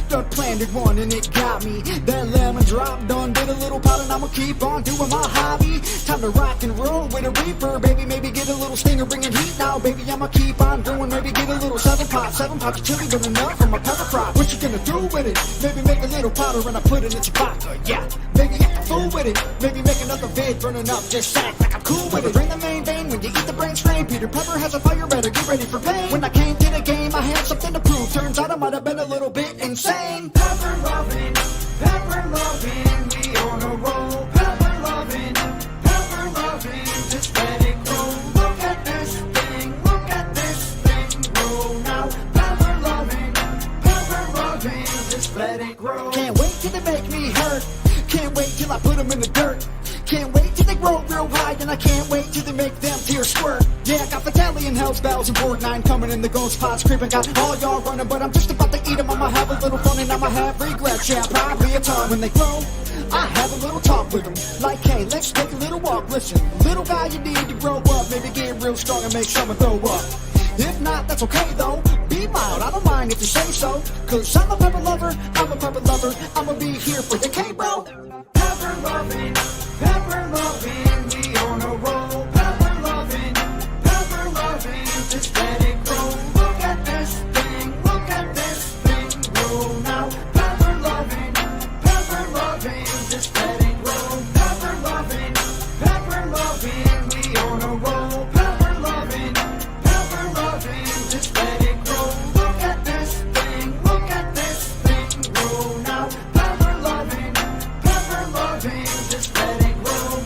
done planted one and it got me. That lemon drop done did a little pot and I'ma keep on doing my hobby. Time to rock and roll with a reaper, baby. Maybe get a little stinger, bringing heat now, baby. I'ma keep on doing, maybe get a little seven pots of chili, but enough from my pepper crop. What you gonna do with it? Maybe make a little powder and I put it into vodka, yeah. Maybe act a fool with it. Maybe make another vid burning up, just act like I'm cool with it. Bring the main vein when you eat the brain strain. Peter Pepper has a fire, better get ready for pain. When I came to the game, I had something to prove. Turns out I might have been a little bit insane. Pepper loving, we on a roll. Pepper loving, just let it grow. Look at this thing grow now. Pepper loving, just let it grow. Can't wait till they make me hurt. Can't wait till I put them in the dirt. Can't wait till they grow real high, and I can't wait till they make them tears squirt. Yeah, I got Battalion, Hell's Bells, and Borgnine coming in the ghost pots creeping. Got all y'all running, but I'm just about to eat them. I'ma have a little fun and I'ma have regrets. Yeah, probably a ton. When they grow, I have a little talk with them. Like, hey, let's take a little walk. Listen, little guy, you need to grow up. Maybe get real strong and make someone throw up. If not, that's okay though. Be mild, I don't mind if you say so. Cause I'm a pepper lover, I'ma be here for the K, bro. Pepper loving, we on a roll. Pepper loving, just let it grow. Look at this thing grow now. Pepper loving, just let it grow. Pepper loving, we on a roll. Pepper loving, just let it grow. Look at this thing grow now. Pepper loving, just let it grow.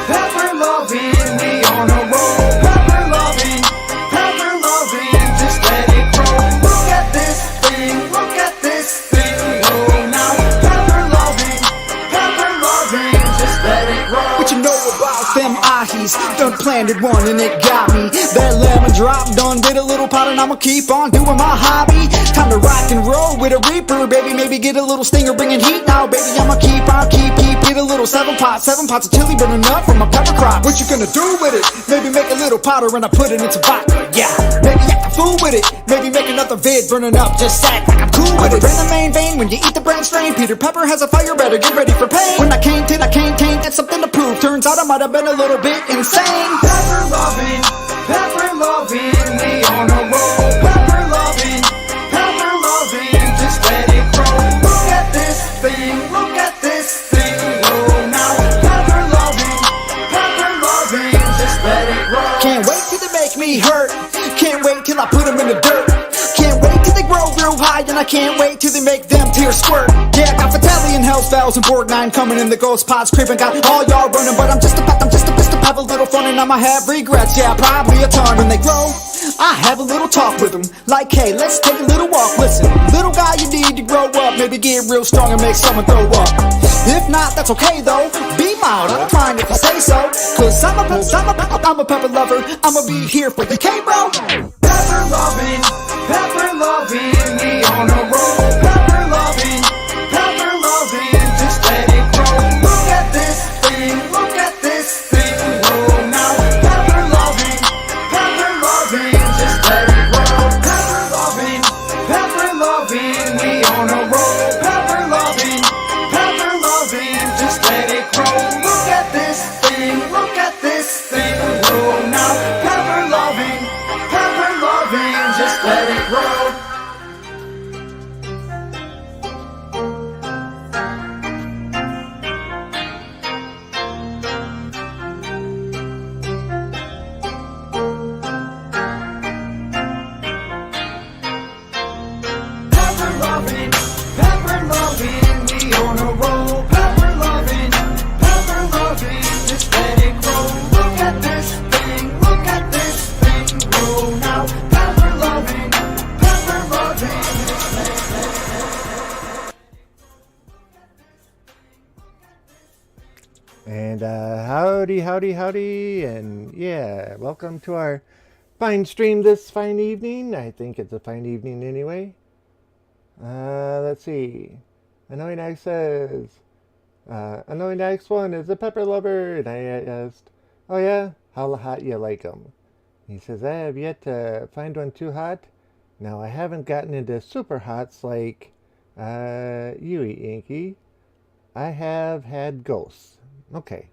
Pepper loving, we on a roll. Pepper loving, just let it grow. Look at this thing grow now. Pepper loving, just let it grow. What you know about them ahis? Done planted one and it got me. That lemon drop done did a little pot and I'ma keep on doing my hobby. Time to rock and roll with a reaper, baby. Maybe get a little stinger, bringing heat now, baby. I'ma keep get a little seven pots of chili burning up from my pepper crop. What you gonna do with it? Maybe make a little powder and I put it into vodka, yeah. Maybe act a fool with it. Maybe make another vid burning up, just act like I'm cool with it. Bring the main vein when you eat the brain strain. Peter Pepper has a fire, better get ready for pain. When I came, got something to prove. Turns out I might have been a little bit insane. Pepper loving, we on a roll. Pepper loving, just let it grow. Look at this thing grow now. Pepper loving, just let it grow. Can't wait till they make me hurt. Can't wait till I put them in the dirt. Can't wait till they grow real high, and I can't wait till they make them tears squirt. Yeah, I got Battalion, Hell's Bells, and Borgnine coming in the ghost pots creeping. Got all y'all running, but I'm just about to have a little fun and I'ma have regrets. Yeah, probably a ton. When they grow, I have a little talk with them. Like, hey, let's take a little walk. Listen, little guy, you need to grow up. Maybe get real strong and make someone throw up. If not, that's okay though. Be mild, I don't mind if you say so. Cause I'm a pepper lover, I'ma be here for the K, bro. Pepper loving, we on a roll. Pepper loving, just let it grow. Look at this thing grow now. Pepper loving, just let it grow. Pepper loving, we on a roll. Pepper loving, just let it grow. Look at this thing grow now. Pepper loving, just let it grow. Pepper loving, we on a roll. Pepper loving, just let it grow. Look at this thing grow now. Pepper loving, just let it grow. And howdy, and yeah, welcome to our fine stream this fine evening. I think it's a fine evening anyway. Let's see. Annoying Alex says, Annoying Alex 1 is a pepper lover, and I asked, Oh yeah? How hot you like them? He says, I have yet to find one too hot. Now I haven't gotten into super hots like you eat, Yankee. I have had ghosts. Okay.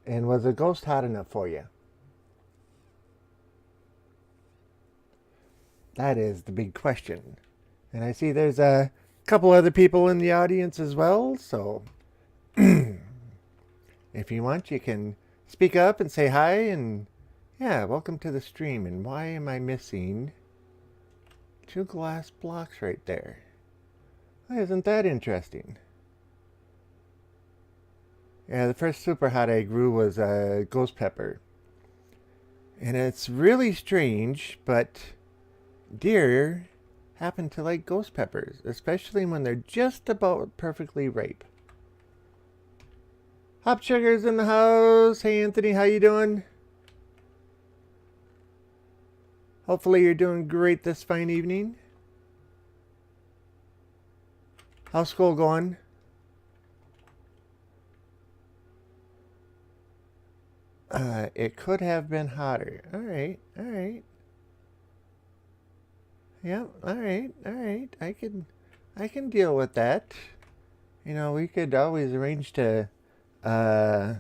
And was a ghost hot enough for you? That is the big question. And I see there's a couple other people in the audience as well, so if you want, you can speak up and say hi and yeah, welcome to the stream. And why am I missing two glass blocks right there? Isn't that interesting? Yeah, the first super hot I grew was a ghost pepper. And it's really strange, but deer happen to like ghost peppers, especially when they're just about perfectly ripe. Hop Sugar's in the house. Hey Anthony, how you doing? Hopefully you're doing great this fine evening. How's school going? It could have been hotter. All right, all right. Yeah, all right, all right. I can deal with that. You know, we could always arrange to uh,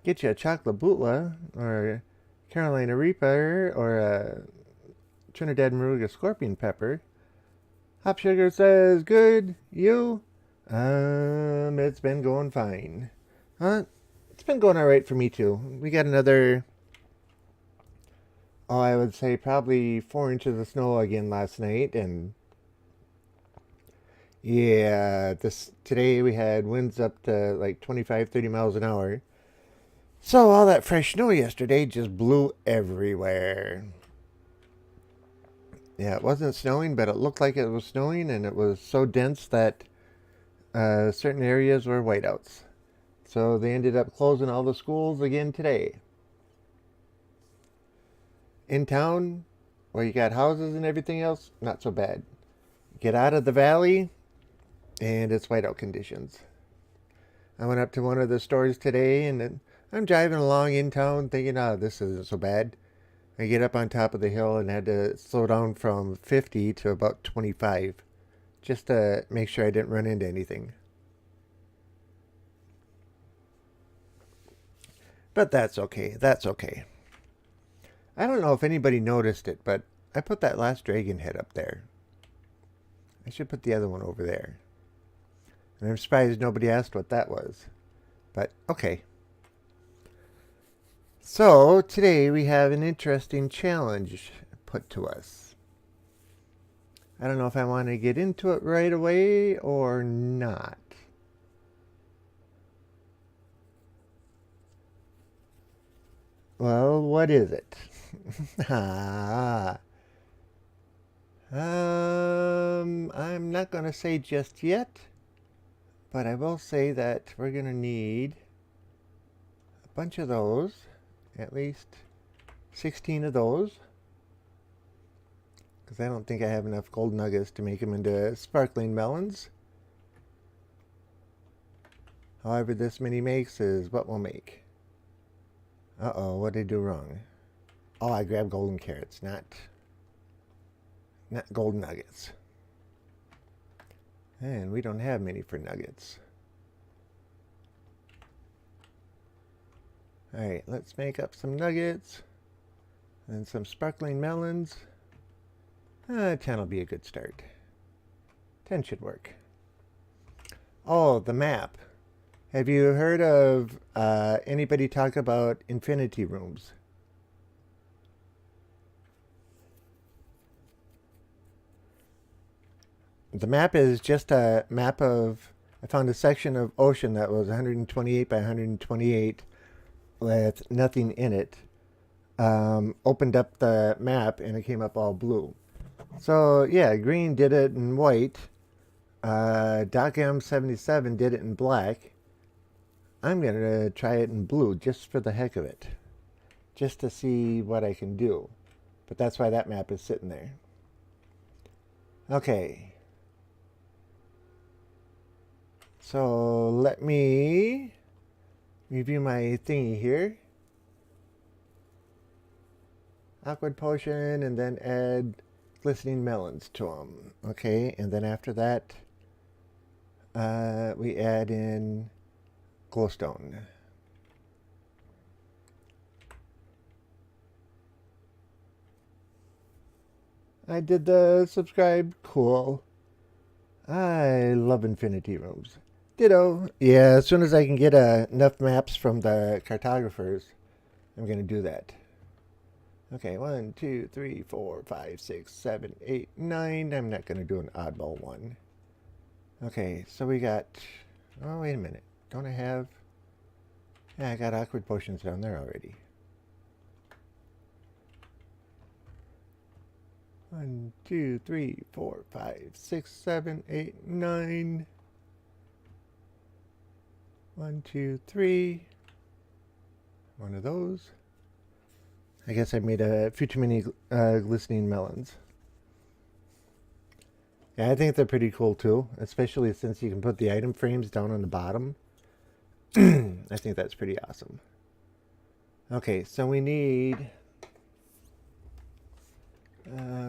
get you a chocolate bootla or a Carolina Reaper or a Trinidad Moruga scorpion pepper. Hop Sugar says, good. You? It's been going fine. It's been going alright for me too. We got another, oh, I would say probably 4 inches of snow again last night. And yeah, today we had winds up to like 25, 30 miles an hour. So all that fresh snow yesterday just blew everywhere. Yeah, it wasn't snowing, but it looked like it was snowing, and it was so dense that certain areas were whiteouts. So they ended up closing all the schools again today. In town, where you got houses and everything else, not so bad. Get out of the valley, and it's whiteout conditions. I went up to one of the stores today, and I'm driving along in town thinking, oh, this isn't so bad. I get up on top of the hill and had to slow down from 50 to about 25 just to make sure I didn't run into anything. But that's okay. That's okay. I don't know if anybody noticed it, but I put that last dragon head up there. I should put the other one over there. And I'm surprised nobody asked what that was. But okay. So today we have an interesting challenge put to us. I don't know if I want to get into it right away or not. Well, what is it? I'm not going to say just yet, but I will say that we're going to need a bunch of those, at least 16 of those, because I don't think I have enough gold nuggets to make them into sparkling melons. However, this many makes is what we'll make. Uh-oh, what did I do wrong? Oh, I grabbed golden carrots, not golden nuggets. And we don't have many for nuggets. Alright, let's make up some nuggets and some sparkling melons. 10 will be a good start. 10 should work. Oh, the map. Have you heard of anybody talk about infinity rooms? The map is just a map of, I found a section of ocean that was 128 by 128 with nothing in it. Opened up the map and it came up all blue. So yeah, green did it in white. Doc M77 did it in black. I'm going to try it in blue just for the heck of it. Just to see what I can do. But that's why that map is sitting there. Okay. So let me review my thingy here. Awkward potion, and then add glistening melons to them. Okay, and then after that, we add in glowstone. I did the subscribe. Cool. I love infinity rooms. Ditto. Yeah, as soon as I can get enough maps from the cartographers, I'm going to do that. Okay, 1, 2, 3, 4, 5, 6, 7, 8, 9. I'm not going to do an oddball one. Okay, so we got... Oh, wait a minute. Don't I have... Yeah, I got awkward potions down there already. 1, 2, 3, 4, 5, 6, 7, 8, 9. 1, 2, 3. One of those. I guess I made a few too many glistening melons. Yeah, I think they're pretty cool too, especially since you can put the item frames down on the bottom. I think that's pretty awesome. Okay, so we need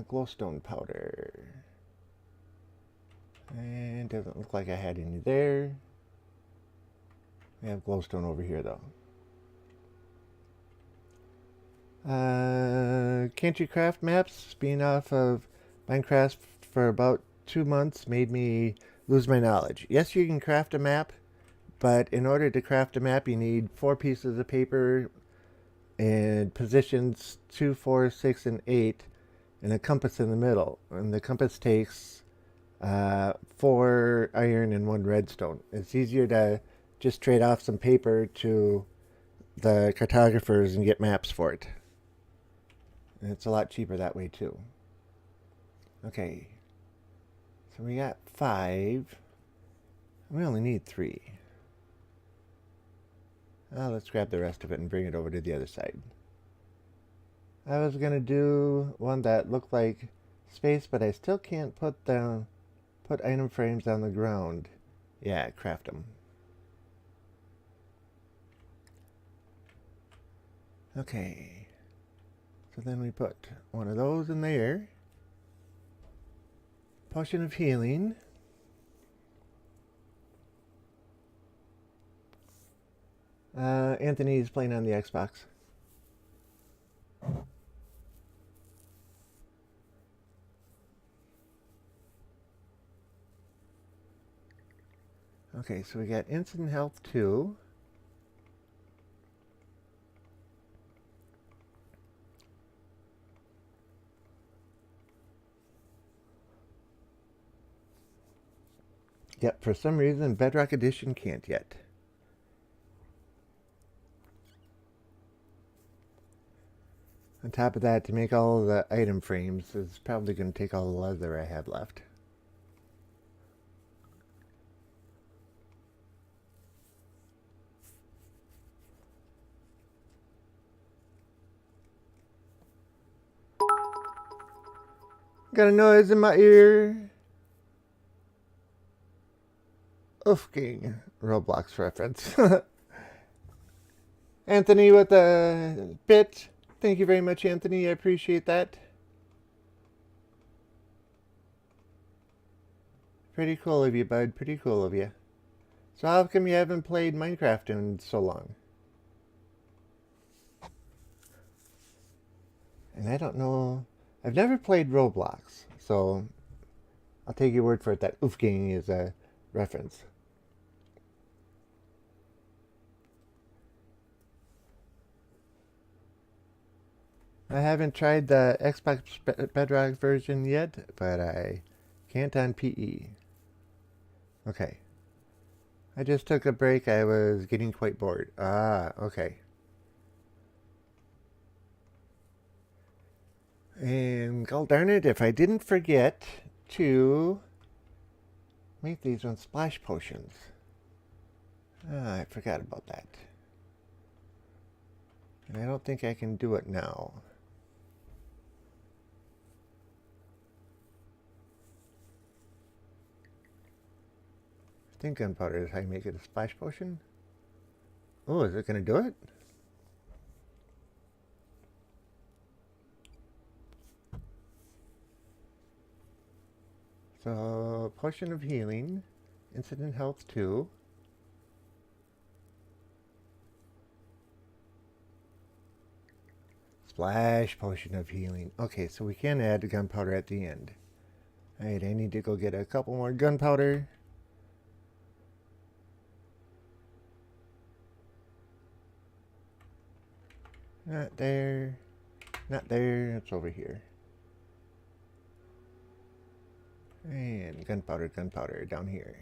glowstone powder. And doesn't look like I had any there. We have glowstone over here though. Can't you craft maps? Being off of Minecraft for about 2 months made me lose my knowledge. Yes, you can craft a map, but in order to craft a map, you need 4 pieces of paper and positions 2, 4, 6, and 8, and a compass in the middle. And the compass takes 4 iron and 1 redstone. It's easier to just trade off some paper to the cartographers and get maps for it. And it's a lot cheaper that way too. Okay, so we got 5. We only need 3. Let's grab the rest of it and bring it over to the other side. I was gonna do one that looked like space, but I still can't put item frames on the ground. Yeah, craft them. Okay, so then we put one of those in there. Potion of healing. Anthony's playing on the Xbox. Okay, so we got instant health 2. Yep, for some reason Bedrock Edition can't yet. On top of that, to make all the item frames is probably going to take all the leather I have left. Got a noise in my ear. Oofking. Roblox reference. Anthony with a bit. Thank you very much, Anthony. I appreciate that. Pretty cool of you, bud. Pretty cool of you. So how come you haven't played Minecraft in so long? And I don't know. I've never played Roblox, so I'll take your word for it that oofking is a reference. I haven't tried the Xbox Bedrock version yet, but I can't on PE. Okay. I just took a break. I was getting quite bored. Ah, okay. And god darn it, if I didn't forget to make these ones splash potions. I forgot about that. And I don't think I can do it now. I think gunpowder is how you make it a splash potion. Oh, is it going to do it? So, Potion of Healing, Instant Health 2. Splash Potion of Healing. Okay, so we can add gunpowder at the end. Alright, I need to go get a couple more gunpowder. Not there. Not there. It's over here. And gunpowder down here.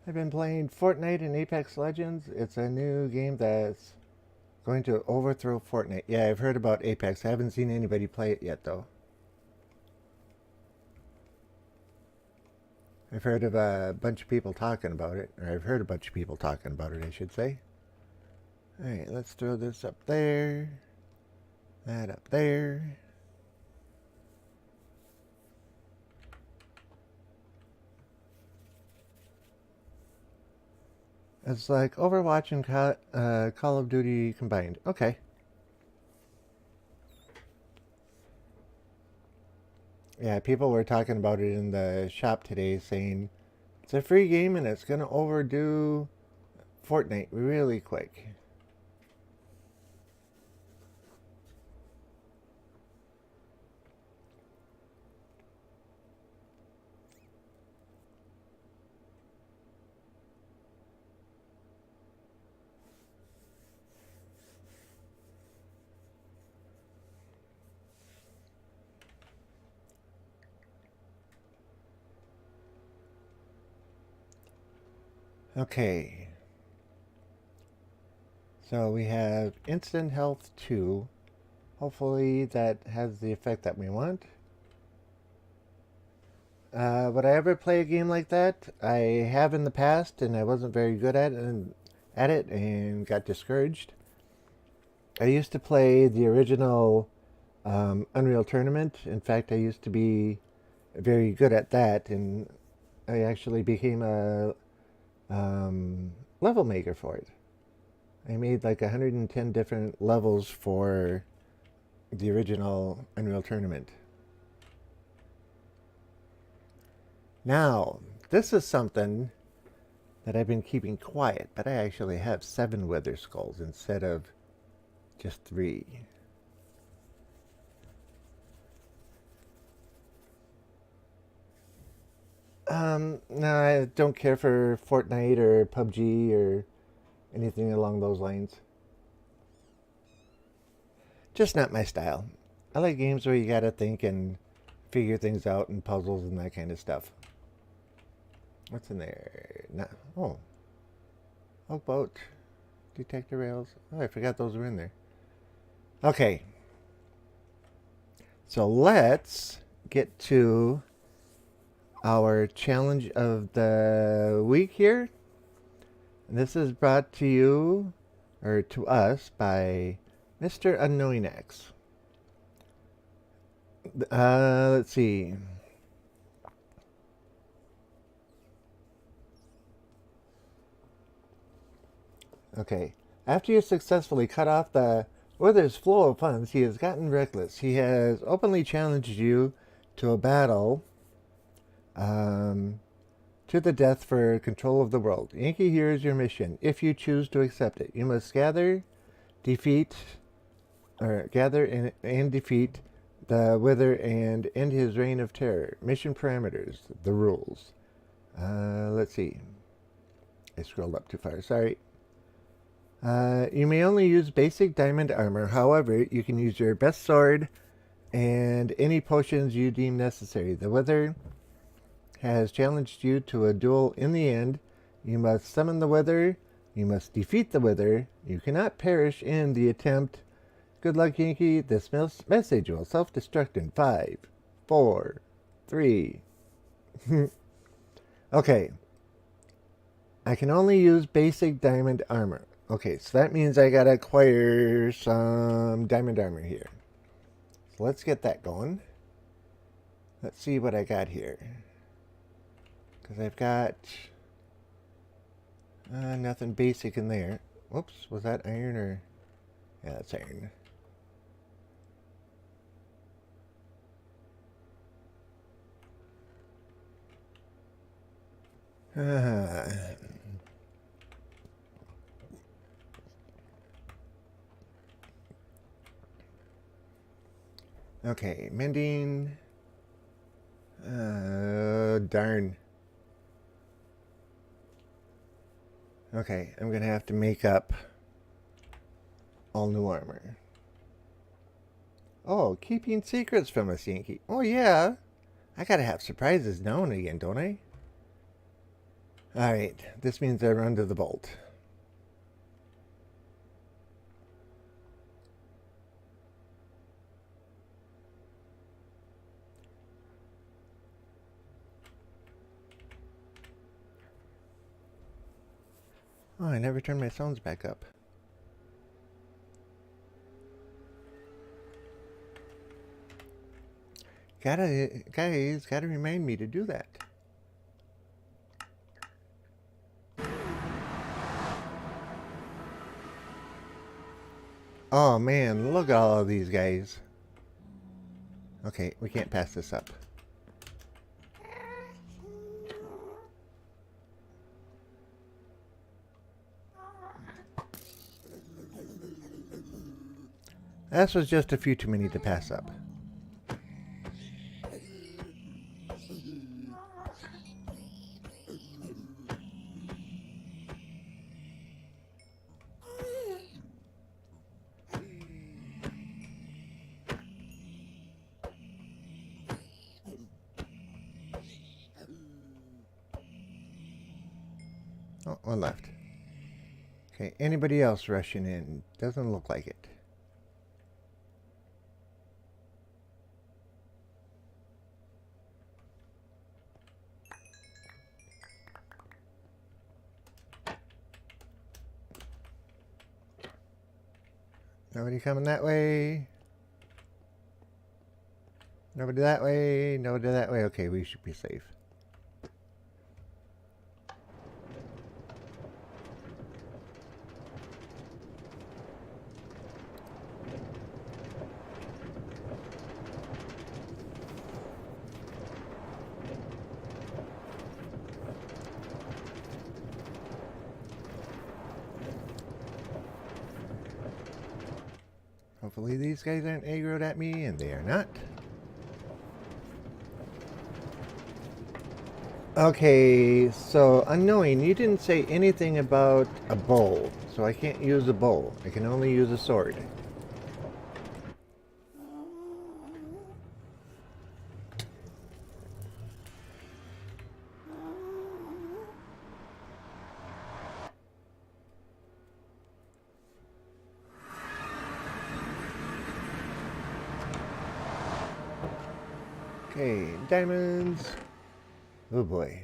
I've been playing Fortnite and Apex Legends. It's a new game that's going to overthrow Fortnite. Yeah, I've heard about Apex. I haven't seen anybody play it yet, though. I've heard of a bunch of people talking about it. Or I've heard a bunch of people talking about it, I should say. Alright, let's throw this up there. That up there. It's like Overwatch and Call of Duty combined. Okay. Yeah, people were talking about it in the shop today, saying it's a free game and it's going to overdo Fortnite really quick. Okay. So we have Instant Health 2. Hopefully that has the effect that we want. Would I ever play a game like that? I have in the past, and I wasn't very good at it and got discouraged. I used to play the original Unreal Tournament. In fact, I used to be very good at that, and I actually became a level maker for it. I made like 110 different levels for the original Unreal Tournament. Now, this is something that I've been keeping quiet, but I actually have 7 Wither Skulls instead of just 3. No, I don't care for Fortnite or PUBG or anything along those lines. Just not my style. I like games where you gotta think and figure things out and puzzles and that kind of stuff. What's in there? Oh. Oak boat. Detector rails. Oh, I forgot those were in there. Okay. So let's get to our challenge of the week here. And this is brought to you, or to us, by Mr. Unknowing X. Let's see. Okay. After you successfully cut off the Wither's flow of funds, he has gotten reckless. He has openly challenged you to a battle to the death for control of the world. Yankee, here is your mission. If you choose to accept it, you must gather and defeat the Wither and end his reign of terror. Mission parameters, the rules. Let's see. I scrolled up too far. Sorry. You may only use basic diamond armor. However, you can use your best sword and any potions you deem necessary. The Wither has challenged you to a duel. In the end, you must summon the Wither. You must defeat the Wither. You cannot perish in the attempt. Good luck, Yankee. This message will self-destruct in 5, 4, 3. Okay. I can only use basic diamond armor. Okay, so that means I gotta acquire some diamond armor here. So let's get that going. Let's see what I got here. Because I've got nothing basic in there. Whoops, was that iron or... Yeah, that's iron. Okay, mending. Darn. Okay, I'm gonna have to make up all new armor. Oh, keeping secrets from us, Yankee. Oh yeah, I gotta have surprises now and again, don't I? Alright, this means I run to the vault. Oh, I never turned my sounds back up. Guys, gotta remind me to do that. Oh man, look at all of these guys. Okay, we can't pass this up. This was just a few too many to pass up. Oh, one left. Okay, anybody else rushing in? Doesn't look like it. Nobody coming that way. Nobody that way. Nobody that way. Okay, we should be safe. Hopefully these guys aren't aggroed at me, and they are not. Okay, so unknowing, you didn't say anything about a bow, so I can't use a bow. I can only use a sword. Okay, diamonds. Oh boy.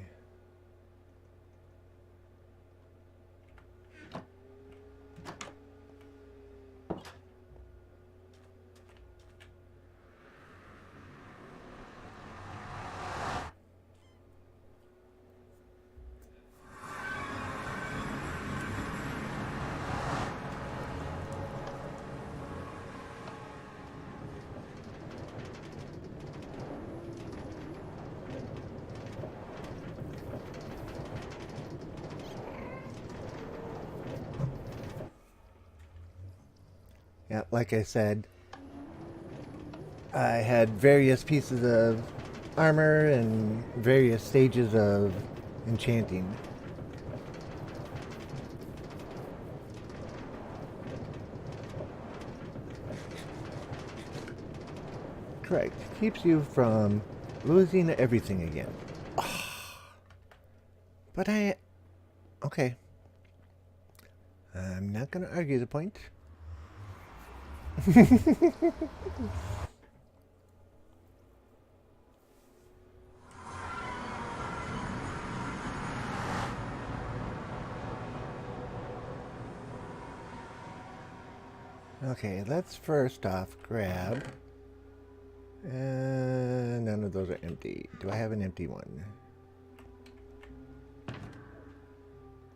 Yeah, like I said, I had various pieces of armor and various stages of enchanting. Correct. Keeps you from losing everything again. But okay. I'm not going to argue the point. Okay, let's first off grab. None of those are empty. Do I have an empty one?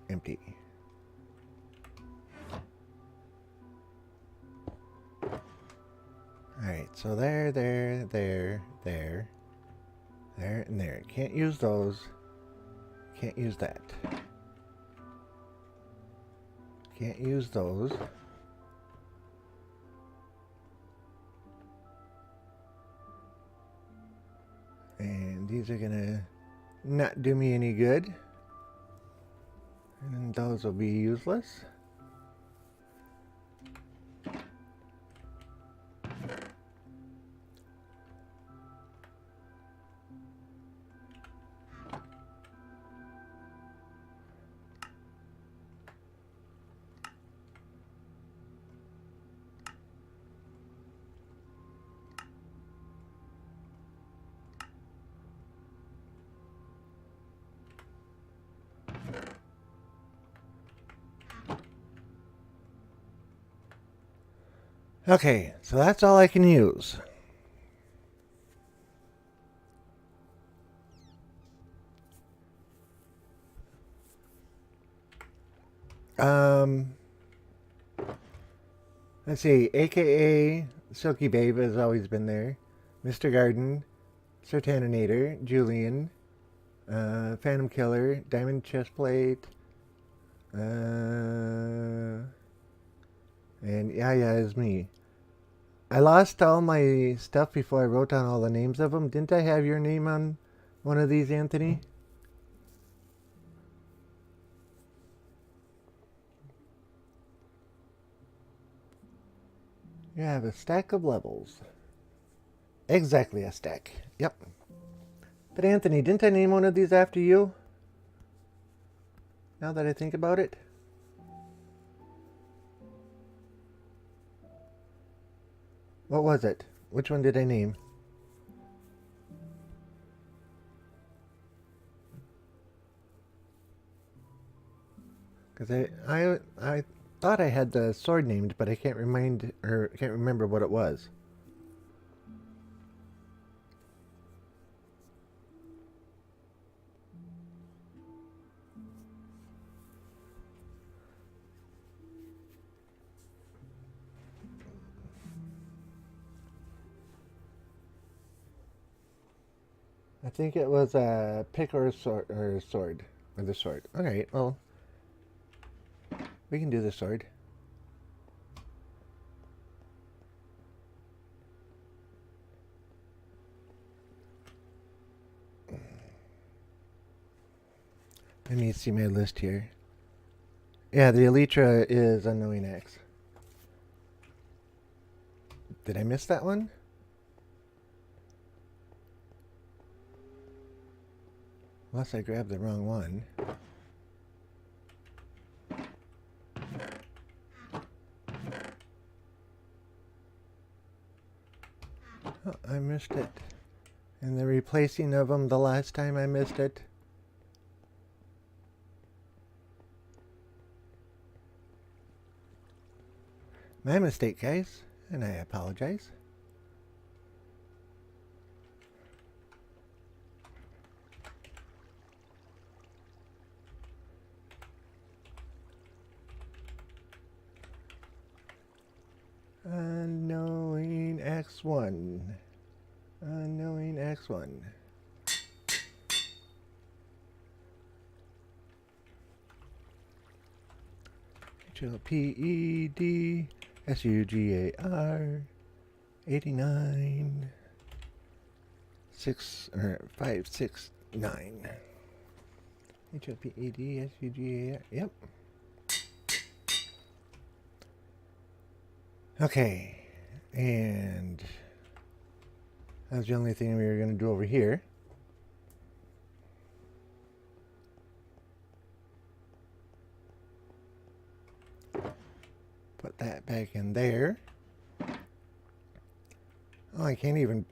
Empty. Alright, so there, and there. Can't use those. Can't use that. Can't use those. And these are gonna not do me any good. And those will be useless. Okay, so that's all I can use. Let's see, AKA Silky Babe has always been there. Mr. Garden, Sertaninator, Julian, Phantom Killer, Diamond Chestplate, and Yaya is me. I lost all my stuff before I wrote down all the names of them. Didn't I have your name on one of these, Anthony? You have a stack of levels. Exactly a stack. Yep. But Anthony, didn't I name one of these after you? Now that I think about it. What was it? Which one did I name? Because I thought I had the sword named, but I can't remember what it was. I think it was a pick or a sword, or the sword. Okay, well, we can do the sword. Let me see my list here. Yeah, the Elytra is Unknowing Axe. Did I miss that one? Unless I grabbed the wrong one. Oh, I missed it. And the replacing of them the last time I missed it. My mistake, guys. And I apologize. Unknowing X1. Unknowing X1. HLPEDSUGAR 89 569. HLPEDSUGAR. Yep. Okay, and that's the only thing we were going to do over here. Put that back in there. Oh, I can't even...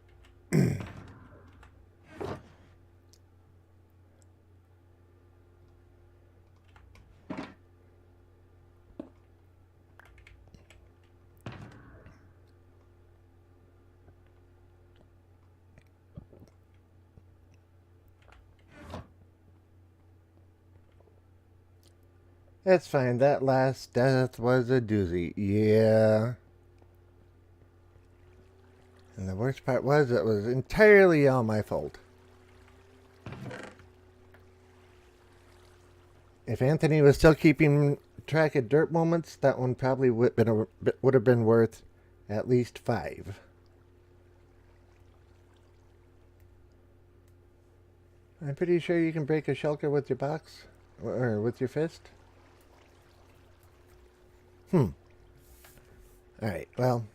That's fine. That last death was a doozy. Yeah. And the worst part was it was entirely all my fault. If Anthony was still keeping track of dirt moments, that one probably would have been worth at least 5. I'm pretty sure you can break a shulker with your box or with your fist. Alright, well.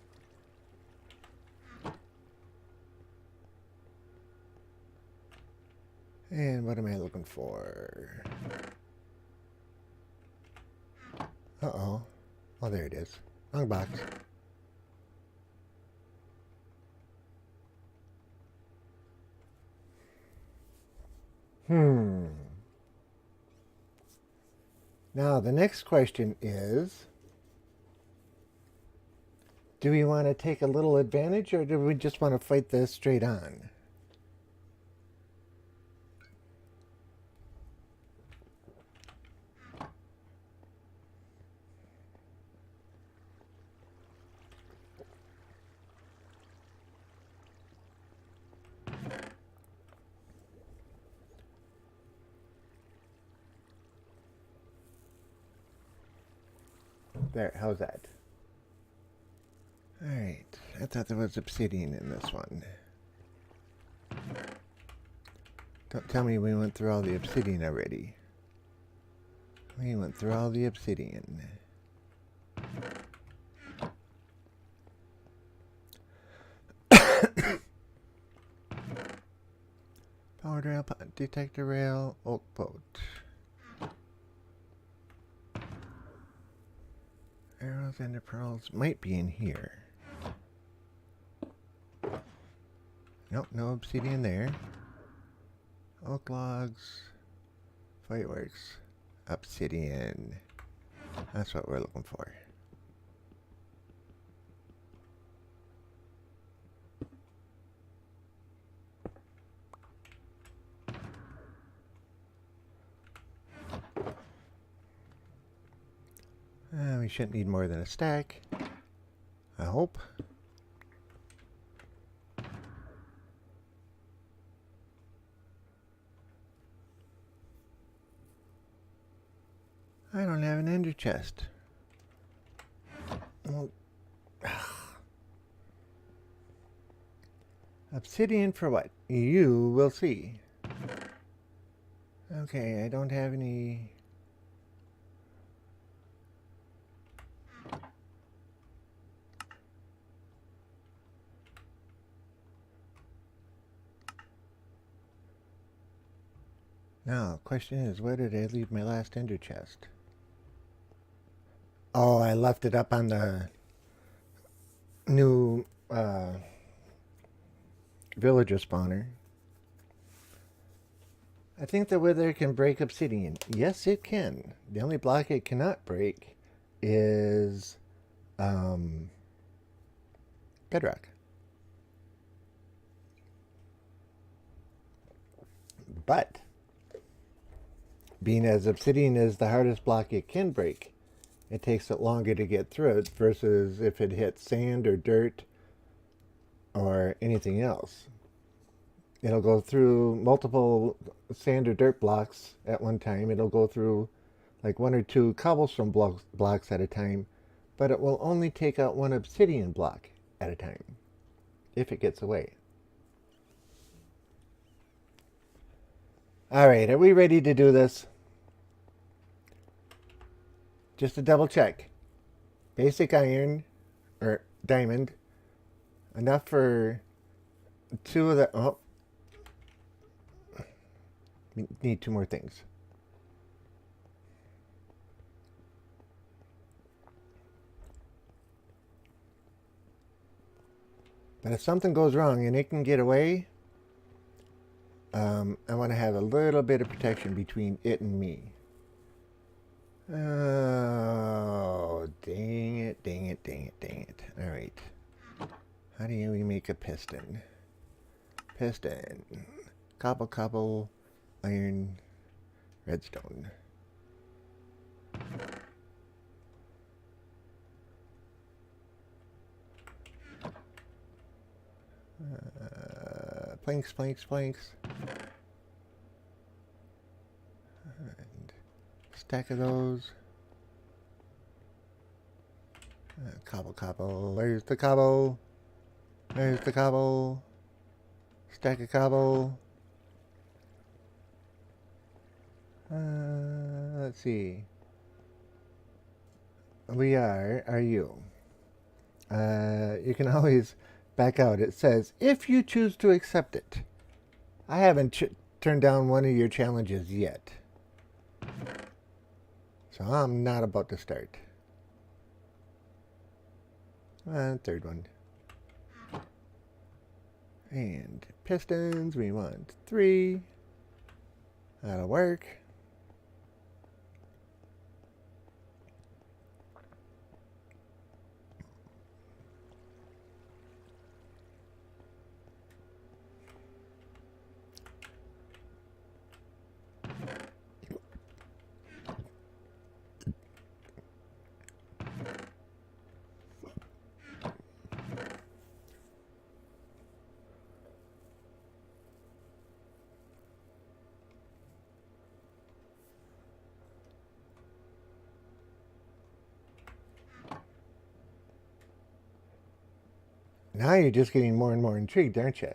And what am I looking for? Uh-oh. Oh, there it is. Wrong box. Now, the next question is, do we want to take a little advantage or do we just want to fight this straight on? There, how's that? Alright, I thought there was obsidian in this one. Don't tell me we went through all the obsidian already. We went through all the obsidian. Powered rail, detector rail, oak boat. Arrows and the pearls might be in here. Nope, no obsidian there. Oak logs, fireworks, obsidian. That's what we're looking for. We shouldn't need more than a stack. I hope. I don't have an ender chest. Well, obsidian for what? You will see. Okay, I don't have any... Now, question is, where did I leave my last ender chest? Oh, I left it up on the new villager spawner. I think the wither can break obsidian. Yes, it can. The only block it cannot break is bedrock. But being as obsidian is the hardest block it can break, it takes it longer to get through it versus if it hits sand or dirt or anything else. It'll go through multiple sand or dirt blocks at one time. It'll go through like 1 or 2 cobblestone blocks at a time, but it will only take out 1 obsidian block at a time if it gets away. Alright, are we ready to do this? Just to double check. Basic iron, or diamond, enough for 2 of the... Oh. We need 2 more things. But if something goes wrong and it can get away, I want to have a little bit of protection between it and me. Oh, dang it, dang it, dang it, dang it. Alright. How do we make a piston? Piston. Cobble, cobble, iron, redstone. Planks, planks, planks. And stack of those. Cobble, cobble. There's the cobble. There's the cobble. Stack of cobble. Let's see. Are you? You can always back out. It says, if you choose to accept it. I haven't turned down one of your challenges yet. So I'm not about to start. Third one. And pistons, we want 3. That'll work. Now you're just getting more and more intrigued, aren't you?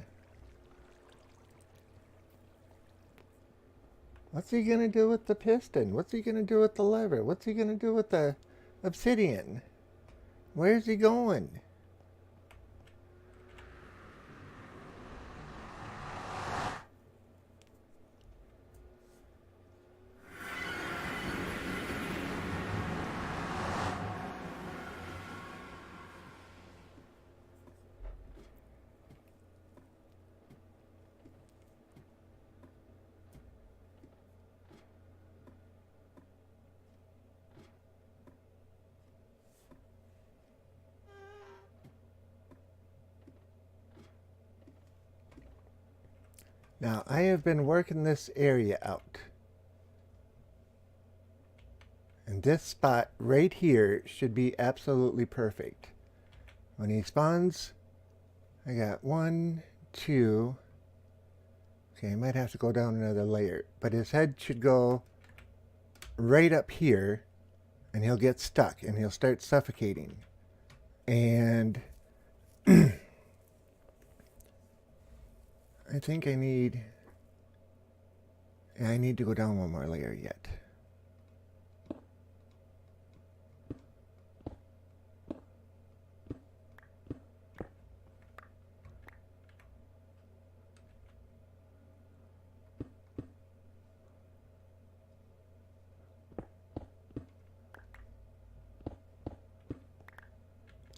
What's he going to do with the piston? What's he going to do with the lever? What's he going to do with the obsidian? Where's he going? Now, I have been working this area out. And this spot right here should be absolutely perfect. When he spawns, I got 1, 2. Okay, I might have to go down another layer. But his head should go right up here. And he'll get stuck. And he'll start suffocating. And I think I need to go down one more layer yet.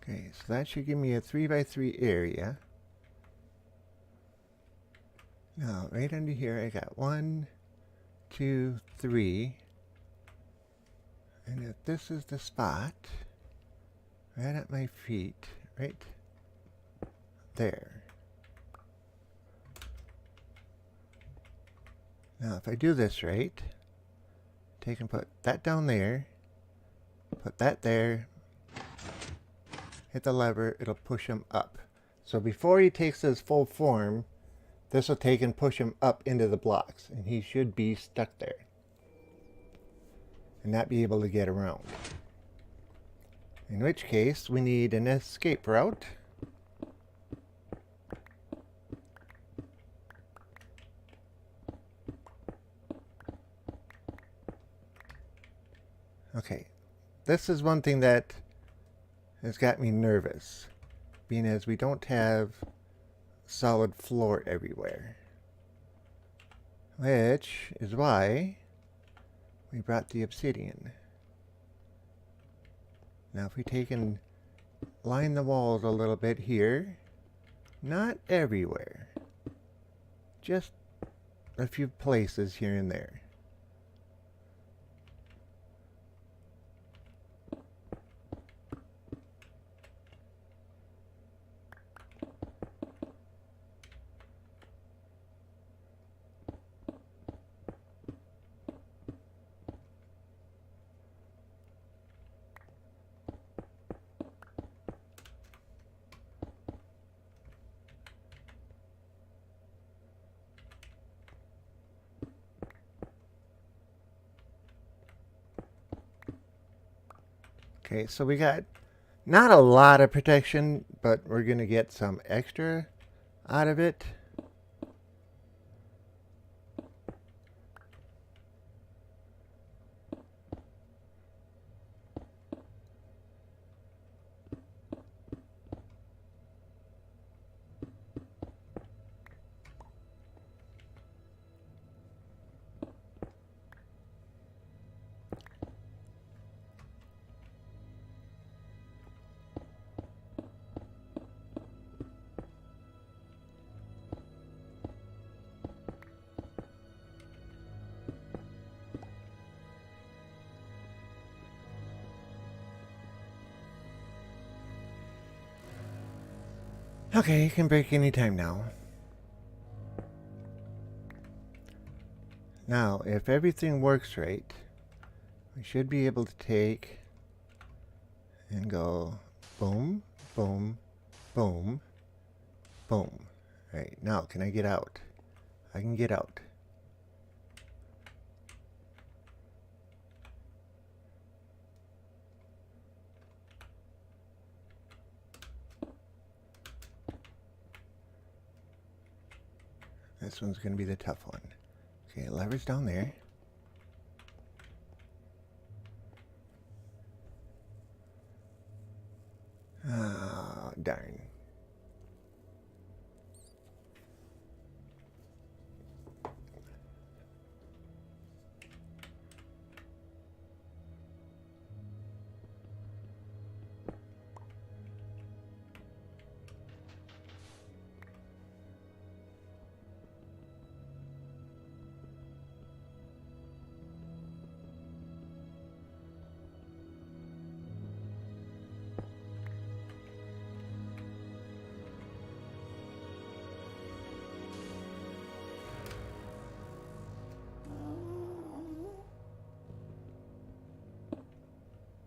Okay, so that should give me a 3x3 area. Now, right under here, I got 1, 2, 3. And if this is the spot, right at my feet, right there. Now, if I do this right, take and put that down there, put that there, hit the lever, it'll push him up. So before he takes his full form, this will take and push him up into the blocks, and he should be stuck there and not be able to get around. In which case, we need an escape route. Okay, this is one thing that has got me nervous, being as we don't have solid floor everywhere. Which is why we brought the obsidian. Now if we take and line the walls a little bit here, not everywhere, just a few places here and there. Okay, so we got not a lot of protection, but we're going to get some extra out of it. Okay, you can break anytime now. Now, if everything works right, we should be able to take and go boom, boom, boom, boom. Alright, now can I get out? I can get out. This one's going to be the tough one. Okay, lever's down there. Oh, darn.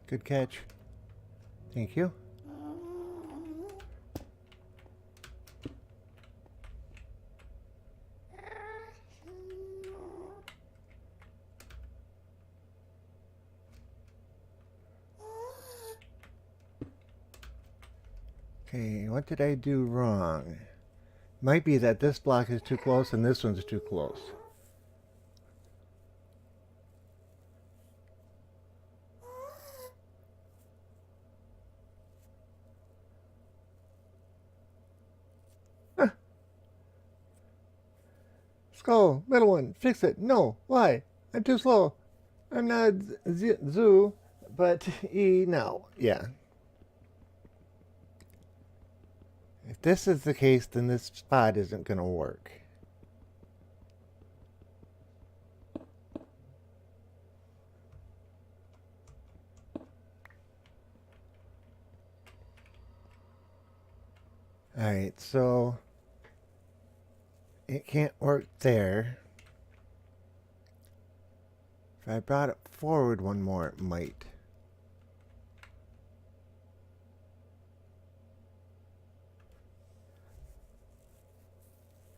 Good catch. Thank you. Okay, what did I do wrong? Might be that this block is too close and this one's too close. Skull, middle one, fix it. No, why? I'm too slow. I'm not zoo, but E now. Yeah. If this is the case, then this spot isn't going to work. Alright, so it can't work there. If I brought it forward one more, it might.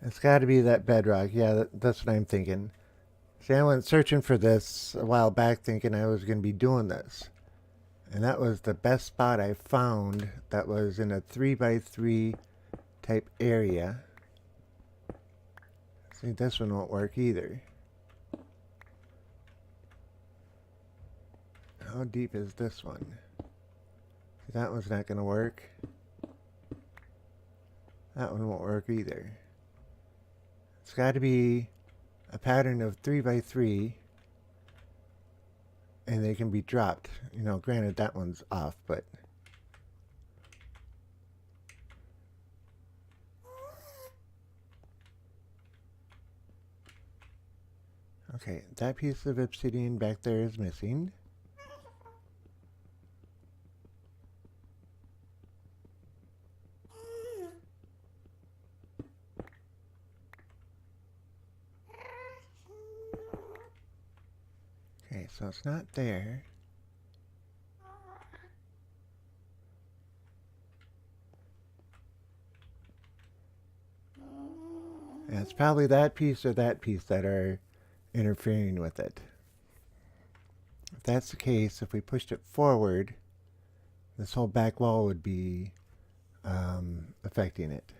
It's got to be that bedrock. Yeah, that's what I'm thinking. See, I went searching for this a while back thinking I was going to be doing this. And that was the best spot I found that was in a 3x3 type area. See, this one won't work either. How deep is this one? See, that one's not going to work. That one won't work either. It's got to be a pattern of 3x3 and they can be dropped. You know, granted that one's off, but okay, that piece of obsidian back there is missing. Okay, so it's not there. And it's probably that piece or that piece that are interfering with it. If that's the case, if we pushed it forward, this whole back wall would be affecting it.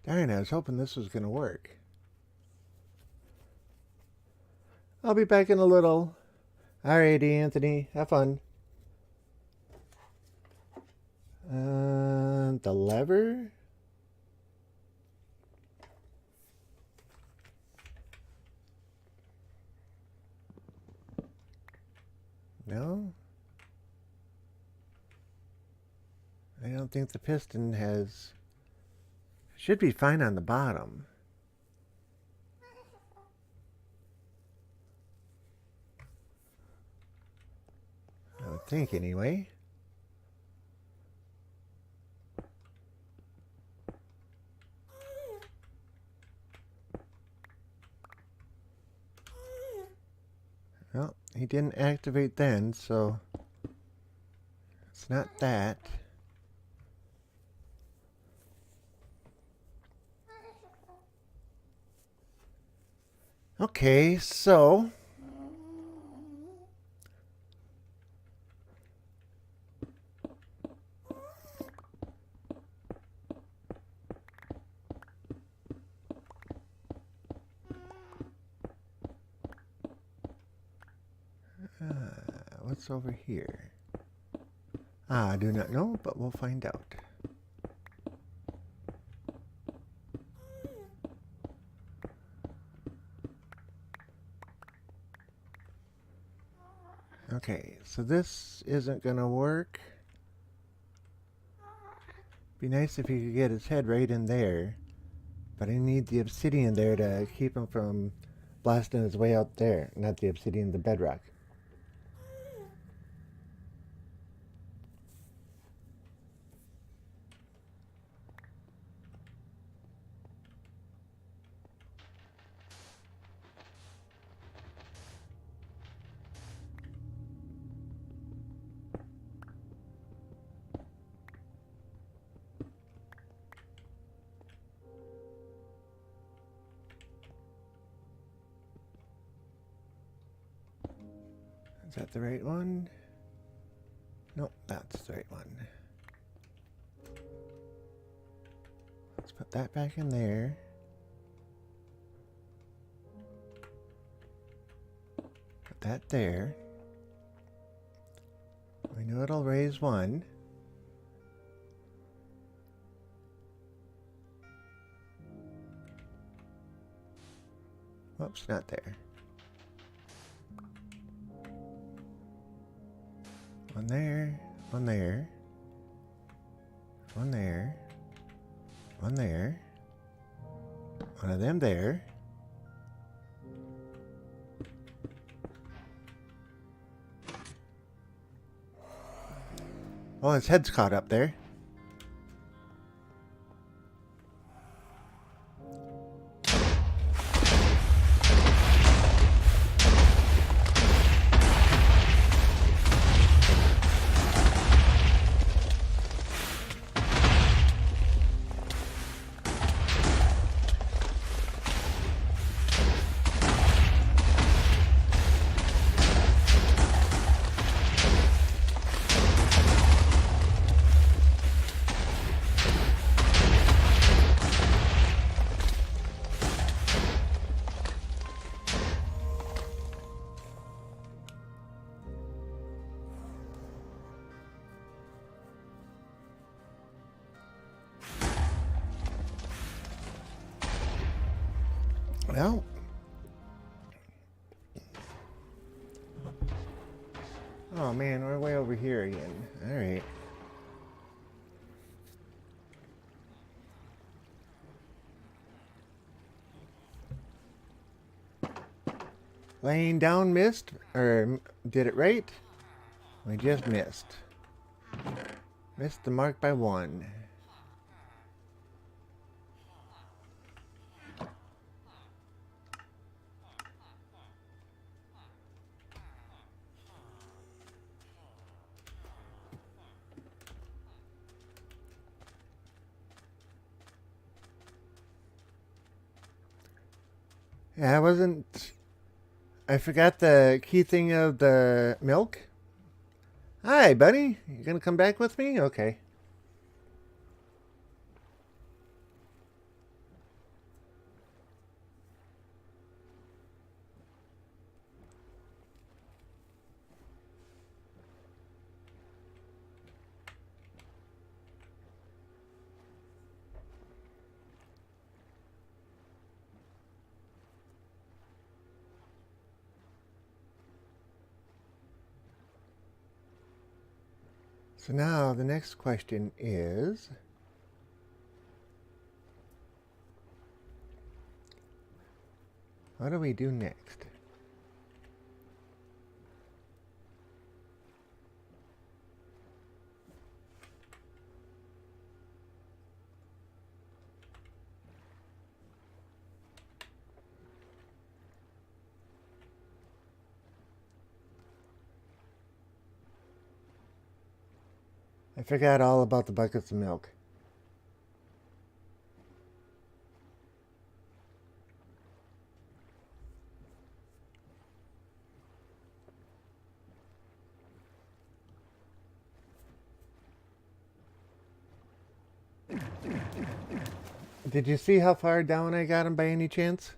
Darn, I was hoping this was going to work. I'll be back in a little. Alrighty, Anthony. Have fun. The lever? No? I don't think the piston has... Should be fine on the bottom. I would think, anyway. Well, he didn't activate then, so it's not that. Okay, so what's over here? I do not know, but we'll find out. Okay, so this isn't gonna work. Be nice if he could get his head right in there, but I need the obsidian there to keep him from blasting his way out there. Not the obsidian, the bedrock. Is that the right one? Nope, that's the right one. Let's put that back in there. Put that there. We know it'll raise one. Whoops, not there. One there, one there, one there, one there, one of them there. Oh, his head's caught up there. Well, oh man, we're way over here again. All right. Laying down missed, or did it right? We just missed. Missed the mark by one. Yeah, I wasn't. I forgot the key thing of the milk. Hi, buddy. You gonna come back with me? Okay. So now the next question is, what do we do next? I forgot all about the buckets of milk. Did you see how far down I got him by any chance?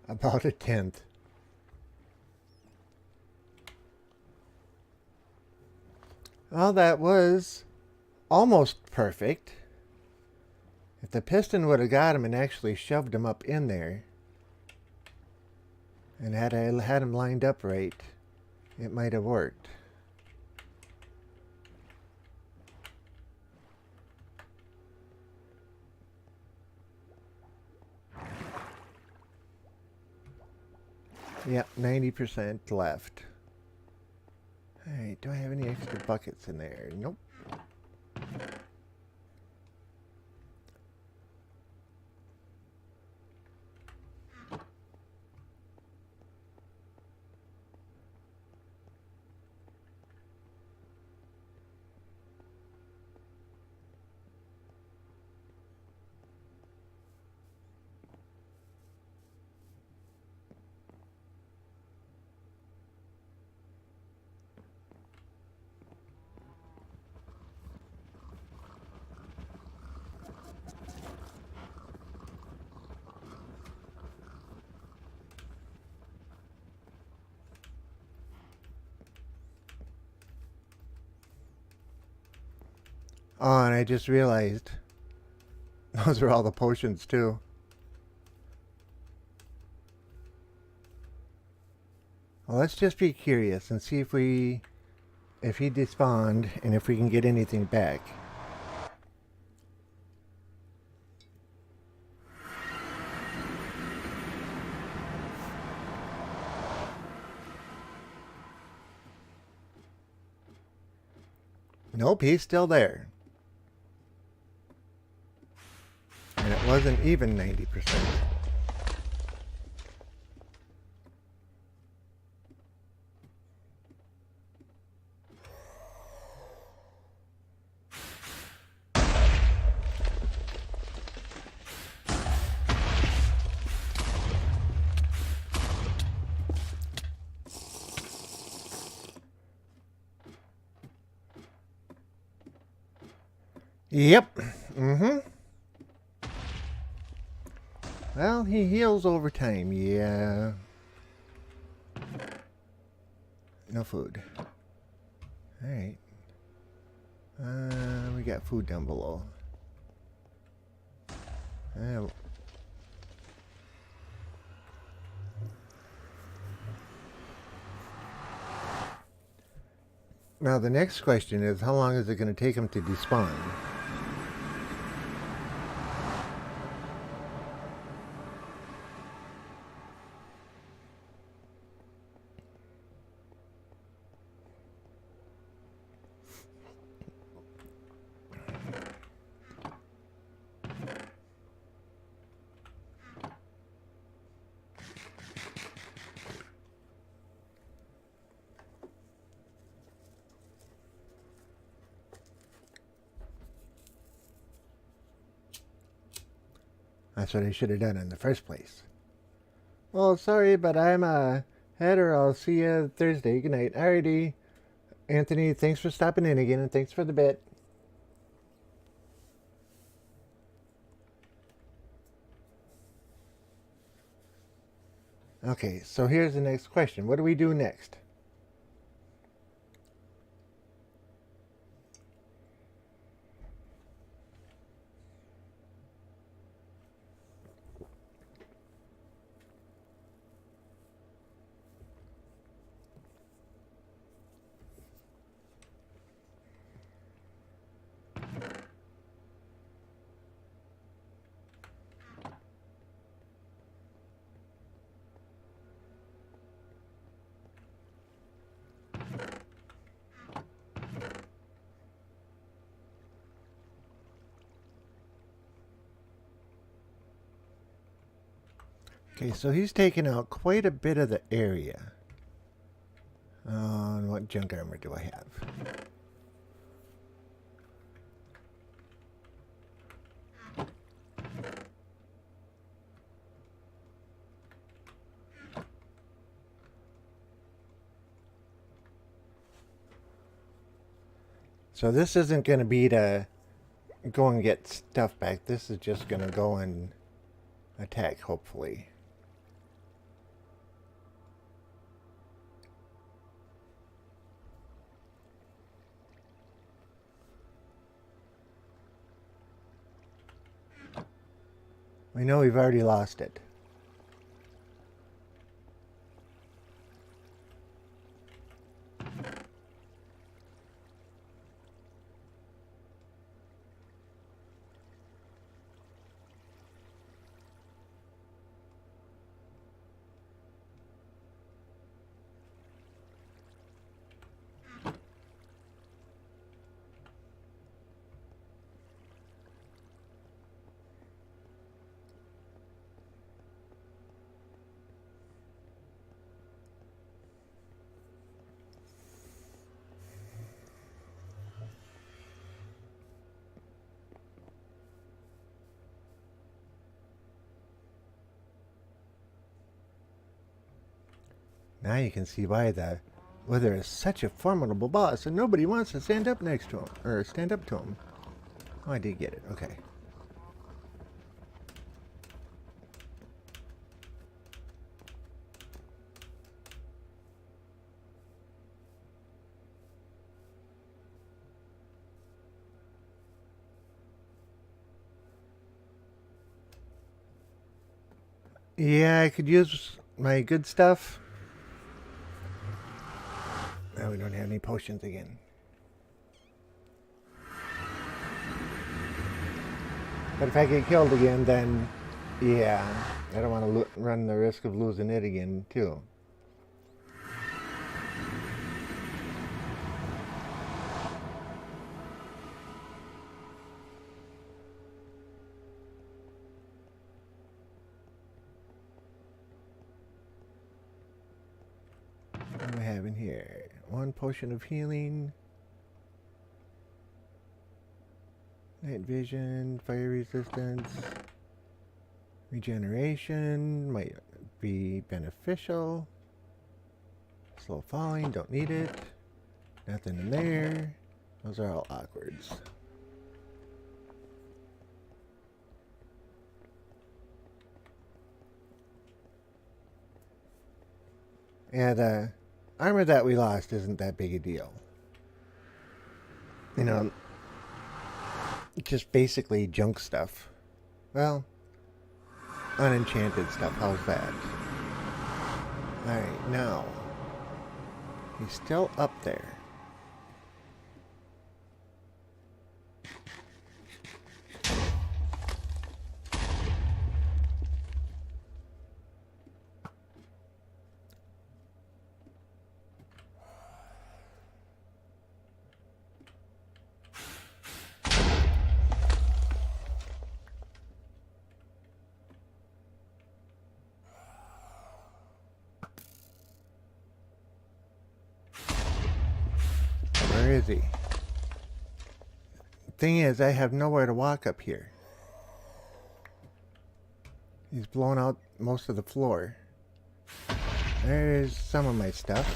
About a tenth. Well, that was almost perfect. If the piston would have got him and actually shoved him up in there, and had I had him lined up right, it might have worked. Yep, 90% left. Alright, do I have any extra buckets in there? Nope. Oh, and I just realized those are all the potions too. Well, let's just be curious and see if he despawned and if we can get anything back. Nope, he's still there. And it wasn't even 90%. Yep. Mm-hmm. Well, he heals over time. Yeah. No food. Alright. We got food down below. Now the next question is, how long is it going to take him to despawn? That's what I should have done in the first place. Well, sorry, but I'm header. I'll see you Thursday. Good night. Alrighty. Anthony, thanks for stopping in again, and thanks for the bit. Okay, so here's the next question. What do we do next? Okay, so he's taken out quite a bit of the area. And what junk armor do I have? So this isn't going to be to go and get stuff back. This is just going to go and attack, hopefully. We know we've already lost it. Now you can see why the Wither is such a formidable boss and nobody wants to stand up next to him, or stand up to him. Oh, I did get it. Okay. Yeah, I could use my good stuff. Now we don't have any potions again. But if I get killed again, then yeah, I don't want to run the risk of losing it again, too. What do we have in here? 1 potion of healing. Night vision, fire resistance, regeneration might be beneficial. Slow falling, don't need it. Nothing in there. Those are all awkwards. Yeah, the armor that we lost isn't that big a deal. You know, just basically junk stuff. Well, unenchanted stuff. How's that? Alright, now. He's still up there. Where is he? Thing is, I have nowhere to walk up here. He's blown out most of the floor. There's some of my stuff.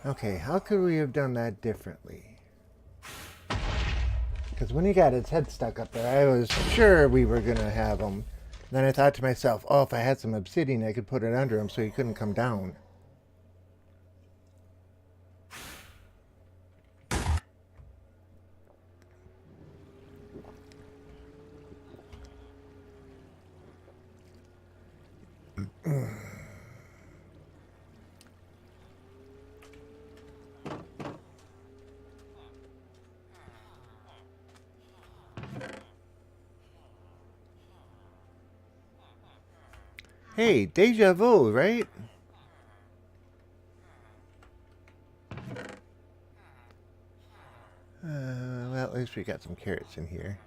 Okay, how could we have done that differently? Because when he got his head stuck up there, I was sure we were going to have him. Then I thought to myself, oh, if I had some obsidian, I could put it under him so he couldn't come down. Hey, deja vu, right? Well, at least we got some carrots in here.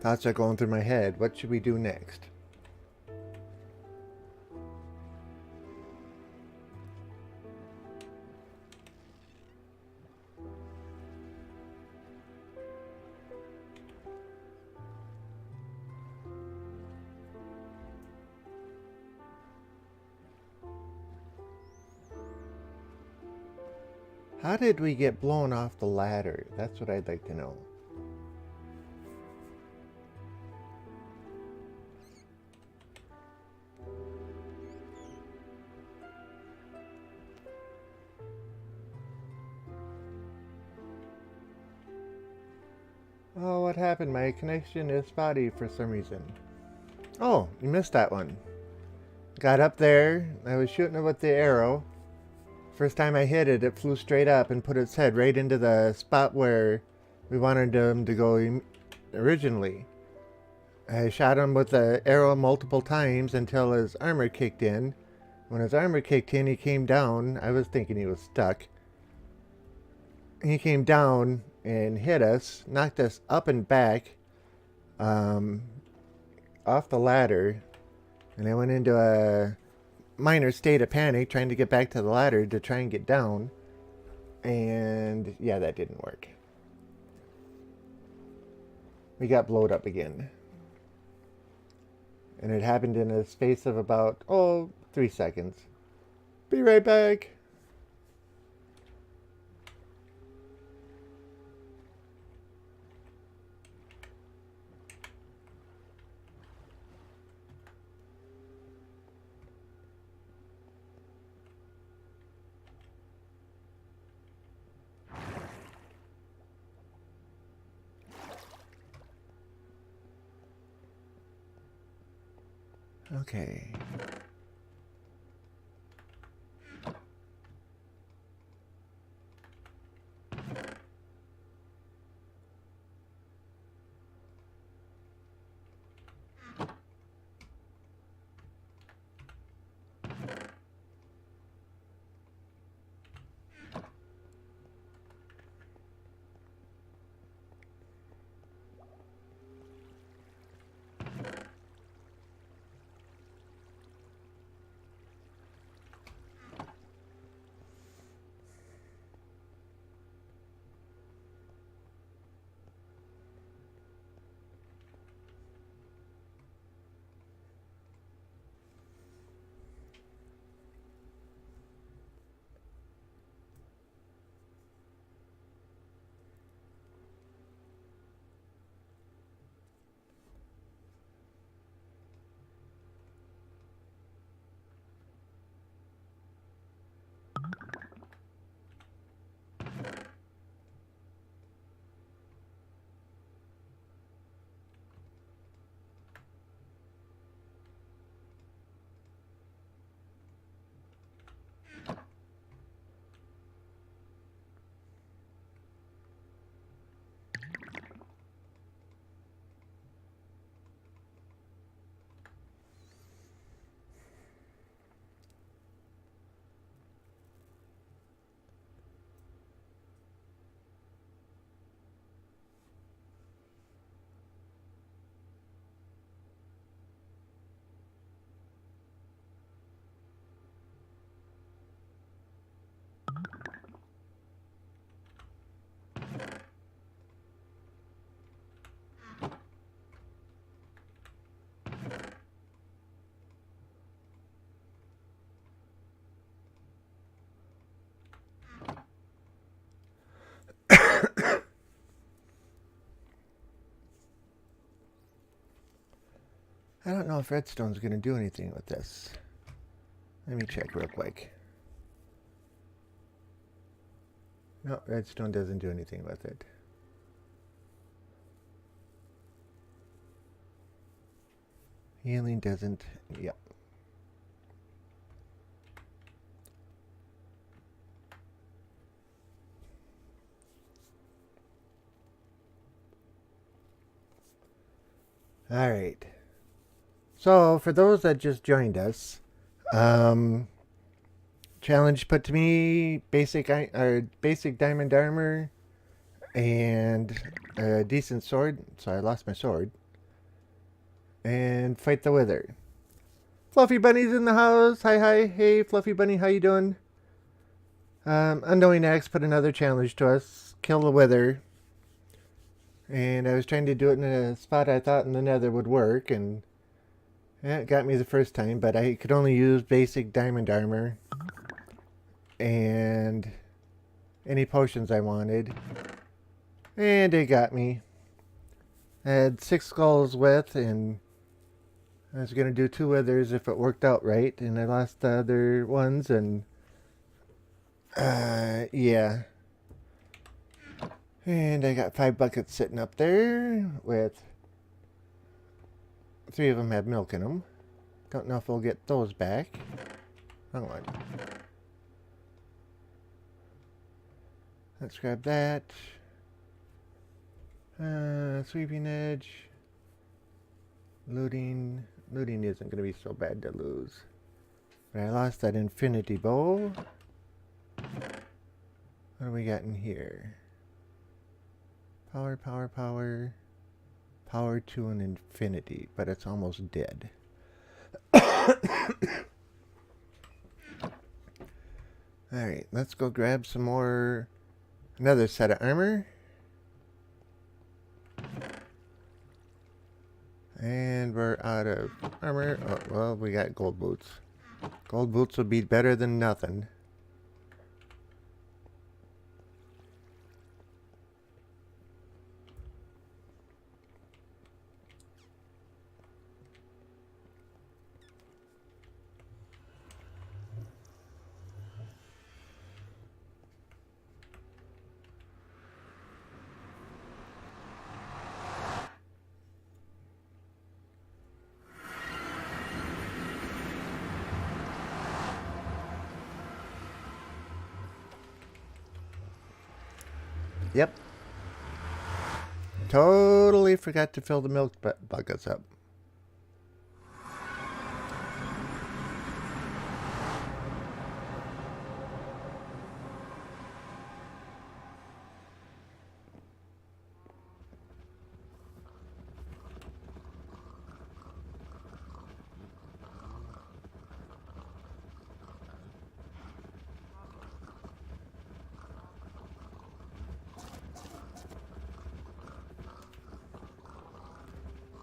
Thoughts are going through my head. What should we do next? How did we get blown off the ladder? That's what I'd like to know. Oh, what happened? My connection is spotty for some reason. Oh, you missed that one. Got up there. I was shooting it with the arrow. First time I hit it, it flew straight up and put its head right into the spot where we wanted him to go originally. I shot him with the arrow multiple times until his armor kicked in. When his armor kicked in, he came down. I was thinking he was stuck. He came down and hit us, knocked us up and back off the ladder. And I went into a minor state of panic trying to get back to the ladder to try and get down. And yeah, that didn't work. We got blowed up again. And it happened in a space of about, 3 seconds. Be right back. Okay. I don't know if redstone's going to do anything with this. Let me check real quick. No, redstone doesn't do anything with it. Healing doesn't. Yep. All right. So, for those that just joined us, challenge put to me basic diamond armor and a decent sword. So I lost my sword. And fight the wither. Fluffy Bunny's in the house. Hi. Hey, Fluffy Bunny, how you doing? Unknowing Axe put another challenge to us. Kill the wither. And I was trying to do it in a spot I thought in the nether would work, and it got me the first time, but I could only use basic diamond armor and any potions I wanted. And it got me. I had 6 skulls with, and I was going to do 2 withers if it worked out right, and I lost the other ones, and yeah. And I got 5 buckets sitting up there with 3 of them have milk in them. Don't know if we'll get those back. Hang on. Let's grab that. Sweeping edge. Looting. Looting isn't going to be so bad to lose. But I lost that infinity bow. What do we got in here? Power. Power to an infinity, but it's almost dead. Alright, let's go grab some more. Another set of armor. And we're out of armor. Oh, well, we got gold boots. Gold boots would be better than nothing. Yep. Totally forgot to fill the milk buckets up.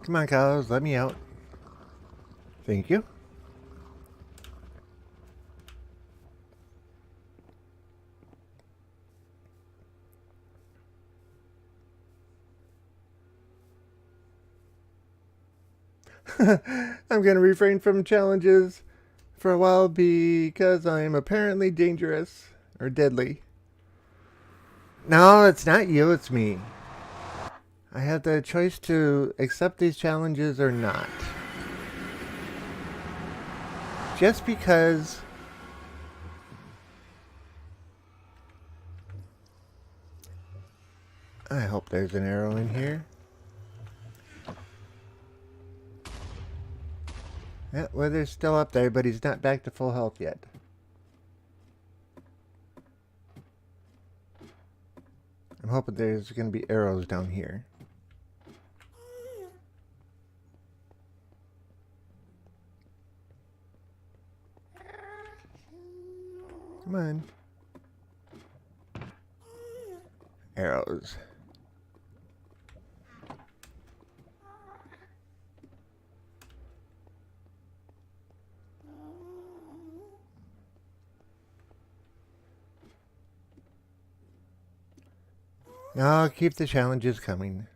Come on, cows, let me out. Thank you. I'm going to refrain from challenges for a while because I am apparently dangerous or deadly. No, it's not you, it's me. I have the choice to accept these challenges or not. Just because I hope there's an arrow in here. Yeah, Wither's still up there, but he's not back to full health yet. I'm hoping there's going to be arrows down here. Come on. Arrows. No, keep the challenges coming.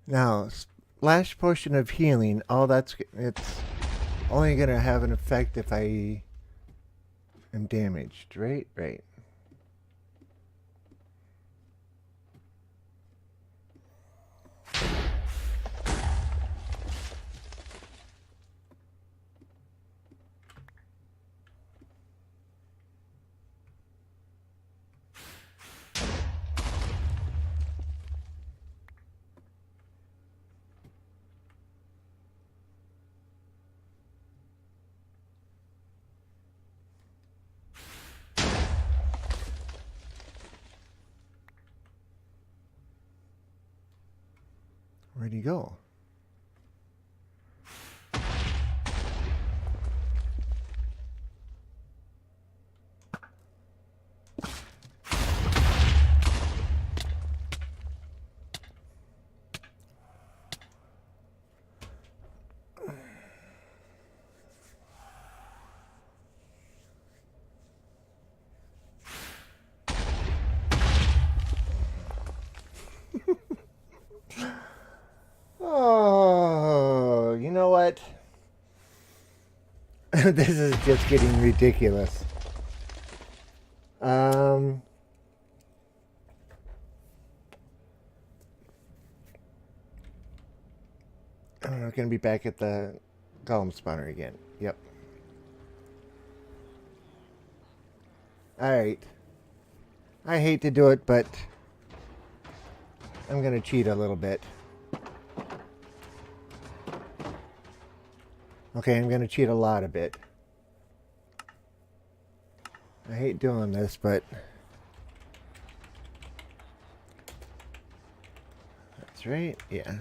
Now, splash potion of healing. Oh, it's only gonna have an effect if I am damaged, right? Right. Where'd he go? Oh, you know what? This is just getting ridiculous. I'm going to be back at the golem spawner again. Yep. Alright. I hate to do it, but I'm going to cheat a little bit. Okay, I'm going to cheat a lot a bit. I hate doing this, but that's right, yeah.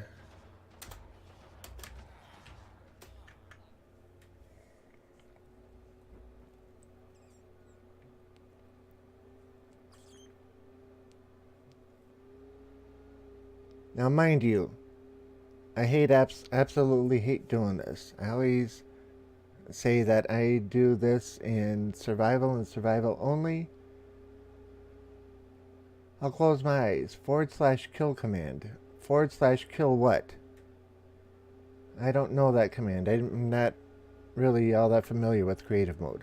Now, mind you, I absolutely hate doing this. I always say that I do this in survival and survival only. I'll close my eyes. /kill command. /kill what? I don't know that command. I'm not really all that familiar with creative mode.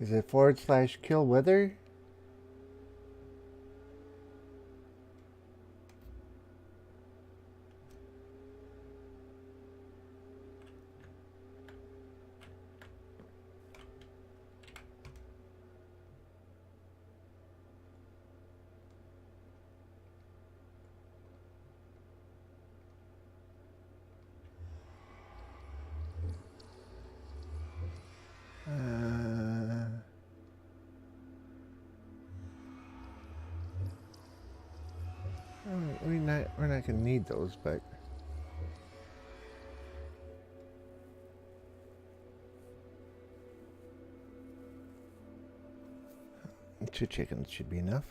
Is it /kill wither? We're not gonna need those, but 2 chickens should be enough.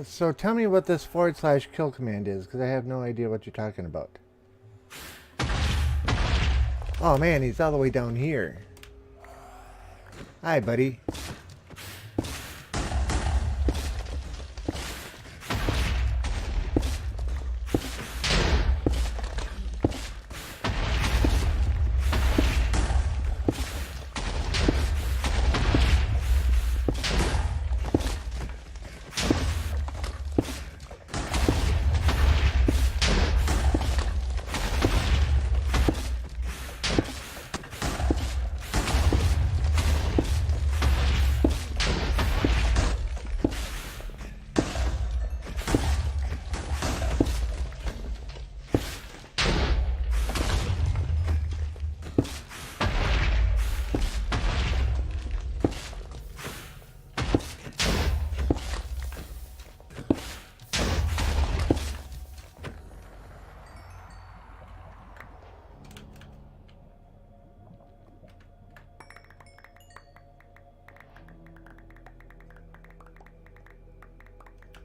So tell me what this /kill command is, because I have no idea what you're talking about. Oh man, he's all the way down here. Hi, buddy.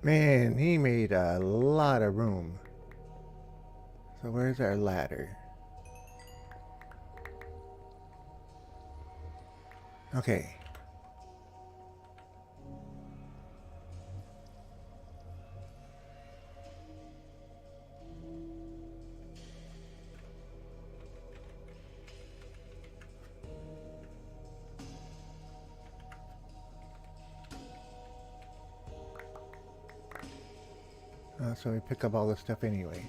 Man, he made a lot of room. So where's our ladder? Okay. So we pick up all this stuff anyway.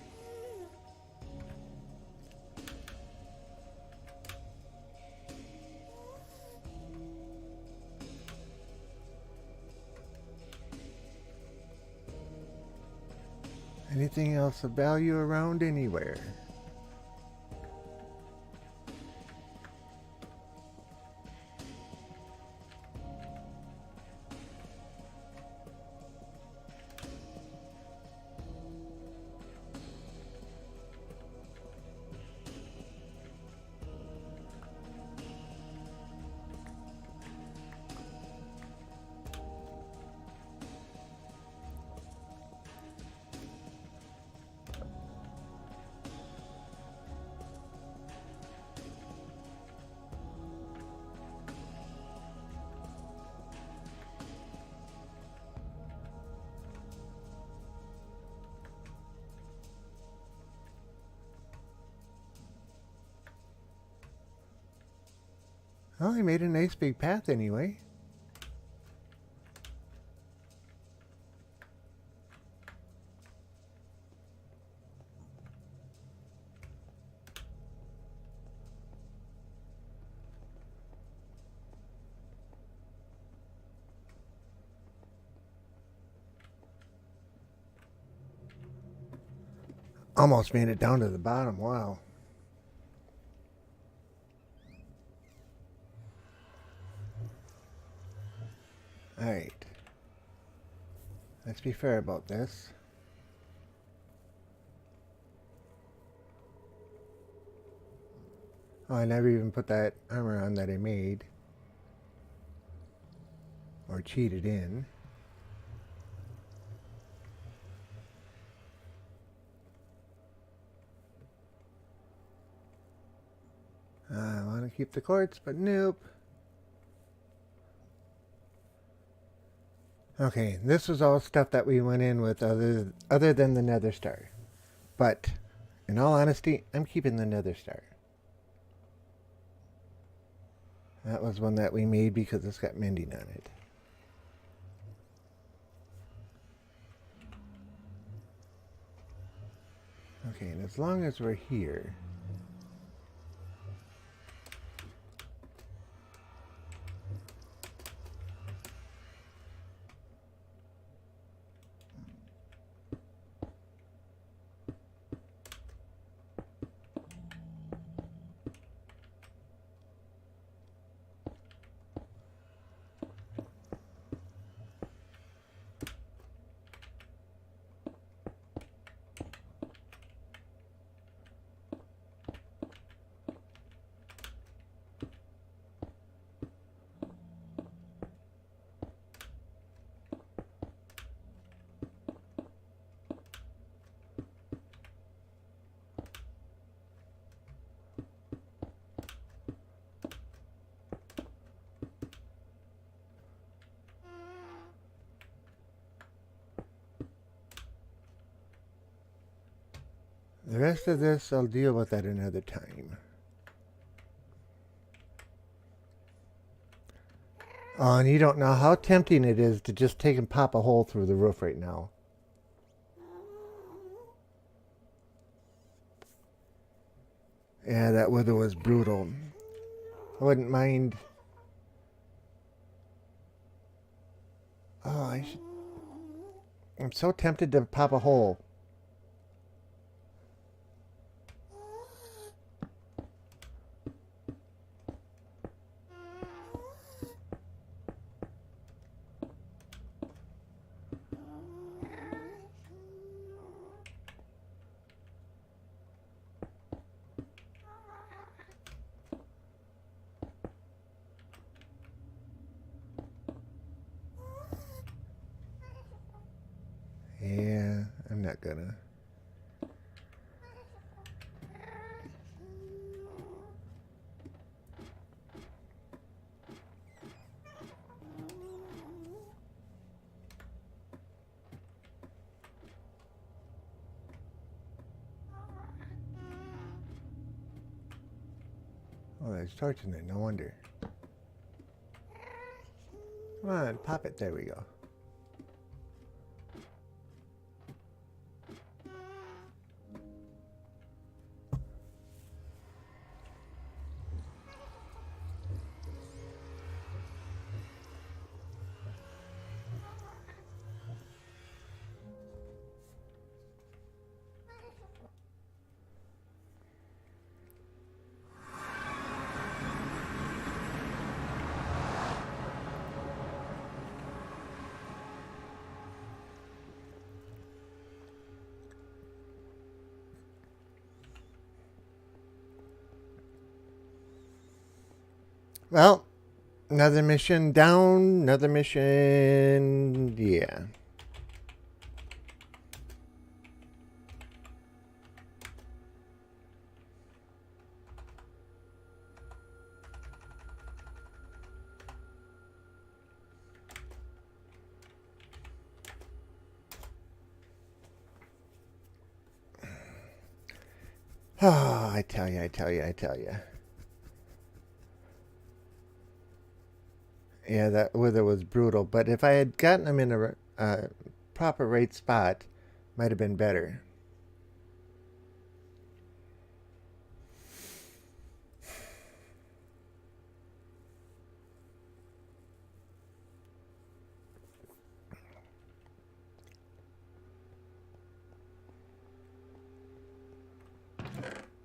Anything else of value around anywhere? Well, he made a nice big path anyway. Almost made it down to the bottom. Wow. Let's be fair about this. Oh, I never even put that armor on that I made. Or cheated in. I want to keep the quartz, but nope. Okay, this was all stuff that we went in with other than the Nether Star. But, in all honesty, I'm keeping the Nether Star. That was one that we made because it's got mending on it. Okay, and as long as we're here... The rest of this, I'll deal with at another time. Oh, and you don't know how tempting it is to just take and pop a hole through the roof right now. Yeah, that weather was brutal. I wouldn't mind... Oh, I'm so tempted to pop a hole. Yeah, I'm not gonna. Oh, there's torch in there, no wonder. Come on, pop it. There we go. Well, another mission down, another mission, yeah. Oh, I tell you. Yeah, that weather was brutal. But if I had gotten them in a proper right spot, might have been better.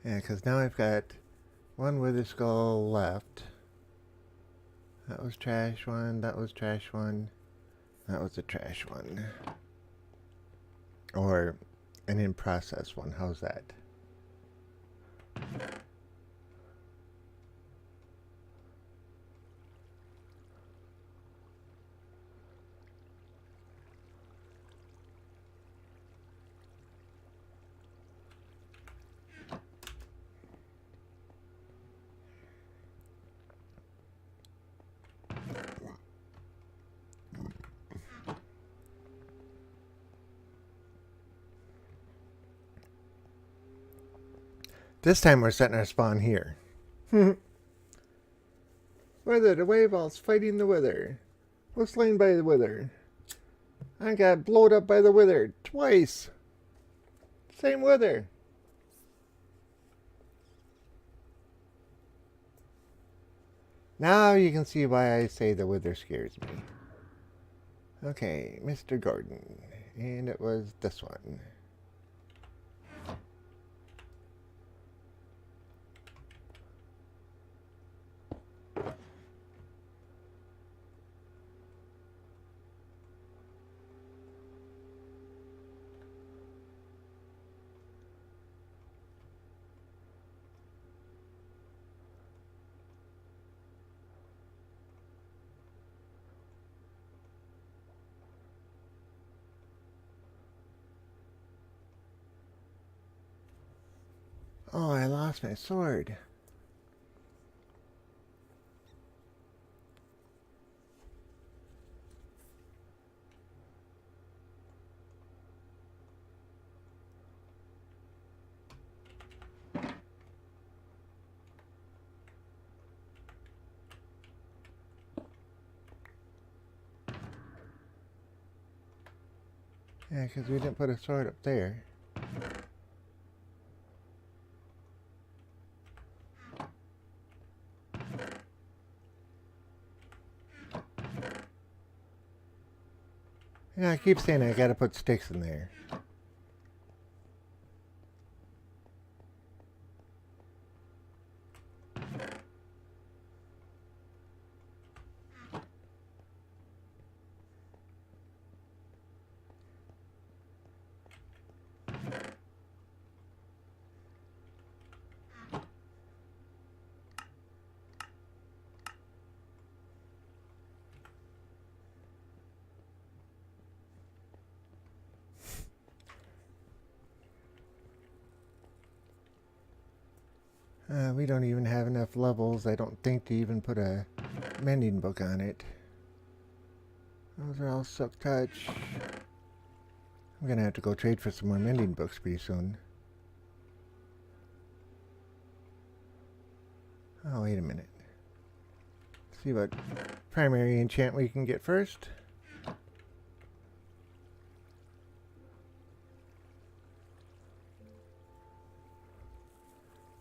Yeah, because now I've got one wither skull left. That was trash one, that was trash one, that was a trash one. Or an in-process one. How's that? This time we're setting our spawn here. Weather, the wave all's fighting the weather. Was slain by the weather. I got blowed up by the weather twice. Same weather. Now you can see why I say the weather scares me. Okay, Mr. Gordon. And it was this one. Oh, I lost my sword. Yeah, because we didn't put a sword up there. Yeah, I keep saying I gotta put sticks in there. We don't even have enough levels, I don't think, to even put a mending book on it. Those are all silk touch. I'm gonna have to go trade for some more mending books pretty soon. Oh, wait a minute. Let's see what primary enchant we can get first.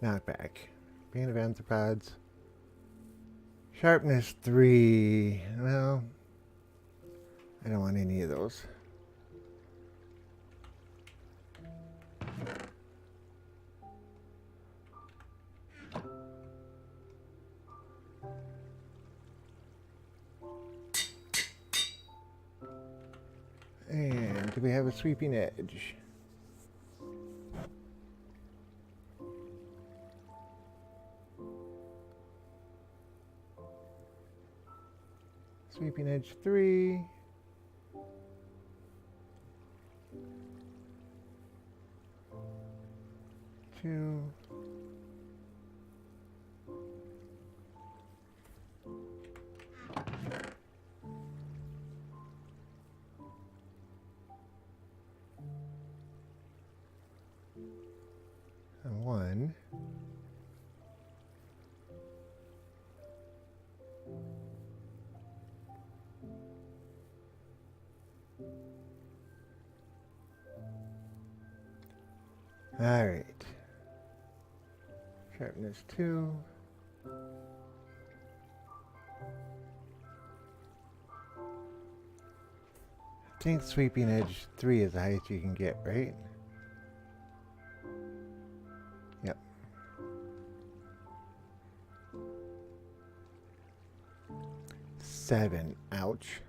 Knockback. Bane of Anthropods. Sharpness 3. Well, I don't want any of those. And do we have a sweeping edge? Sweeping edge 3. 2. And 1. All right. Sharpness 2. I think sweeping edge 3 is the highest you can get, right? Yep. 7. Ouch.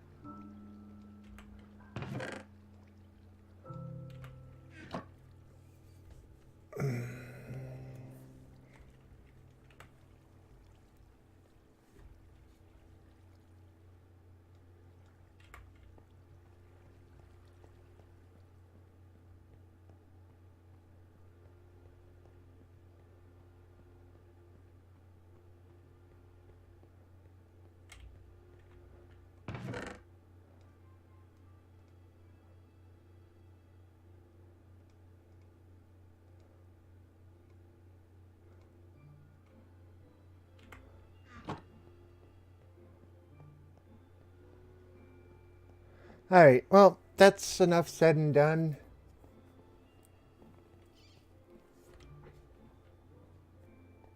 All right. Well, that's enough said and done.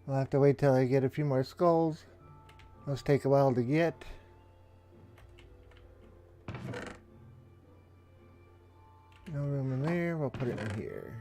I'll have to wait till I get a few more skulls. Those take a while to get. No room in there. We'll put it in here.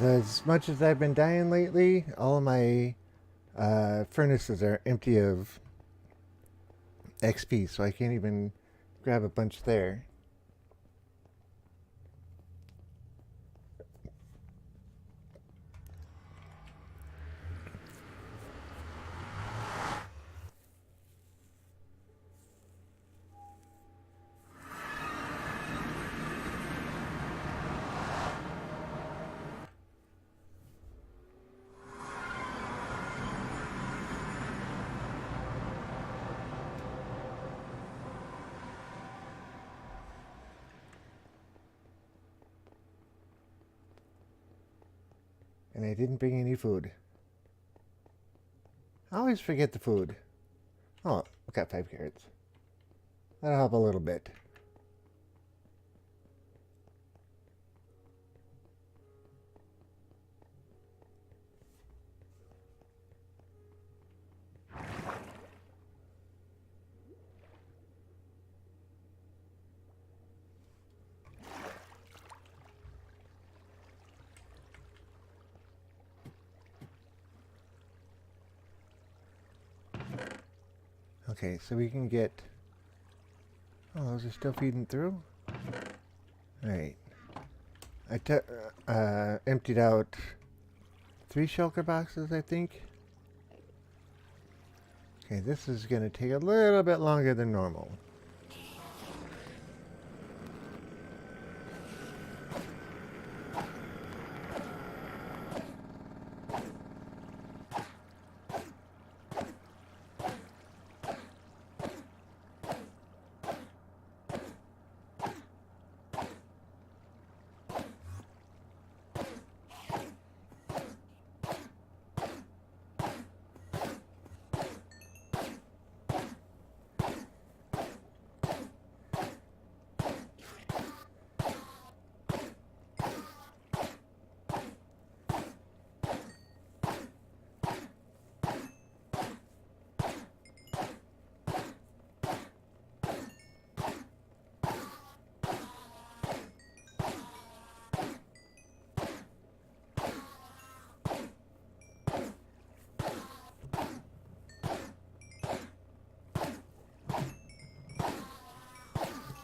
As much as I've been dying lately, all of my furnaces are empty of XP, so I can't even grab a bunch there. And I didn't bring any food. I always forget the food. Oh, I've got 5 carrots. That'll help a little bit. Okay, so we can get... Oh, those are still feeding through? Alright. I emptied out 3 shulker boxes, I think. Okay, this is going to take a little bit longer than normal.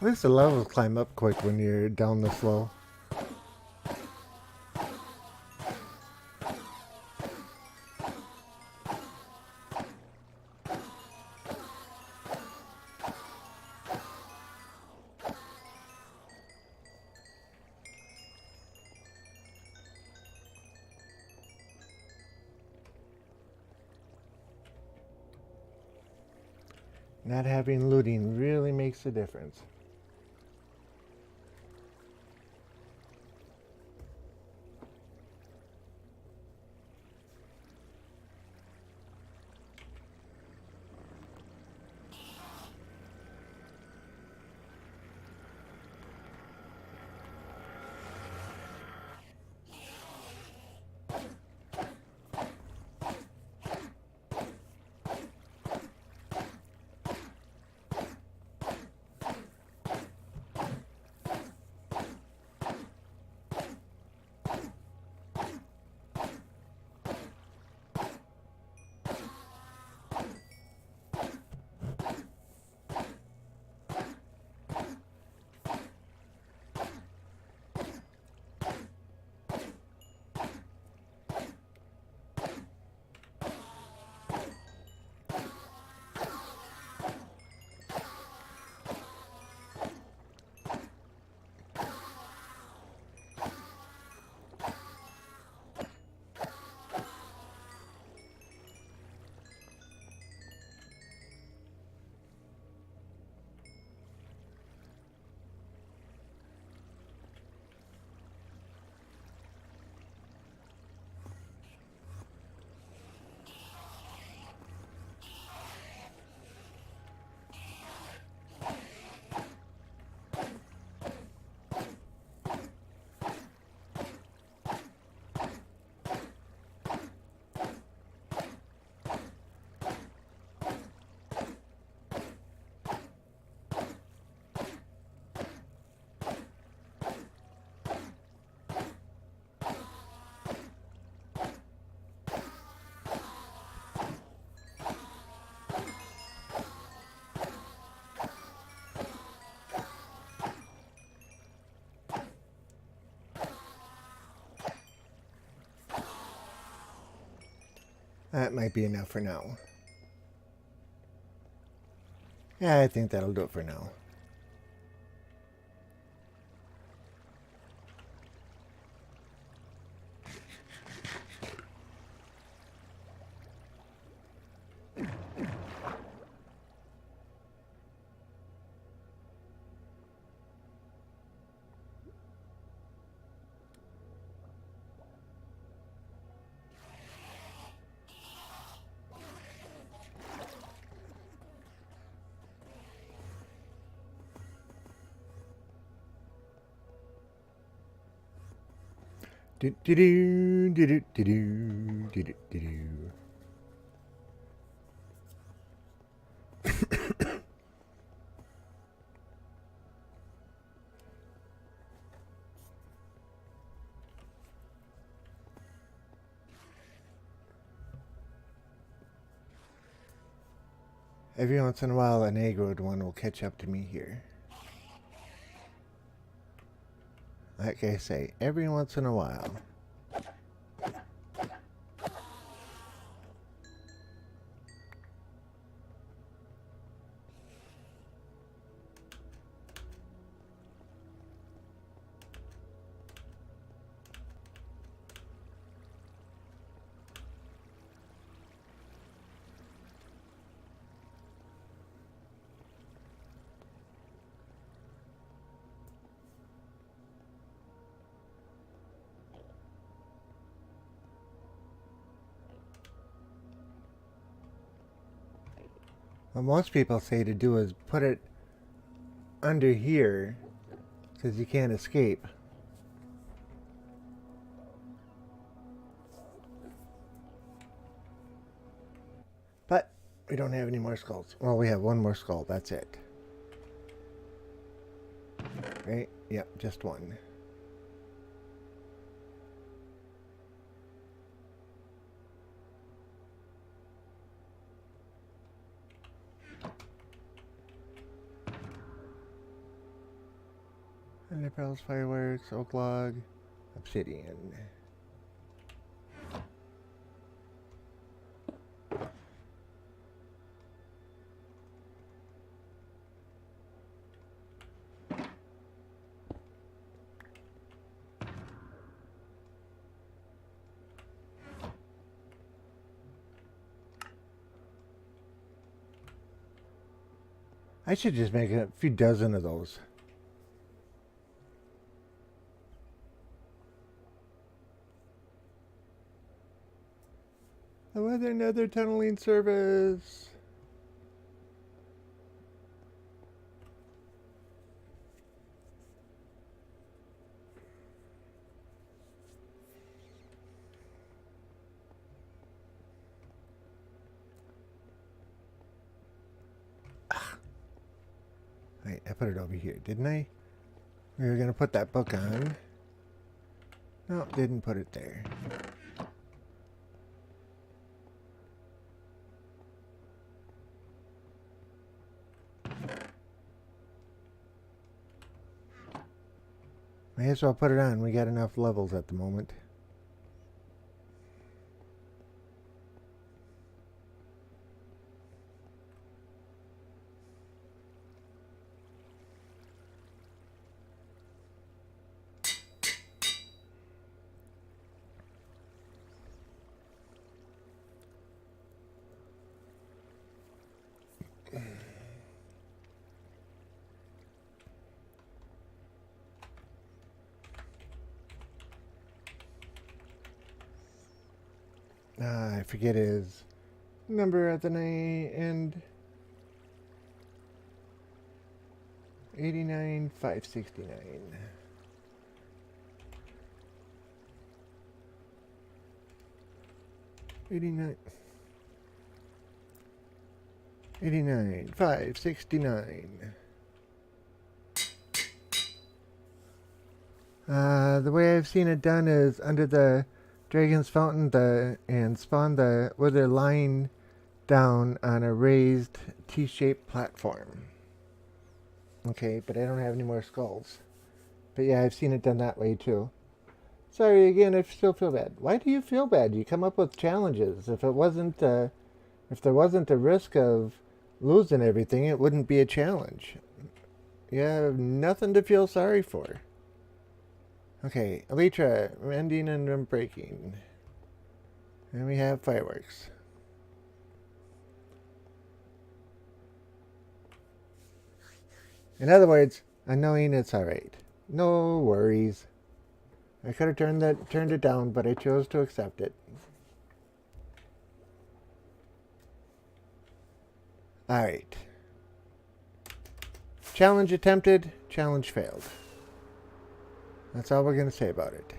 At least the levels climb up quick when you're down this low. Not having looting really makes a difference. That might be enough for now. Yeah, I think that'll do it for now. Do do do do do do do do do do. Every once in a while, an aggroed one will catch up to me here. Like I say, every once in a while. What most people say to do is put it under here because you can't escape. But we don't have any more skulls. Well, we have one more skull. That's it. Right? Yep, just one. And pearls, fireworks, oak log, obsidian. I should just make a few dozen of those. The weather nether tunneling service. Wait, I put it over here, didn't I? We were gonna put that book on. No, didn't put it there. May as well put it on. We got enough levels at the moment. I forget his number at the end. 89,569. 89,569. The way I've seen it done is under the Dragon's Fountain and spawn where they're lying down on a raised T-shaped platform. Okay, but I don't have any more skulls. But yeah, I've seen it done that way too. Sorry again, I still feel bad. Why do you feel bad? You come up with challenges. If there wasn't a risk of losing everything, it wouldn't be a challenge. You have nothing to feel sorry for. Okay, Elytra, ending and unbreaking. And we have fireworks. In other words, unknowing it's alright. No worries. I could have turned it down, but I chose to accept it. Alright. Challenge attempted, challenge failed. That's all we're going to say about it.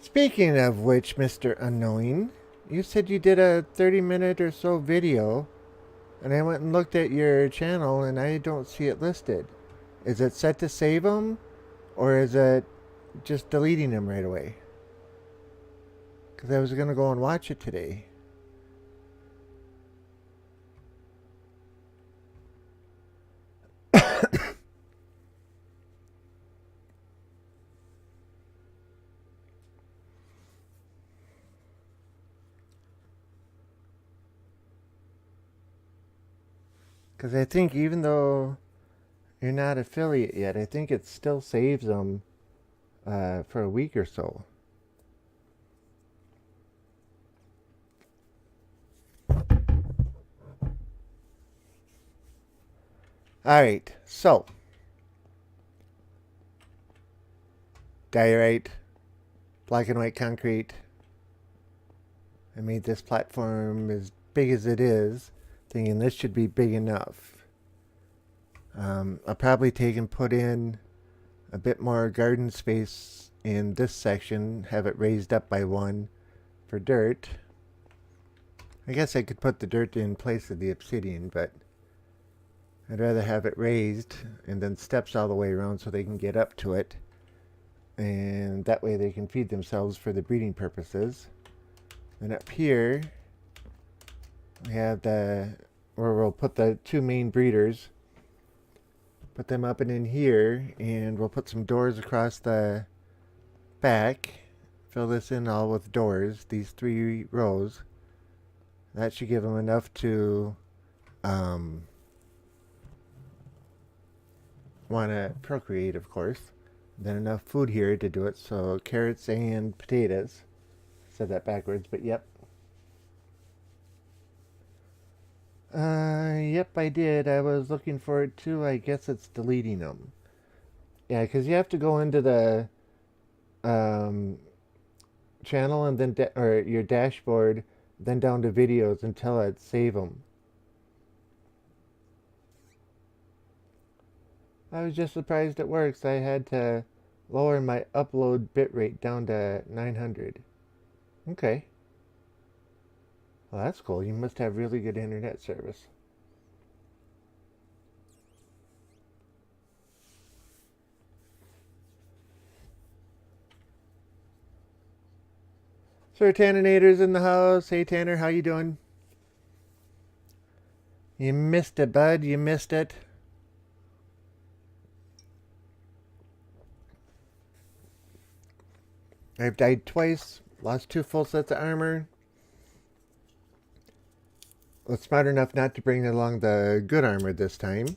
Speaking of which, Mr. Unknowing, you said you did a 30-minute or so video, and I went and looked at your channel, and I don't see it listed. Is it set to save them, or is it just deleting them right away? Because I was going to go and watch it today. Because I think even though you're not affiliate yet, I think it still saves them for a week or so. Alright, so diorite, black and white concrete. I made this platform as big as it is, thinking this should be big enough. I'll probably take and put in a bit more garden space in this section, have it raised up by one for dirt. I guess I could put the dirt in place of the obsidian, but I'd rather have it raised and then steps all the way around so they can get up to it. And that way they can feed themselves for the breeding purposes. Then up here, we have where we'll put the two main breeders. Put them up and in here, and we'll put some doors across the back. Fill this in all with doors, these 3 rows. That should give them enough to want to procreate, of course. Then enough food here to do it, so carrots and potatoes. Said that backwards, but yep. Yep, I did. I was looking for it too. I guess it's deleting them. Yeah, because you have to go into the channel and then or your dashboard, then down to videos until it save them. I was just surprised it works. I had to lower my upload bitrate down to 900. Okay. Well, that's cool. You must have really good internet service. Sir Tanninator's in the house. Hey Tanner, how you doing? You missed it, bud. You missed it. I've died twice. Lost 2 full sets of armor. Was smart enough not to bring along the good armor this time.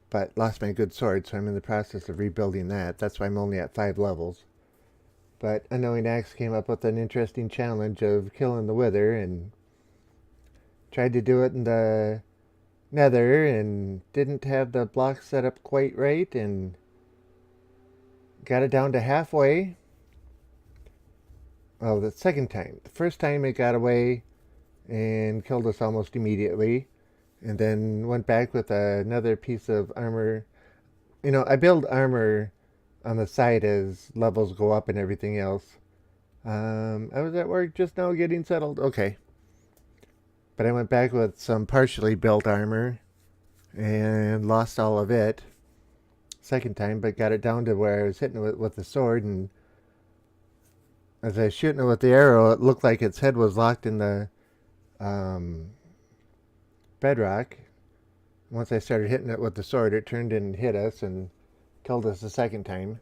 But lost my good sword, so I'm in the process of rebuilding that. That's why I'm only at 5 levels. But Unknowing Axe came up with an interesting challenge of killing the Wither, and tried to do it in the Nether, and didn't have the blocks set up quite right, and got it down to halfway. Oh, the second time. The first time it got away and killed us almost immediately. And then went back with another piece of armor. You know, I build armor on the side as levels go up and everything else. I was at work just now getting settled. Okay. But I went back with some partially built armor and lost all of it second time, but got it down to where I was hitting it with the sword, and as I was shooting it with the arrow, it looked like its head was locked in the um, bedrock. Once I started hitting it with the sword, it turned and hit us and killed us the second time.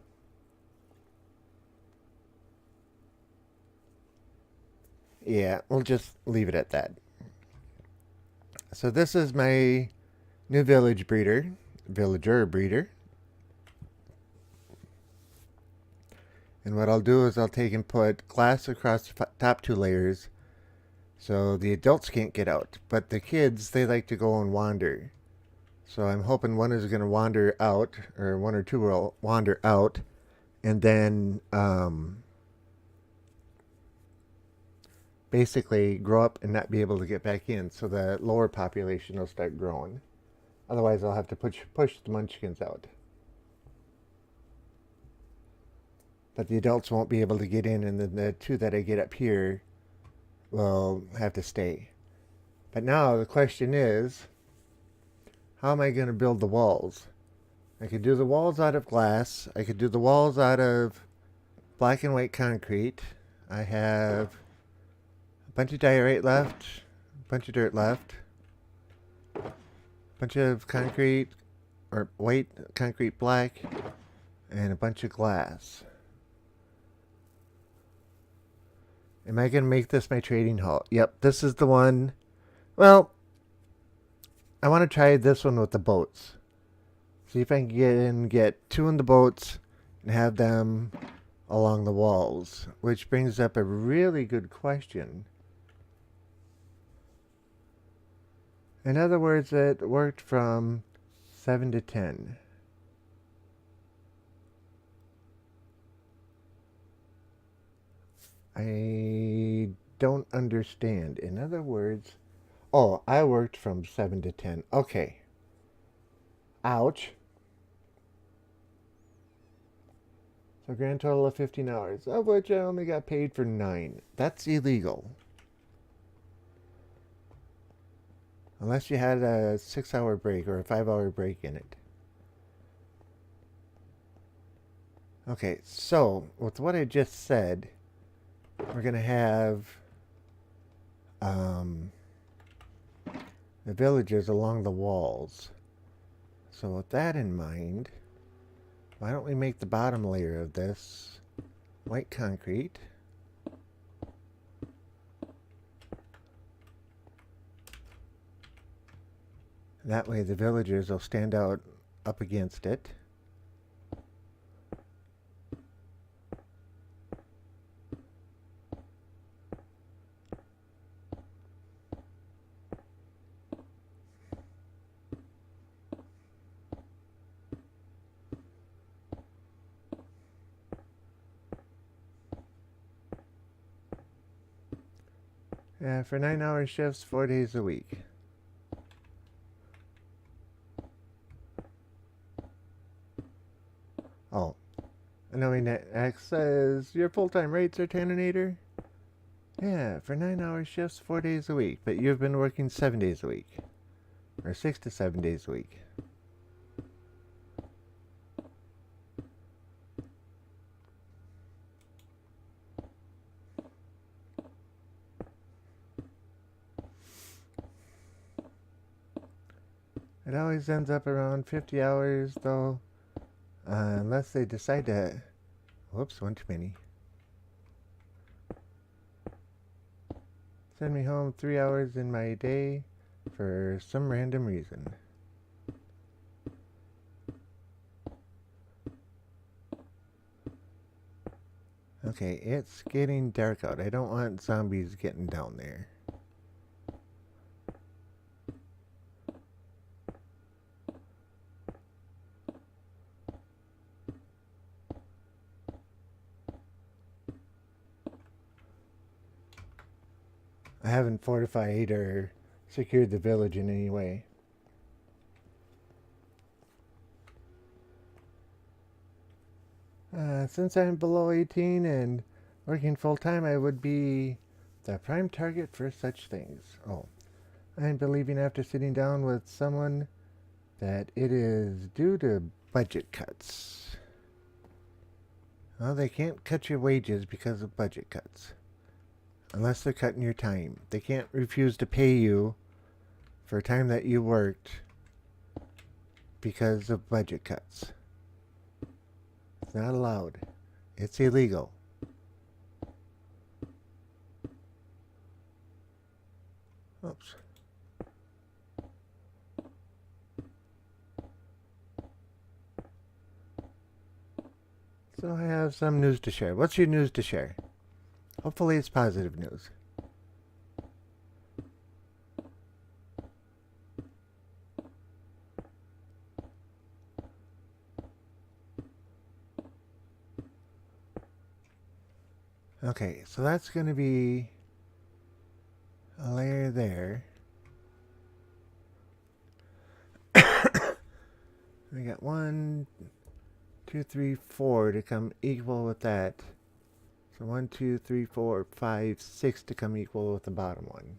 Yeah, we'll just leave it at that. So this is my new villager breeder. And what I'll do is I'll take and put glass across the top two layers so the adults can't get out. But the kids, they like to go and wander. So I'm hoping one is going to wander out, or one or two will wander out, and then basically grow up and not be able to get back in. So the lower population will start growing. Otherwise, I'll have to push the munchkins out. But the adults won't be able to get in, and then the two that I get up here will have to stay. But now the question is, how am I going to build the walls? I could do the walls out of glass. I could do the walls out of black and white concrete. I have a bunch of diorite left, a bunch of dirt left, a bunch of concrete, or white, concrete black, and a bunch of glass. Am I going to make this my trading hall? Yep, this is the one. Well, I want to try this one with the boats. See if I can get two in the boats and have them along the walls. Which brings up a really good question. In other words, it worked from 7 to 10. I don't understand. In other words, oh, I worked from 7 to 10. Okay. Ouch. So grand total of 15 hours, of which I only got paid for 9. That's illegal. Unless you had a 6-hour break or a 5-hour break in it. Okay, so with what I just said, we're going to have the villagers along the walls. So with that in mind, why don't we make the bottom layer of this white concrete. That way the villagers will stand out up against it. Yeah, for 9-hour shifts, 4 days a week. Oh, knowing that X says your full-time rates are Taninator. Yeah, for 9-hour shifts, 4 days a week, but you've been working 7 days a week, or 6 to 7 days a week. It always ends up around 50 hours, though, unless they decide to... Whoops, one too many. Send me home 3 hours in my day for some random reason. Okay, it's getting dark out. I don't want zombies getting down there. I haven't fortified or secured the village in any way. Since I'm below 18 and working full time, I would be the prime target for such things. Oh, I'm believing after sitting down with someone that it is due to budget cuts. Well, they can't cut your wages because of budget cuts. Unless they're cutting your time. They can't refuse to pay you for time that you worked because of budget cuts. It's not allowed. It's illegal. Oops. So I have some news to share. What's your news to share? Hopefully it's positive news. Okay, so that's going to be a layer there. We got 1, 2, 3, 4 to come equal with that. So 1, 2, 3, 4, 5, 6 to come equal with the bottom one.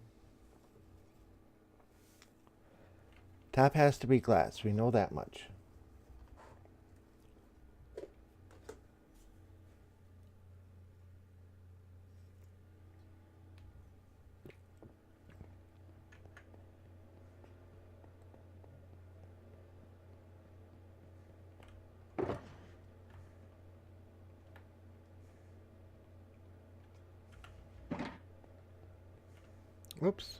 Top has to be glass. We know that much. Whoops.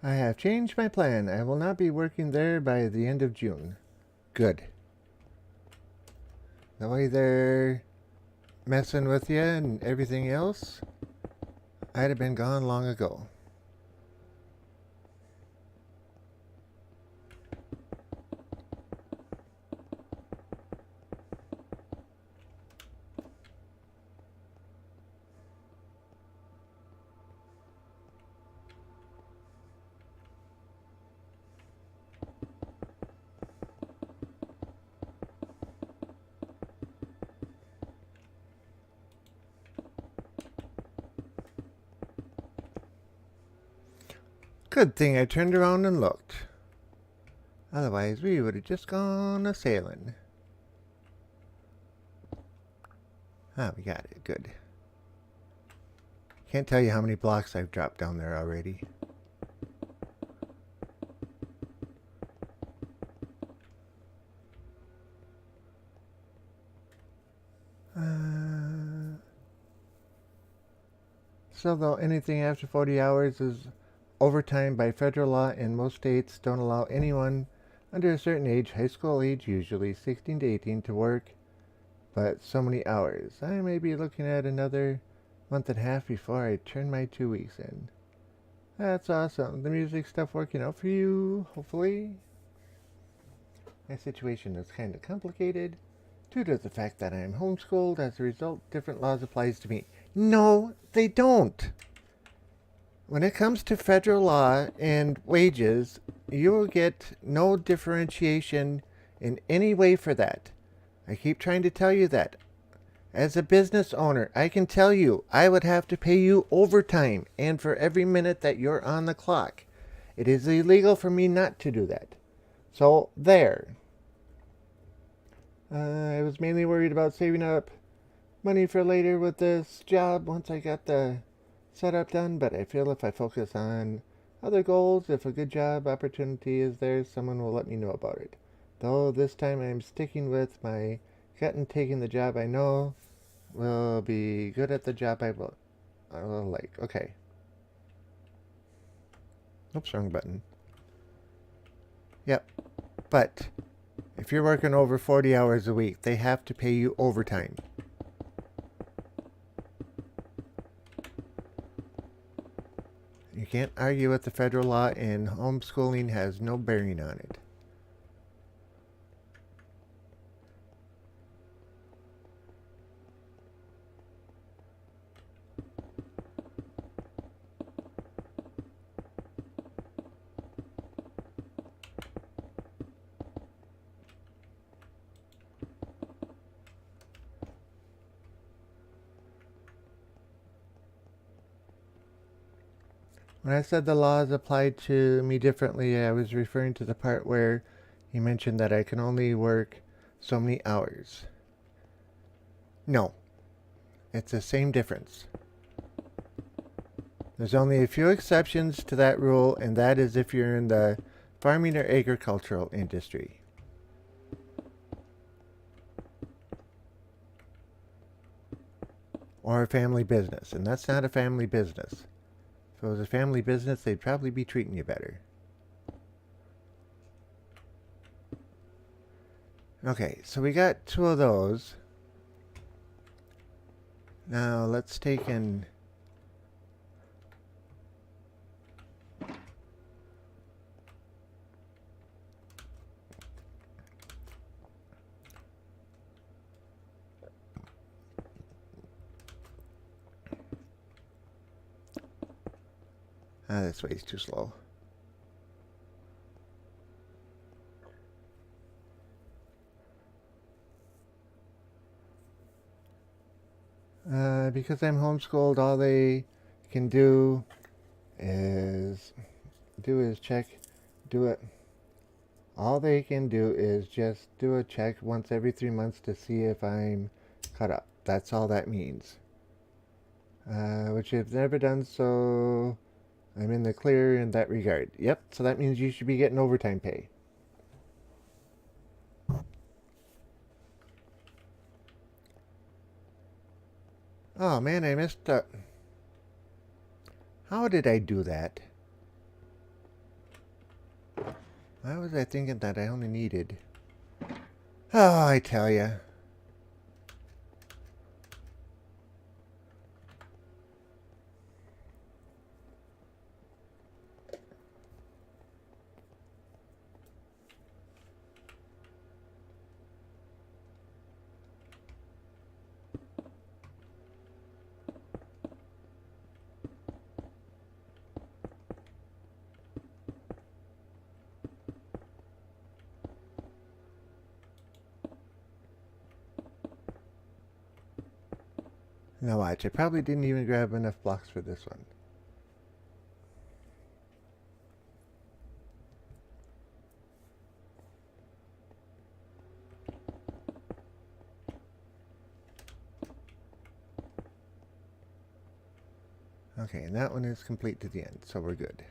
I have changed my plan. I will not be working there by the end of June. Good. The way they're messing with you and everything else, I'd have been gone long ago. Good thing I turned around and looked. Otherwise, we would have just gone a-sailing. Ah, we got it. Good. Can't tell you how many blocks I've dropped down there already. So though anything after 40 hours is overtime by federal law, and most states don't allow anyone under a certain age, high school age usually, 16 to 18, to work but so many hours. I may be looking at another month and a half before I turn my 2 weeks in. That's awesome. The music stuff working out for you, hopefully. My situation is kind of complicated due to the fact that I am homeschooled. As a result, different laws applies to me. No, they don't. When it comes to federal law and wages, you will get no differentiation in any way for that. I keep trying to tell you that. As a business owner, I can tell you I would have to pay you overtime and for every minute that you're on the clock. It is illegal for me not to do that. So, there. I was mainly worried about saving up money for later with this job once I got the setup done, but I feel if I focus on other goals, if a good job opportunity is there, someone will let me know about it. Though this time I'm sticking with my gut and taking the job I know will be good at the job I will like. Okay. Oops, wrong button. Yep. But if you're working over 40 hours a week, they have to pay you overtime. You can't argue with the federal law, and homeschooling has no bearing on it. When I said the laws applied to me differently, I was referring to the part where he mentioned that I can only work so many hours. No, it's the same difference. There's only a few exceptions to that rule, and that is if you're in the farming or agricultural industry. Or a family business, and that's not a family business. If it was a family business, they'd probably be treating you better. Okay, so we got two of those. Now let's take and this way's too slow. Because I'm homeschooled, all they can do is check, do it. All they can do is just do a check once every 3 months to see if I'm caught up. That's all that means. Which I've never done, so I'm in the clear in that regard. Yep, so that means you should be getting overtime pay. Oh man, I missed how did I do that? Why was I thinking that I only needed... Oh, I tell ya. Now watch, I probably didn't even grab enough blocks for this one. Okay, and that one is complete to the end, so we're good.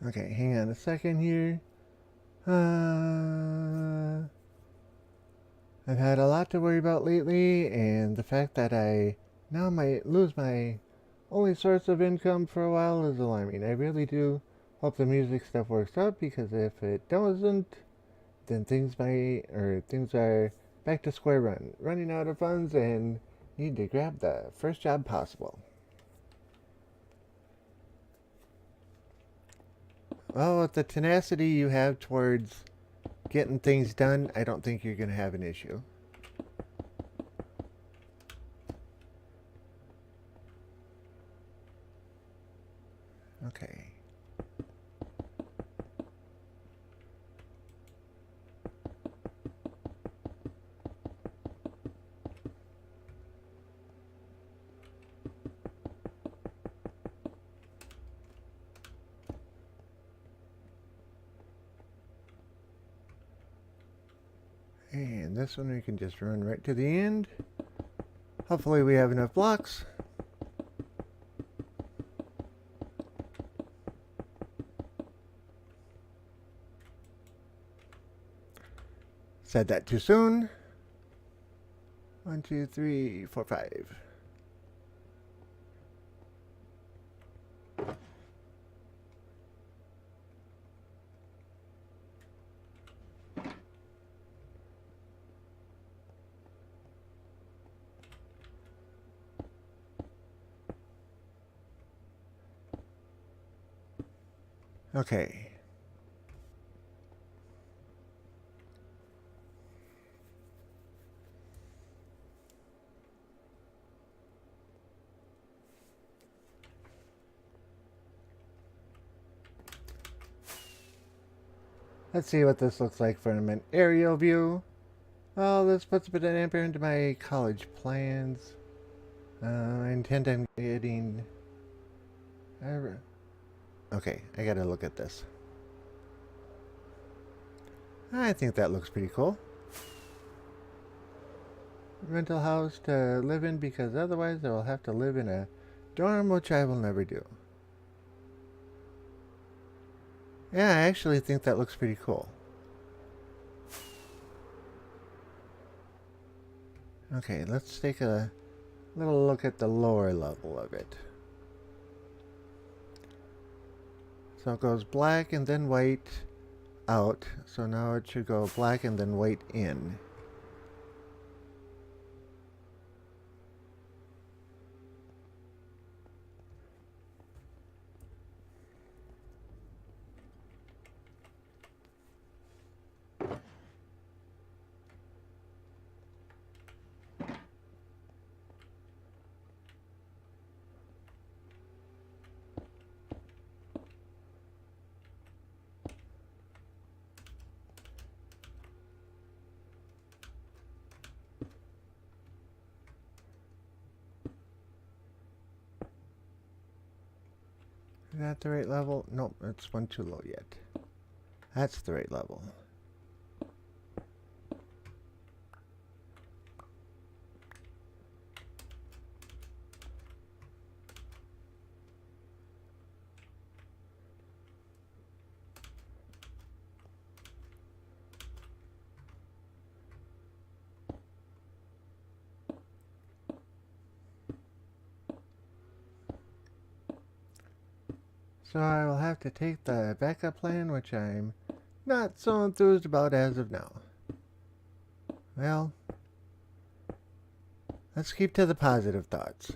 Okay, hang on a second here. I've had a lot to worry about lately, and the fact that I now might lose my only source of income for a while is alarming. I really do hope the music stuff works out, because if it doesn't, then things are back to square one, running out of funds and need to grab the first job possible. Well, with the tenacity you have towards getting things done, I don't think you're going to have an issue. Okay. And this one we can just run right to the end. Hopefully we have enough blocks. Said that too soon. 1, 2, 3, 4, 5. Okay. Let's see what this looks like from an aerial view. Well, this puts a bit of damper into my college plans. I intend on getting... Okay, I gotta look at this. I think that looks pretty cool. Rental house to live in, because otherwise I will have to live in a dorm, which I will never do. Yeah, I actually think that looks pretty cool. Okay, let's take a little look at the lower level of it. So it goes black and then white out. So now it should go black and then white in. Is that the right level? Nope, it's one too low yet. That's the right level. So I will have to take the backup plan, which I'm not so enthused about as of now. Well, let's keep to the positive thoughts.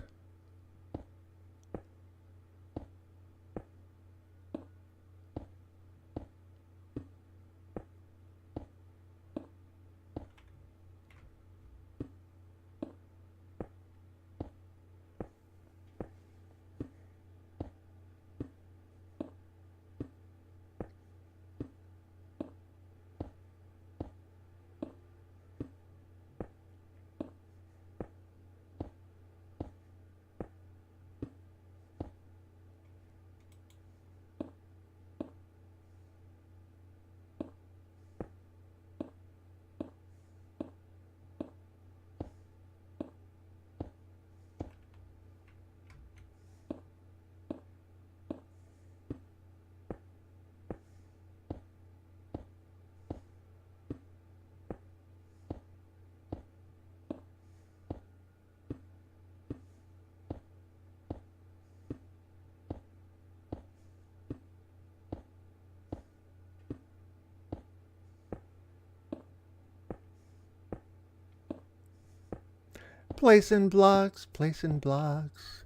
Placing blocks, placing blocks.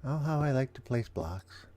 Oh, how I like to place blocks.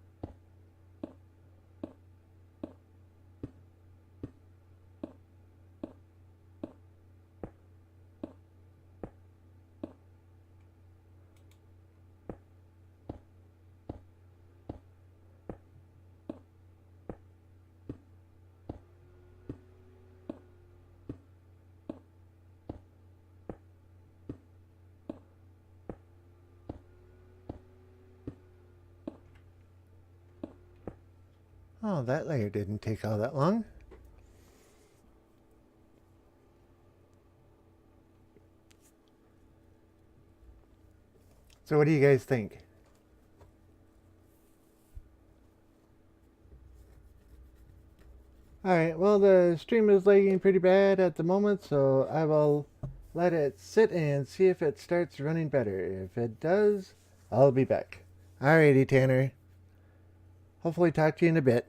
Oh, that layer didn't take all that long. So what do you guys think? Alright, well the stream is lagging pretty bad at the moment, so I will let it sit and see if it starts running better. If it does, I'll be back. Alrighty, Tanner. Hopefully talk to you in a bit.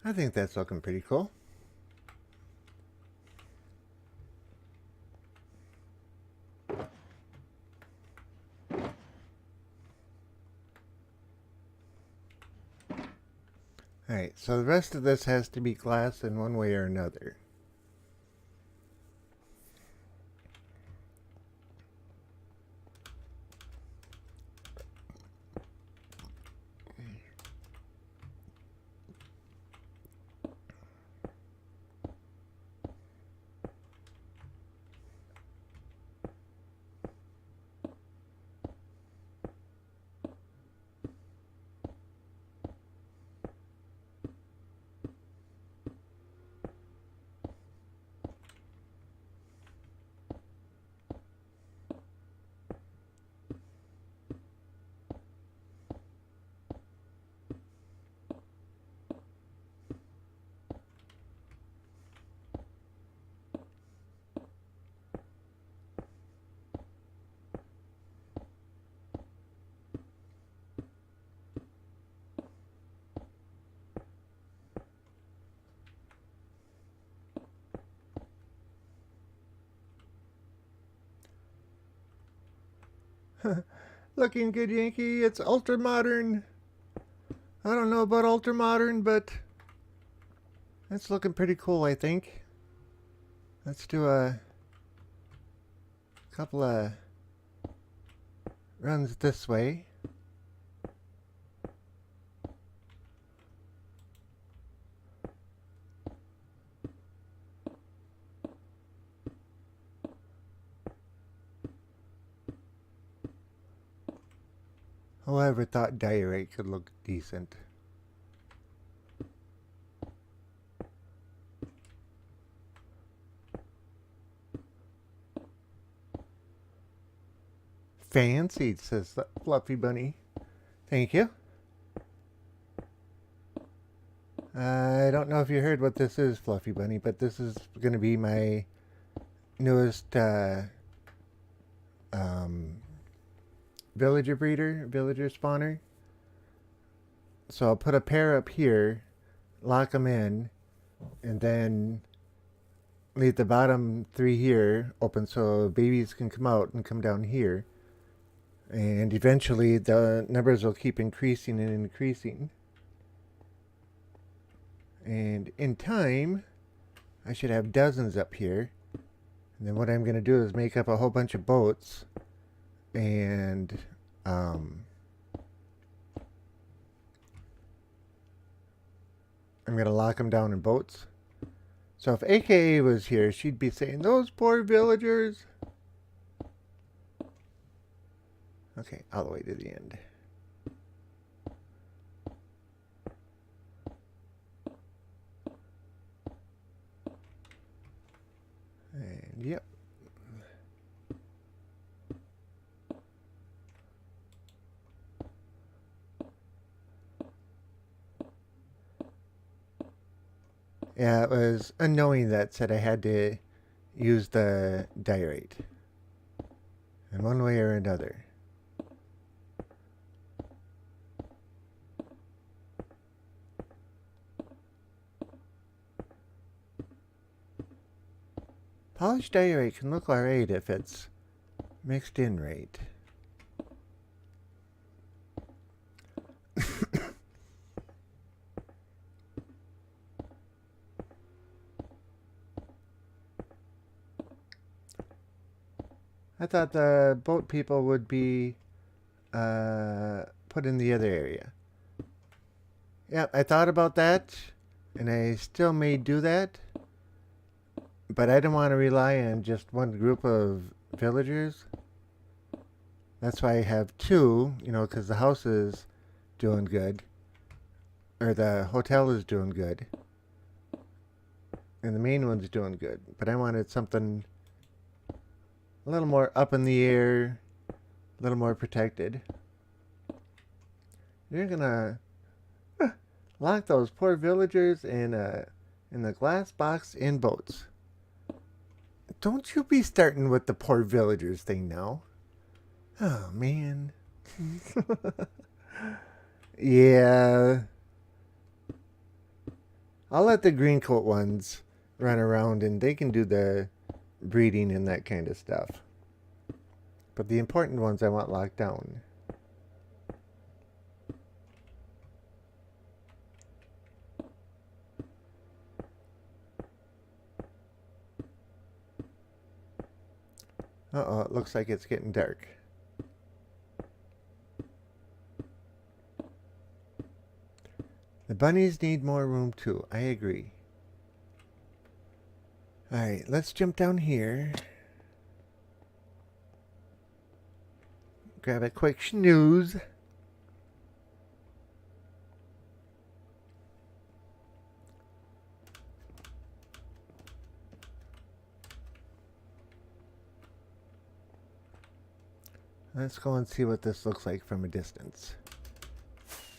I think that's looking pretty cool. Alright, so the rest of this has to be glass in one way or another. Looking good, Yankee. It's ultra modern. I don't know about ultra modern, but it's looking pretty cool, I think. Let's do a couple of runs this way. Oh, I ever thought diorite could look decent. Fancy, says the Fluffy Bunny. Thank you. I don't know if you heard what this is, Fluffy Bunny, but this is going to be my newest villager breeder, villager spawner. So I'll put a pair up here, lock them in, and then leave the bottom 3 here open so babies can come out and come down here. And eventually the numbers will keep increasing and increasing. And in time, I should have dozens up here. And then what I'm going to do is make up a whole bunch of boats. And I'm going to lock them down in boats. So if AKA was here, she'd be saying, those poor villagers. Okay, all the way to the end. And yep. Yeah, it was unknowing that said I had to use the diorite in one way or another. Polished diorite can look alright if it's mixed in right. I thought the boat people would be put in the other area. Yeah, I thought about that, and I still may do that. But I don't want to rely on just one group of villagers. That's why I have 2, because the house is doing good. Or the hotel is doing good. And the main one's doing good. But I wanted something a little more up in the air, a little more protected. You're gonna lock those poor villagers in the glass box in boats. Don't you be starting with the poor villagers thing now. Oh, man. Yeah. I'll let the green coat ones run around and they can do the breeding and that kind of stuff. But the important ones I want locked down. Uh-oh, it looks like it's getting dark. The bunnies need more room too. I agree. Alright, let's jump down here. Grab a quick snooze. Let's go and see what this looks like from a distance.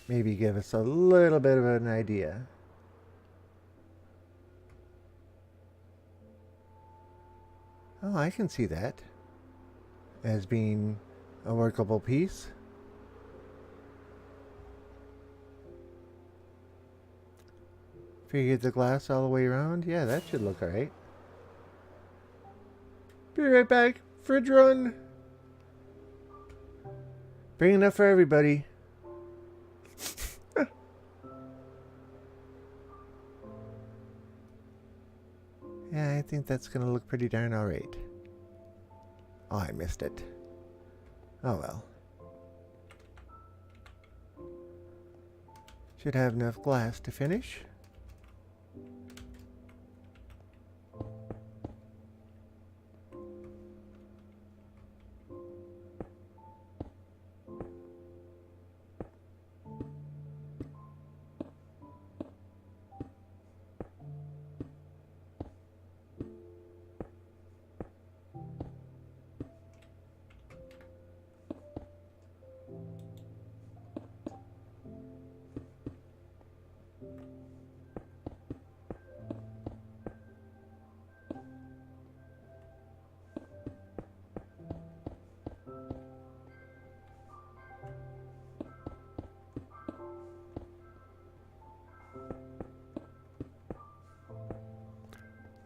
Maybe give us a little bit of an idea. Oh, I can see that as being a workable piece. Figure the glass all the way around. Yeah, that should look alright. Be right back. Fridge run. Bring enough for everybody. Yeah, I think that's going to look pretty darn alright. Oh, I missed it. Oh well. Should have enough glass to finish.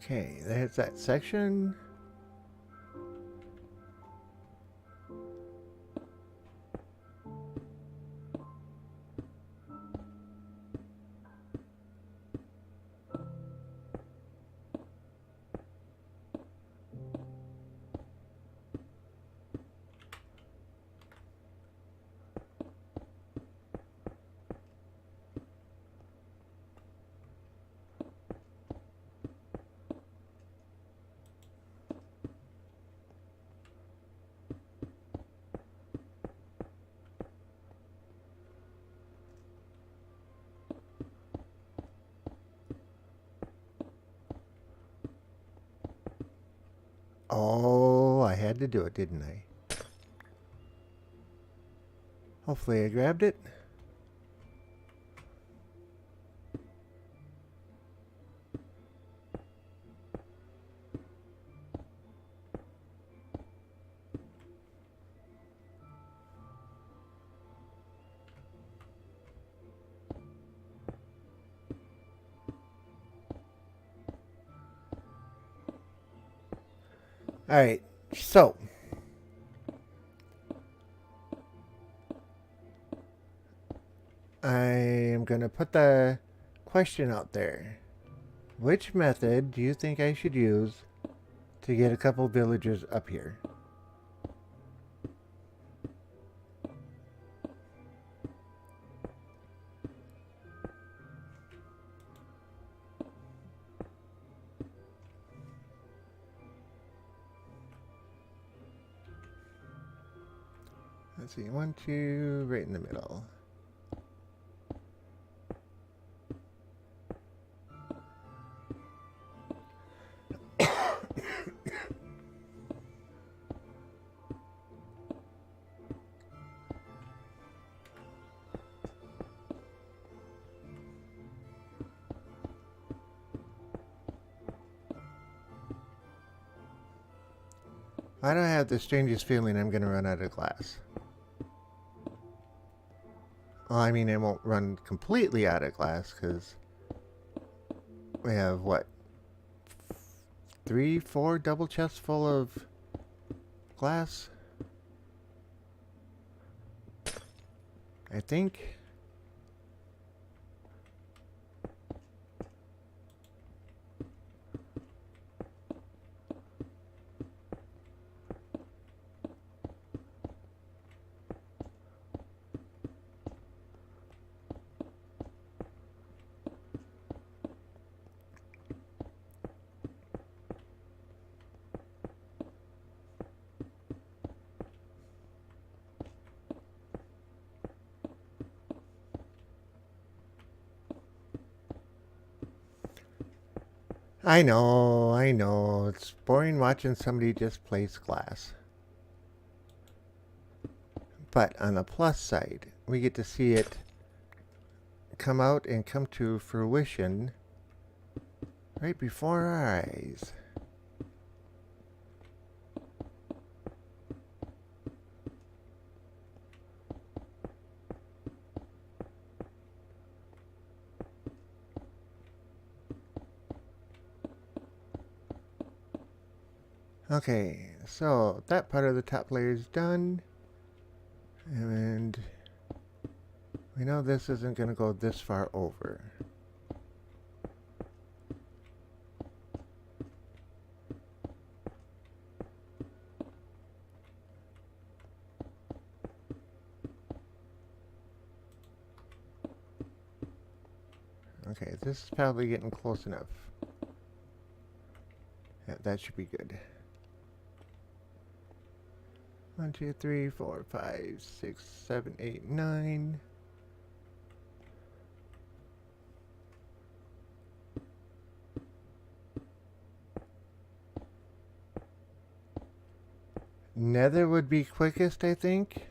Okay, there's that section. Oh, I had to do it, didn't I? Hopefully I grabbed it. Alright, so I am going to put the question out there. Which method do you think I should use to get a couple villagers up here? Let's see, 1, 2, right in the middle. I don't have the strangest feeling I'm going to run out of glass. Well, I mean, I won't run completely out of glass because We have what? 3, 4 double chests full of glass? I think. I know. It's boring watching somebody just place glass. But on the plus side, we get to see it come out and come to fruition right before our eyes. Okay, so that part of the top layer is done. And we know this isn't going to go this far over. Okay, this is probably getting close enough. Yeah, that should be good. 1, 2, 3, 4, 5, 6, 7, 8, 9. Nether would be quickest, I think.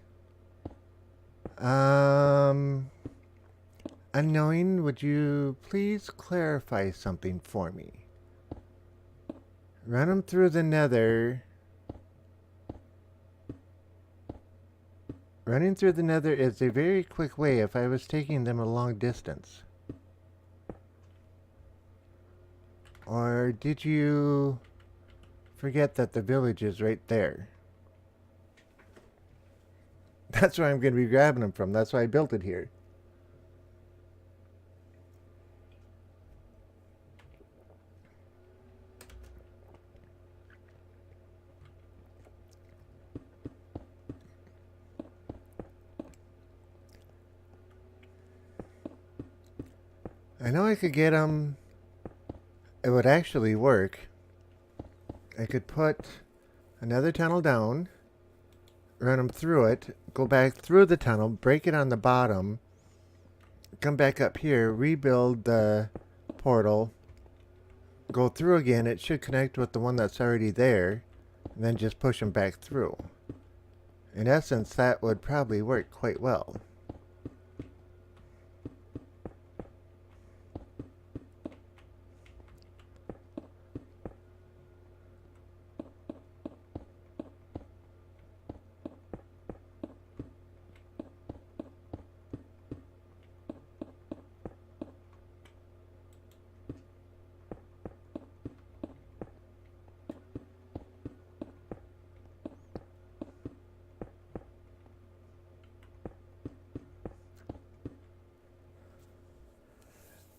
Unknowing, would you please clarify something for me? Run them through the nether. Running through the nether is a very quick way if I was taking them a long distance. Or did you forget that the village is right there? That's where I'm going to be grabbing them from. That's why I built it here. I know I could get them. It would actually work. I could put another tunnel down, run them through it, go back through the tunnel, break it on the bottom, come back up here, rebuild the portal, go through again. It should connect with the one that's already there, and then just push them back through. In essence, that would probably work quite well.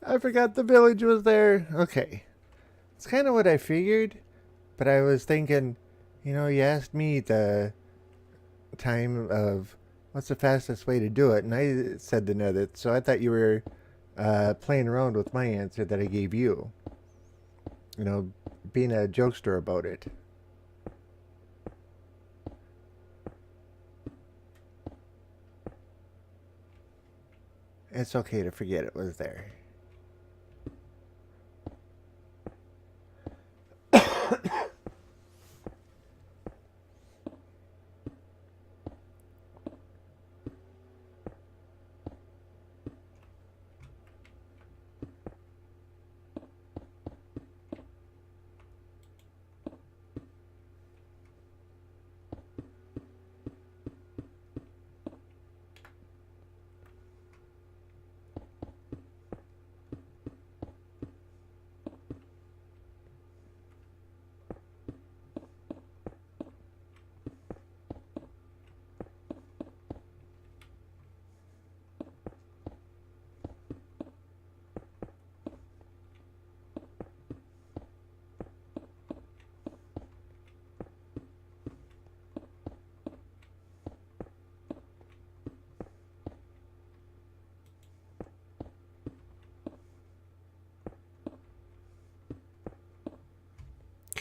I forgot the village was there. Okay. It's kind of what I figured, but I was thinking, you asked me the time of what's the fastest way to do it, and I said the nether, so I thought you were playing around with my answer that I gave you. Being a jokester about it. It's okay to forget it was there.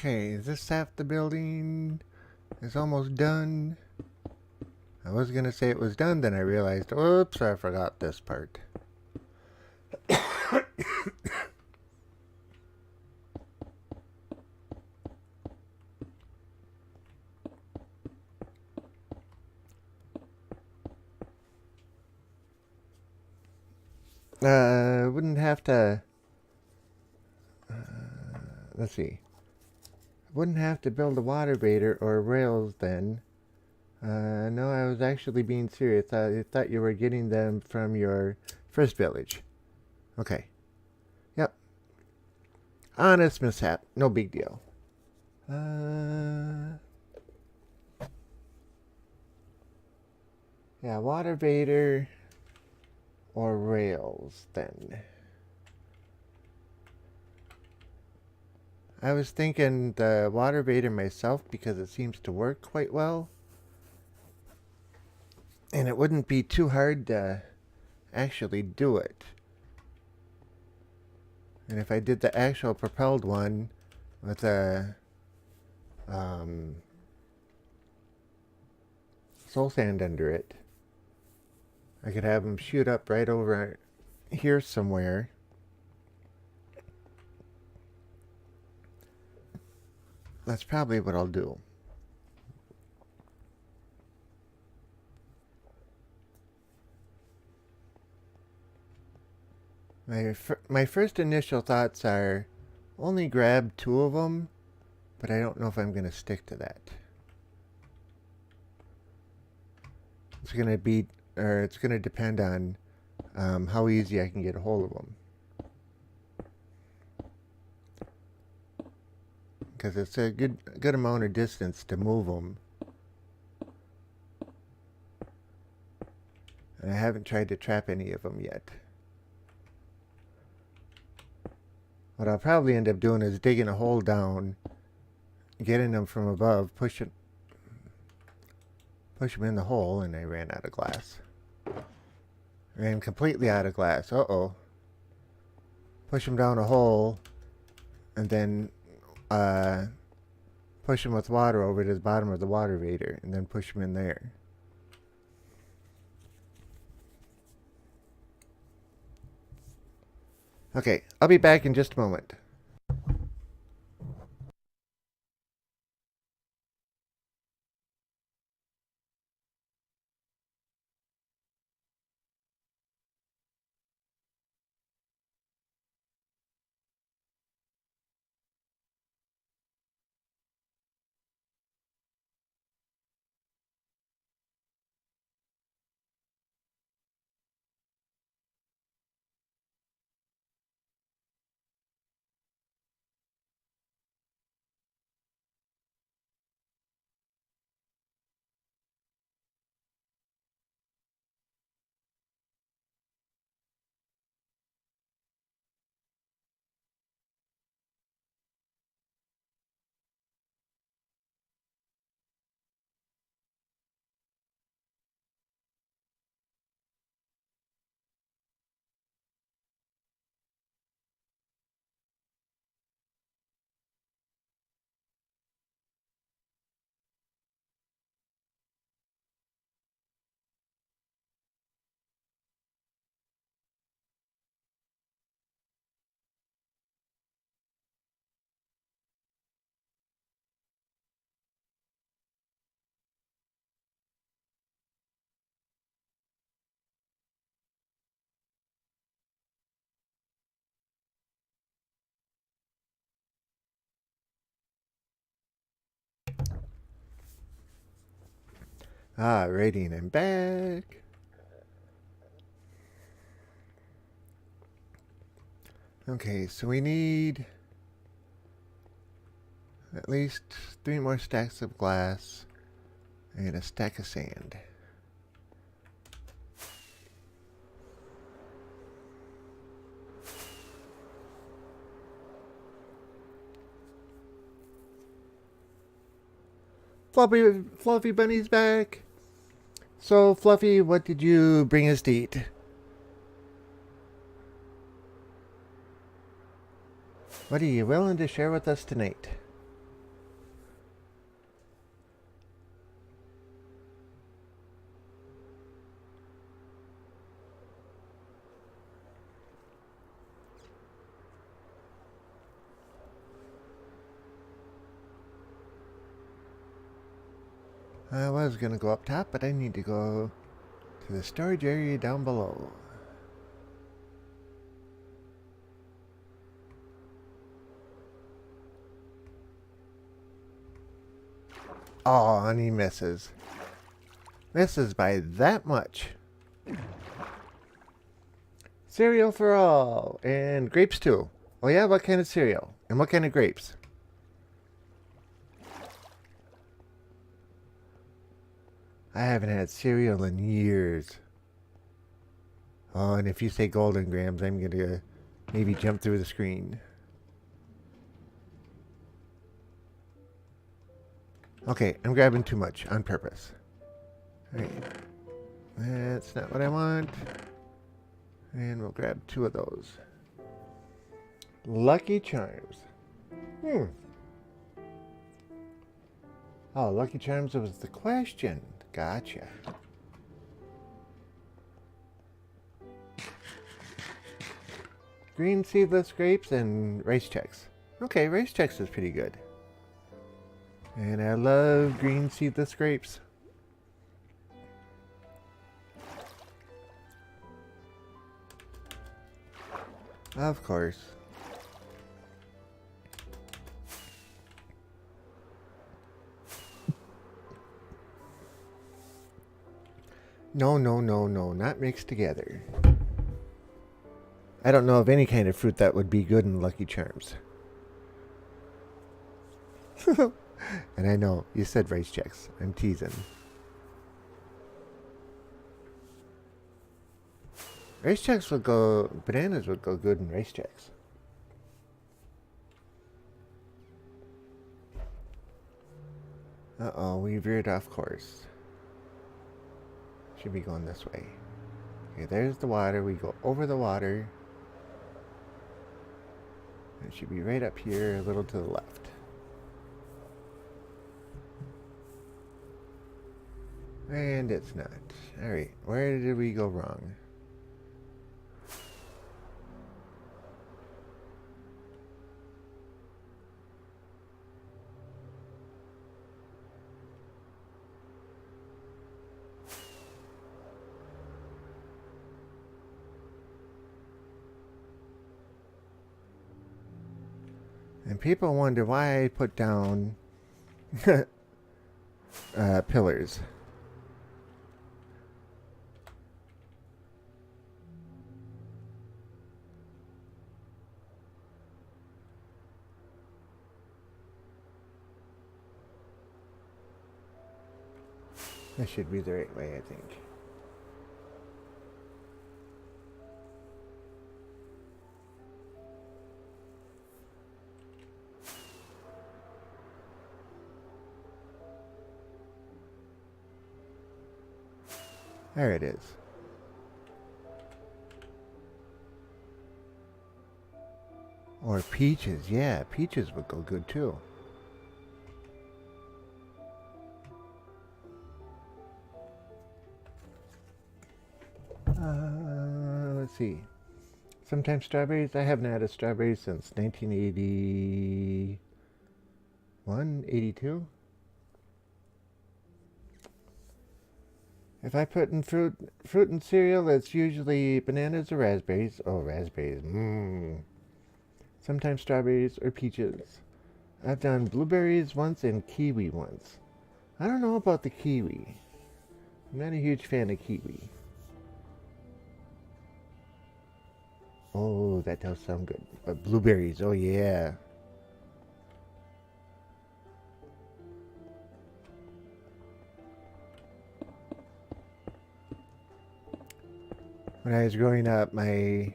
Okay, this half the building is almost done. I was gonna say it was done, then I realized, oops, I forgot this part. Wouldn't have to. Let's see. Wouldn't have to build a water breeder or rails then. No, I was actually being serious. I thought you were getting them from your first village. Okay. Yep. Honest mishap. No big deal. Yeah, water breeder or rails then. I was thinking the water breeder myself because it seems to work quite well. And it wouldn't be too hard to actually do it. And if I did the actual propelled one with a soul sand under it, I could have them shoot up right over here somewhere. That's probably what I'll do. My first initial thoughts are only grab 2 of them, but I don't know if I'm going to stick to that. It's going to depend on how easy I can get a hold of them. Because it's a good amount of distance to move them. And I haven't tried to trap any of them yet. What I'll probably end up doing is digging a hole down, getting them from above, push them in the hole, and I ran out of glass. Ran completely out of glass. Uh-oh. Push them down a hole, and then push them with water over to the bottom of the water breeder, and then push them in there. Okay, I'll be back in just a moment. Alrighty, and I'm back. Okay, so we need at least 3 more stacks of glass and a stack of sand. Fluffy Bunny's back. So, Fluffy, what did you bring us to eat? What are you willing to share with us tonight? I was going to go up top, but I need to go to the storage area down below. Oh, and he misses. Misses by that much. Cereal for all. And grapes too. Oh yeah, what kind of cereal? And what kind of grapes? I haven't had cereal in years. Oh, and if you say Golden Grams, I'm going to maybe jump through the screen. Okay, I'm grabbing too much on purpose. Alright. That's not what I want. And we'll grab 2 of those. Lucky Charms. Oh, Lucky Charms was the question. Gotcha. Green seedless grapes and rice checks. Okay, rice checks is pretty good. And I love green seedless grapes. Of course. No, not mixed together. I don't know of any kind of fruit that would be good in Lucky Charms. And I know, you said rice checks. I'm teasing. Rice checks would go, bananas would go good in rice checks. Uh-oh, we veered off course. Should be going this way. Okay, there's the water. We go over the water. It should be right up here, a little to the left. And it's not. Alright, where did we go wrong? And people wonder why I put down pillars. That should be the right way, I think. There it is. Or peaches. Yeah, peaches would go good too. Let's see. Sometimes strawberries. I haven't had a strawberry since 1981, 82. If I put in fruit and cereal, it's usually bananas or raspberries. Oh, raspberries. Sometimes strawberries or peaches. I've done blueberries once and kiwi once. I don't know about the kiwi. I'm not a huge fan of kiwi. Oh, that does sound good. But blueberries, oh yeah. When I was growing up, my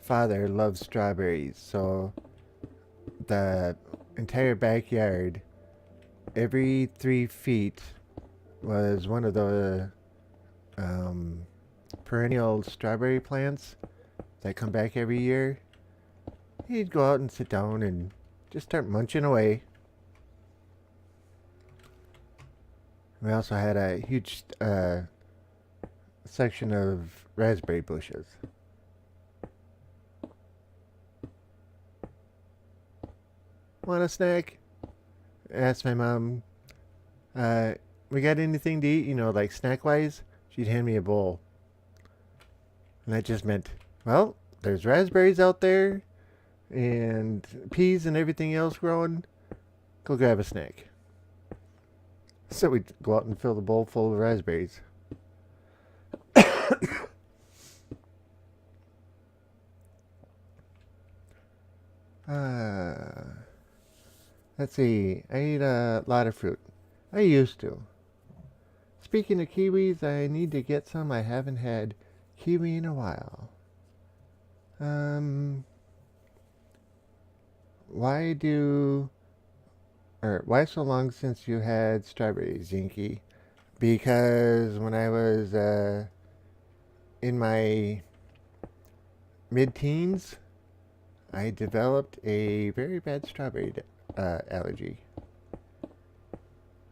father loved strawberries, so the entire backyard, every 3 feet, was one of the perennial strawberry plants that come back every year. He'd go out and sit down and just start munching away. We also had a huge section of raspberry bushes. Want a snack? Asked my mom. we got anything to eat, like snack wise? She'd hand me a bowl. And that just meant, well, there's raspberries out there and peas and everything else growing. Go grab a snack. So we'd go out and fill the bowl full of raspberries. uh, let's see. I eat a lot of fruit. I used to. Speaking of kiwis, I need to get some. I haven't had kiwi in a while. Why do or why so long since you had strawberries, Zinky? Because when I was in my mid-teens, I developed a very bad strawberry allergy.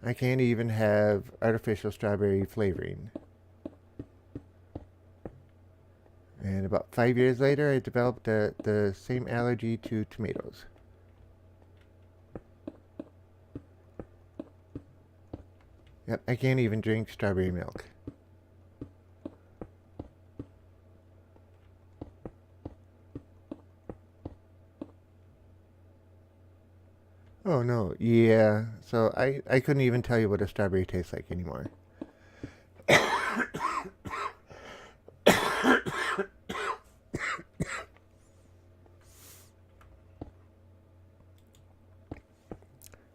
I can't even have artificial strawberry flavoring. And about 5 years later, I developed the same allergy to tomatoes. Yep, I can't even drink strawberry milk. Oh no, yeah. So I couldn't even tell you what a strawberry tastes like anymore.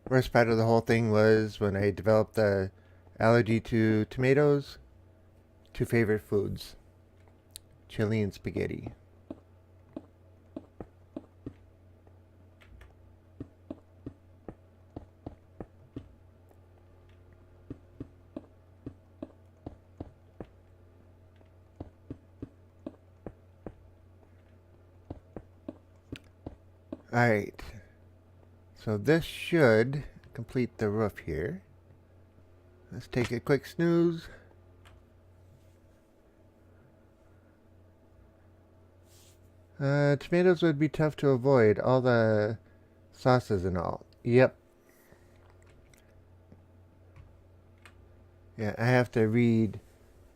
Worst part of the whole thing was when I developed the allergy to tomatoes. Two favorite foods: chili and spaghetti. Alright, so this should complete the roof here. Let's take a quick snooze. Tomatoes would be tough to avoid, all the sauces and all. Yep. Yeah, I have to read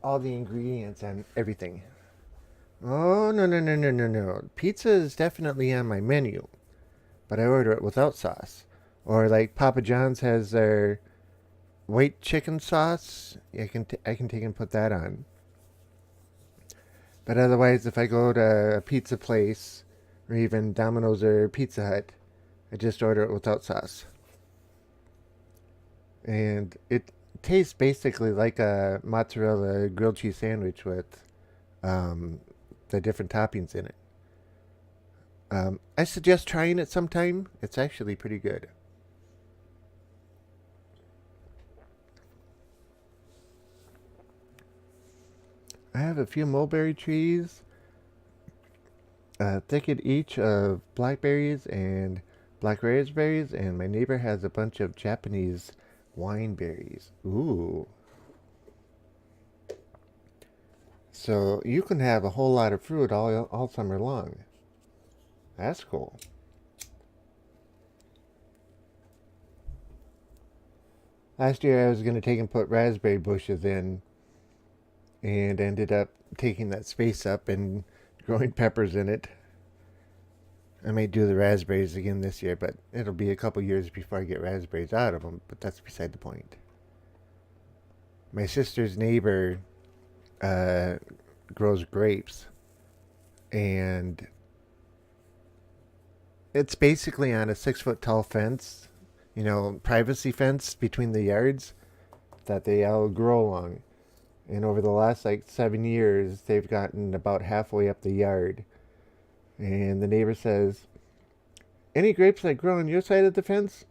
all the ingredients and everything. Oh, no, no, no, no, no, no. Pizza is definitely on my menu, but I order it without sauce. Or like Papa John's has their white chicken sauce. I can take and put that on. But otherwise, if I go to a pizza place or even Domino's or Pizza Hut, I just order it without sauce. And it tastes basically like a mozzarella grilled cheese sandwich with the different toppings in it. I suggest trying it sometime. It's actually pretty good. I have a few mulberry trees, a thicket each of blackberries and black raspberries, and my neighbor has a bunch of Japanese wine berries. Ooh. So you can have a whole lot of fruit all summer long. That's cool. Last year I was going to take and put raspberry bushes in and ended up taking that space up and growing peppers in it. I may do the raspberries again this year, but it'll be a couple years before I get raspberries out of them, but that's beside the point. My sister's neighbor grows grapes, and it's basically on a 6 foot tall fence, privacy fence between the yards that they all grow along. And over the last 7 years, they've gotten about halfway up the yard. And the neighbor says, any grapes that grow on your side of the fence,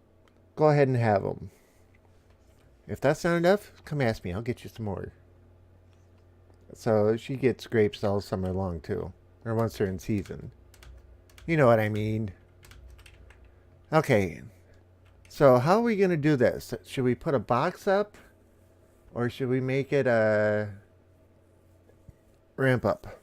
go ahead and have them. If that's not enough, come ask me. I'll get you some more. So she gets grapes all summer long, too. Or once they're in season. You know what I mean. Okay. So how are we going to do this? Should we put a box up? Or should we make it a ramp up?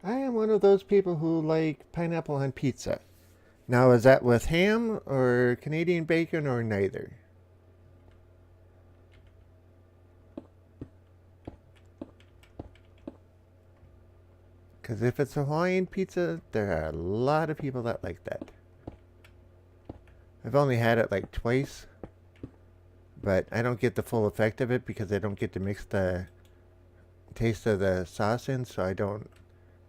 I am one of those people who like pineapple on pizza. Now, is that with ham or Canadian bacon or neither? Because if it's Hawaiian pizza, there are a lot of people that like that. I've only had it like twice, but I don't get the full effect of it because I don't get to mix the taste of the sauce in, so I don't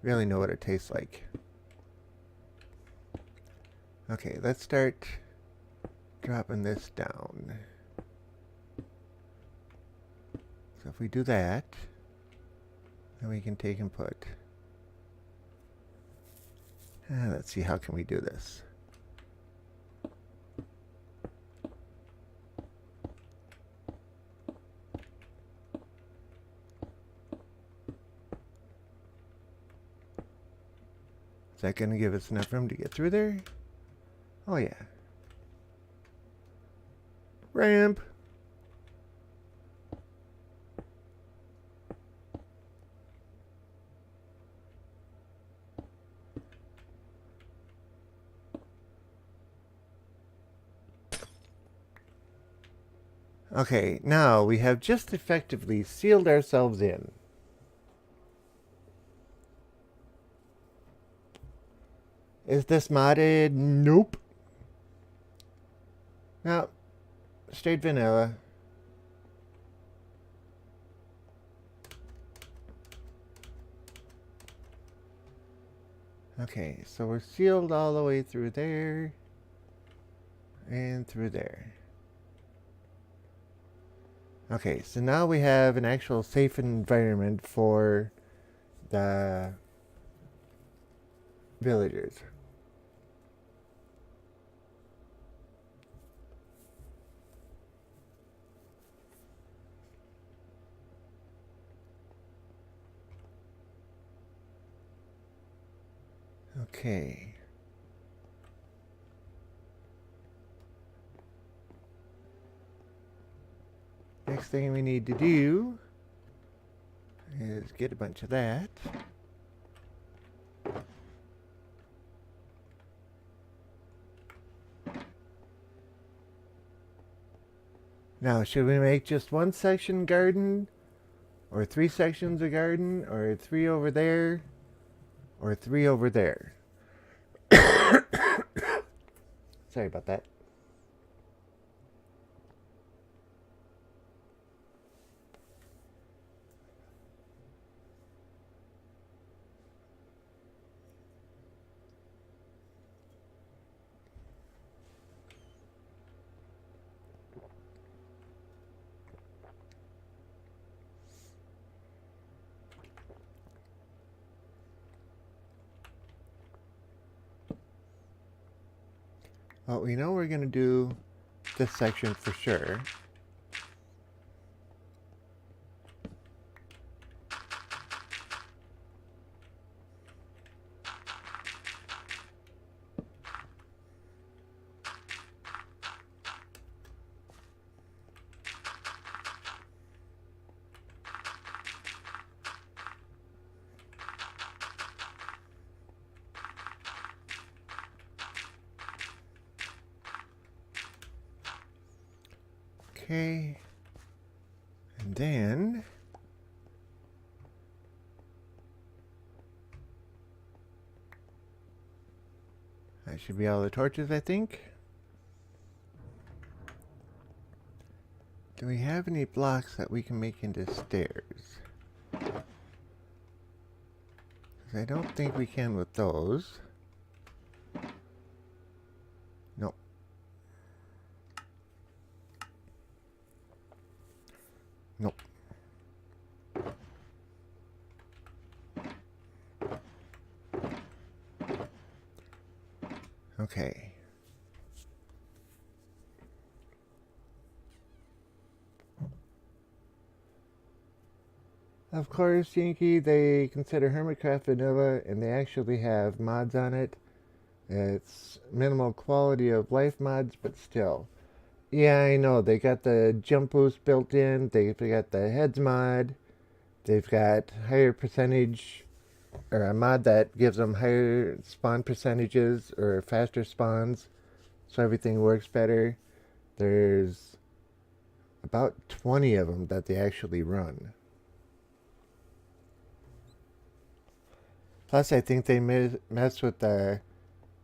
really know what it tastes like. Okay, let's start dropping this down. So if we do that, then we can take and put... let's see, how can we do this? Is that going to give us enough room to get through there? Oh yeah. Ramp! Okay, now we have just effectively sealed ourselves in. Is this modded? Nope. No. Straight vanilla. Okay, so we're sealed all the way through there. And through there. Okay, so now we have an actual safe environment for the villagers. Okay. Next thing we need to do is get a bunch of that. Now, should we make just one section garden? Or 3 sections of garden? Or 3 over there? Or 3 over there? Sorry about that. Well, we know we're going to do this section for sure. Okay. And then that should be all the torches, I think. Do we have any blocks that we can make into stairs? Because I don't think we can with those. Nope. Nope. Okay. Of course, Yankee, they consider Hermitcraft vanilla, and they actually have mods on it. It's minimal quality of life mods, but still. Yeah, I know. They got the jump boost built in. They've got the heads mod. They've got higher percentage or a mod that gives them higher spawn percentages or faster spawns, so everything works better. There's about 20 of them that they actually run. Plus, I think they mess with the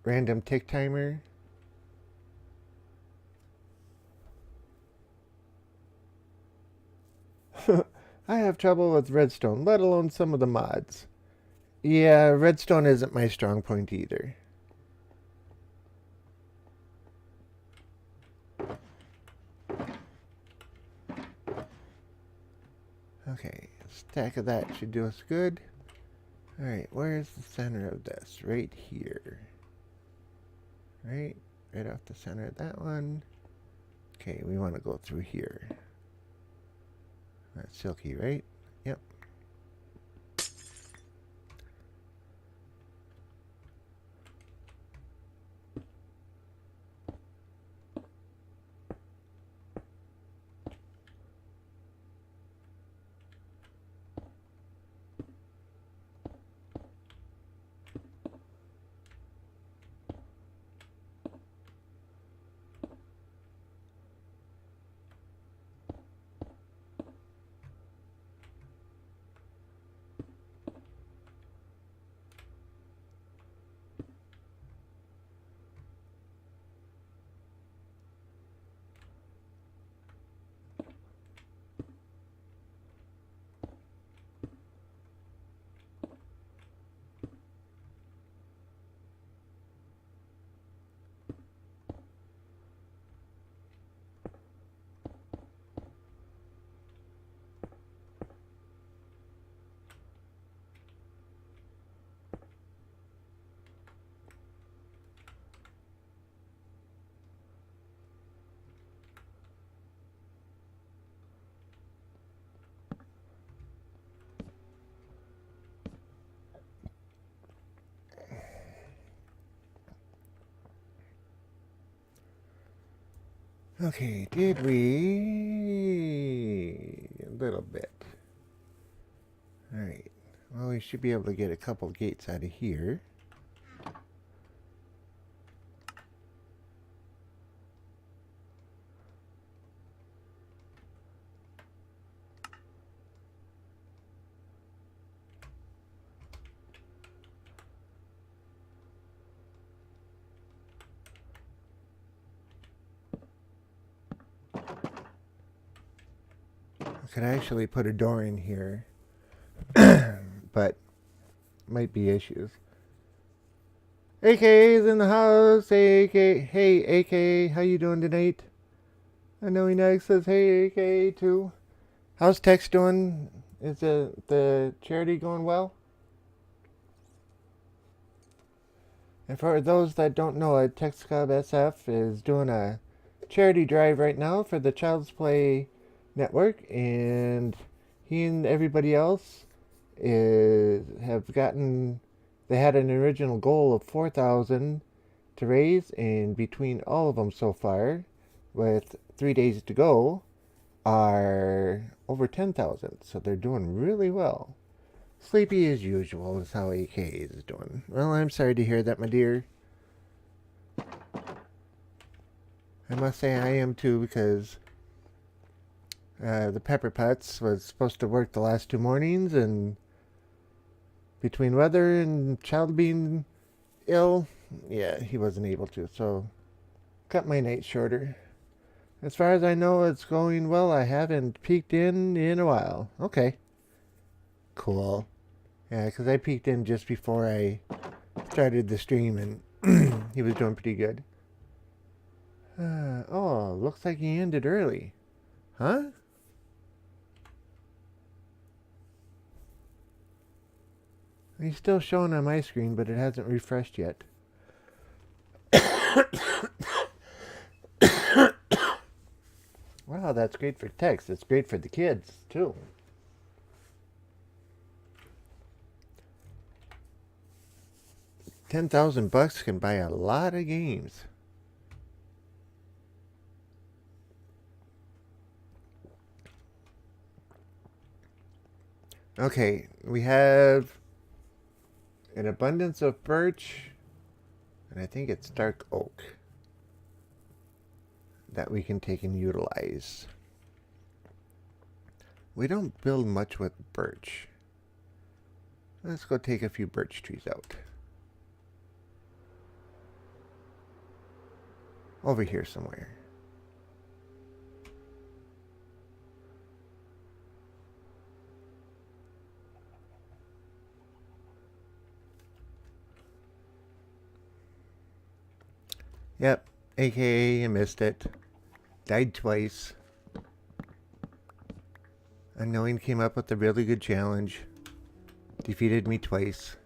random tick timer. I have trouble with redstone, let alone some of the mods. Yeah, redstone isn't my strong point either. Okay, a stack of that should do us good. Alright, where's the center of this? Right here. Right off the center of that one. Okay, we want to go through here. That's silky, right? Yep. Okay, did we... a little bit. Alright, well we should be able to get a couple gates out of here. I could actually put a door in here, but might be issues. AK's in the house. AK, hey AK, how you doing tonight? I know he next says hey AK too. How's Tex doing? Is the charity going well? And for those that don't know, Tex Club SF is doing a charity drive right now for the Child's Play Network, and he and everybody else have gotten. They had an original goal of 4,000 to raise, and between all of them so far, with 3 days to go, are over 10,000. So they're doing really well. Sleepy as usual is how AK is doing. Well, I'm sorry to hear that, my dear. I must say I am too, because the Pepper Putz was supposed to work the last 2 mornings, and between weather and child being ill, yeah, he wasn't able to, so cut my night shorter. As far as I know, it's going well. I haven't peeked in a while. Okay. Cool. Yeah, because I peeked in just before I started the stream, and he was doing pretty good. Oh, looks like he ended early. Huh? He's still showing on my screen, but it hasn't refreshed yet. Wow, that's great for text. It's great for the kids, too. $10,000 can buy a lot of games. Okay, we have an abundance of birch, and I think it's dark oak that we can take and utilize. We don't build much with birch. Let's go take a few birch trees out. Over here somewhere. Yep, aka I missed it. Died twice. Unknowing came up with a really good challenge. Defeated me twice.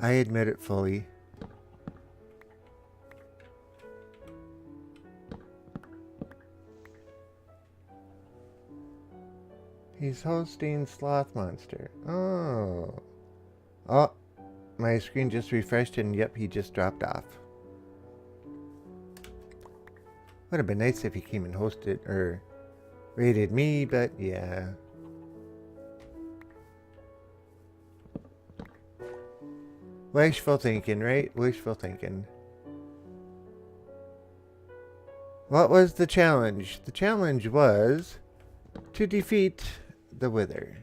I admit it fully. He's hosting Sloth Monster. Oh. Oh, my screen just refreshed and yep, he just dropped off. Would have been nice if he came and hosted or rated me, but yeah. Wishful thinking, right? Wishful thinking. What was the challenge? The challenge was to defeat the Wither.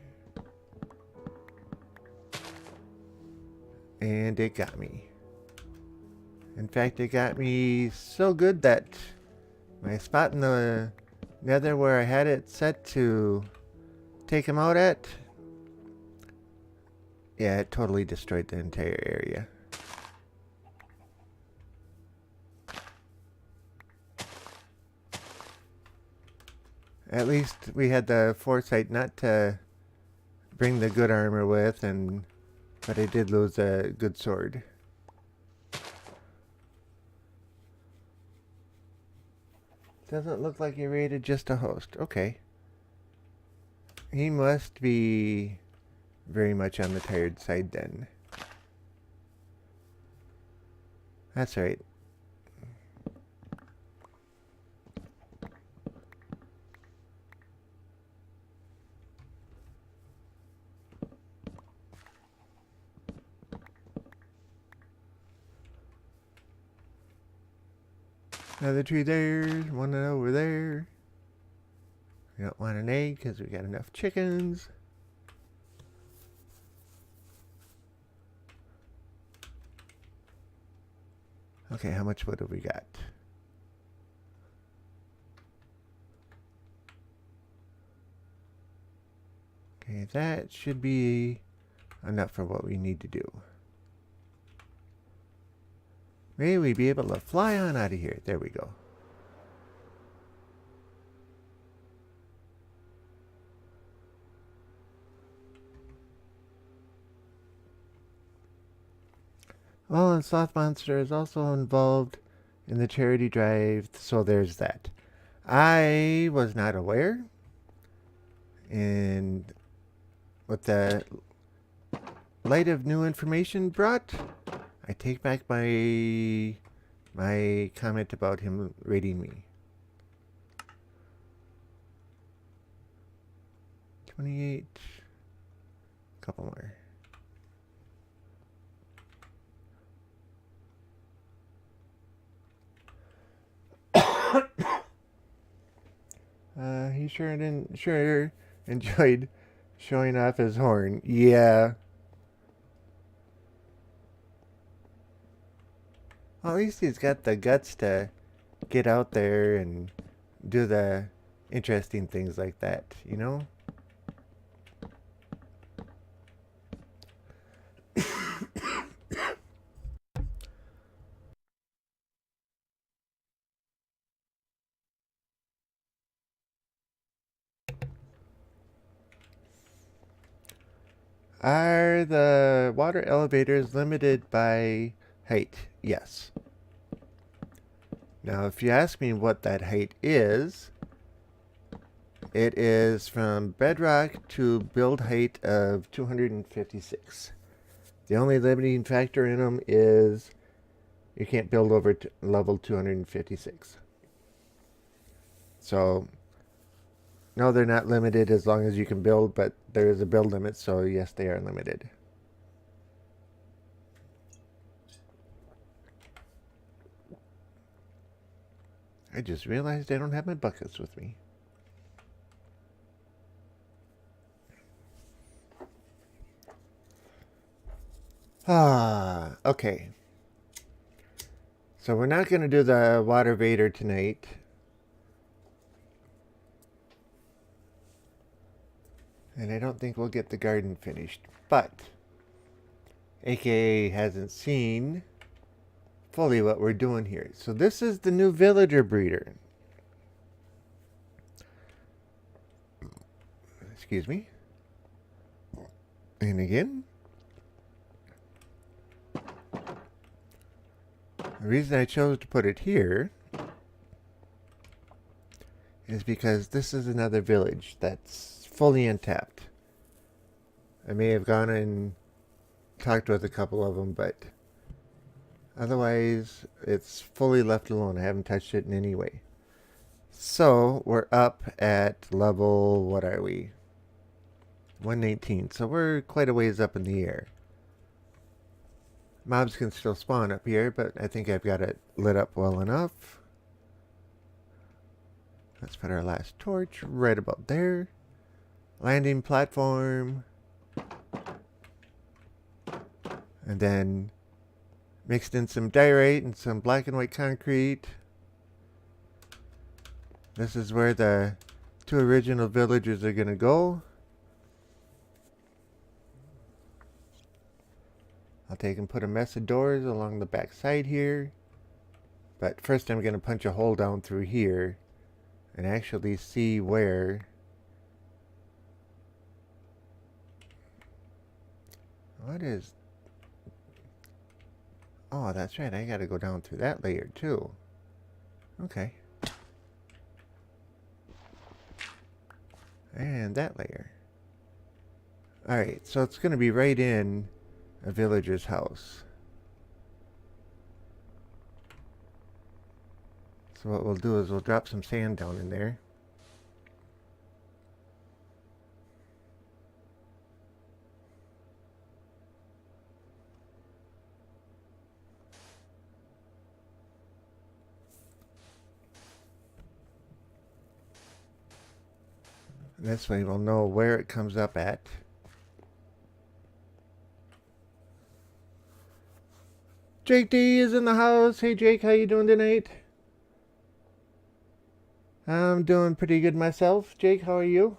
And it got me. In fact, it got me so good that my spot in the nether where I had it set to take him out at, yeah, it totally destroyed the entire area. At least we had the foresight not to bring the good armor with, but I did lose a good sword. Doesn't look like he rated just a host. Okay. He must be very much on the tired side then. That's right. Another tree there, one over there. We don't want an egg because we got enough chickens. Okay, how much wood have we got? Okay, that should be enough for what we need to do. May we be able to fly on out of here. There we go. Well, and Sloth Monster is also involved in the charity drive, so there's that. I was not aware, and with the light of new information brought, I take back my comment about him rating me. 28. Couple more. He sure enjoyed showing off his horn. Yeah. Well, at least he's got the guts to get out there and do the interesting things like that, you know? Are the water elevators limited by height? Yes. Now, if you ask me what that height is, it is from bedrock to build height of 256. The only limiting factor in them is you can't build over level 256. So, No, they're not limited as long as you can build, but there is a build limit, so yes, they are limited. I just realized I don't have my buckets with me. Okay. So we're not going to do the water vader tonight. And I don't think we'll get the garden finished. But AKA hasn't seen fully what we're doing here. So this is the new villager breeder. Excuse me. And again, the reason I chose to put it here is because this is another village that's fully untapped. I may have gone and talked with a couple of them, but otherwise it's fully left alone. I haven't touched it in any way. So we're up at level, what are we? 119. So we're quite a ways up in the air. Mobs can still spawn up here, but I think I've got it lit up well enough. Let's put our last torch right about there. Landing platform. And then mixed in some diorite and some black and white concrete. This is where the two original villagers are going to go. I'll take and put a mess of doors along the back side here. But first I'm going to punch a hole down through here and actually see where what is... Oh, that's right. I got to go down through that layer too. Okay. And that layer. Alright, so it's going to be right in a villager's house. So what we'll do is we'll drop some sand down in there. This way we'll know where it comes up at. Jake D is in the house. Hey Jake, how you doing tonight? I'm doing pretty good myself. Jake, how are you?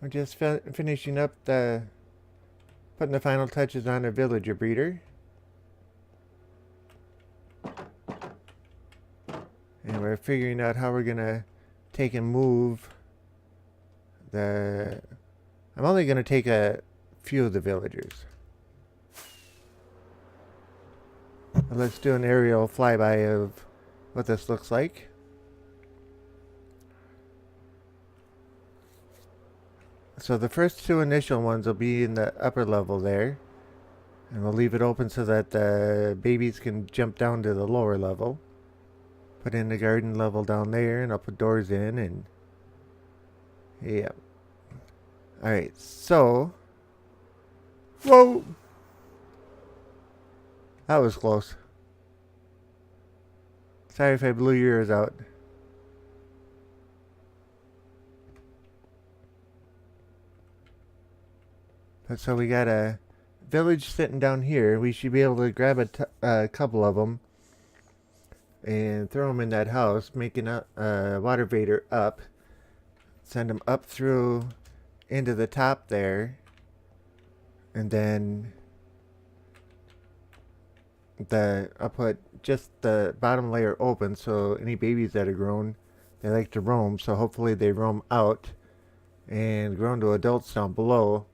We're just finishing up putting the final touches on our villager breeder. And we're figuring out how we're gonna take and move I'm only gonna take a few of the villagers. Let's do an aerial flyby of what this looks like. So the first two initial ones will be in the upper level there. And we'll leave it open so that the babies can jump down to the lower level. Put in the garden level down there, and I'll put doors in, and yeah. Alright, so whoa! That was close. Sorry if I blew your ears out. But so we got a village sitting down here. We should be able to grab a couple of them and throw them in that house, making a water vader up. Send them up through into the top there, and then I'll put just the bottom layer open, so any babies that are grown, they like to roam, so hopefully they roam out and grow into adults down below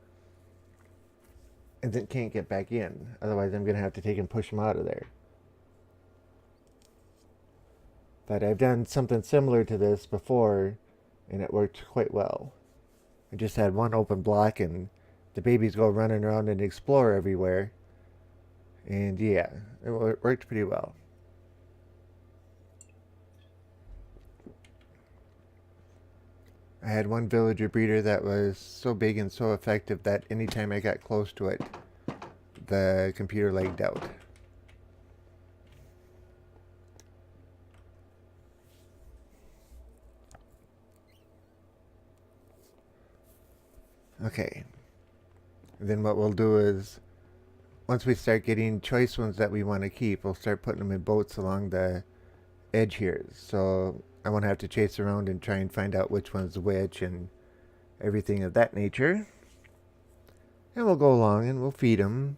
and then can't get back in. Otherwise I'm going to have to take and push them out of there. But I've done something similar to this before, and it worked quite well. I just had one open block, and the babies go running around and explore everywhere. And yeah, it worked pretty well. I had one villager breeder that was so big and so effective that anytime I got close to it, the computer lagged out. Okay. Then what we'll do is, once we start getting choice ones that we want to keep, we'll start putting them in boats along the edge here. So I won't have to chase around and try and find out which one's which and everything of that nature. And we'll go along and we'll feed them.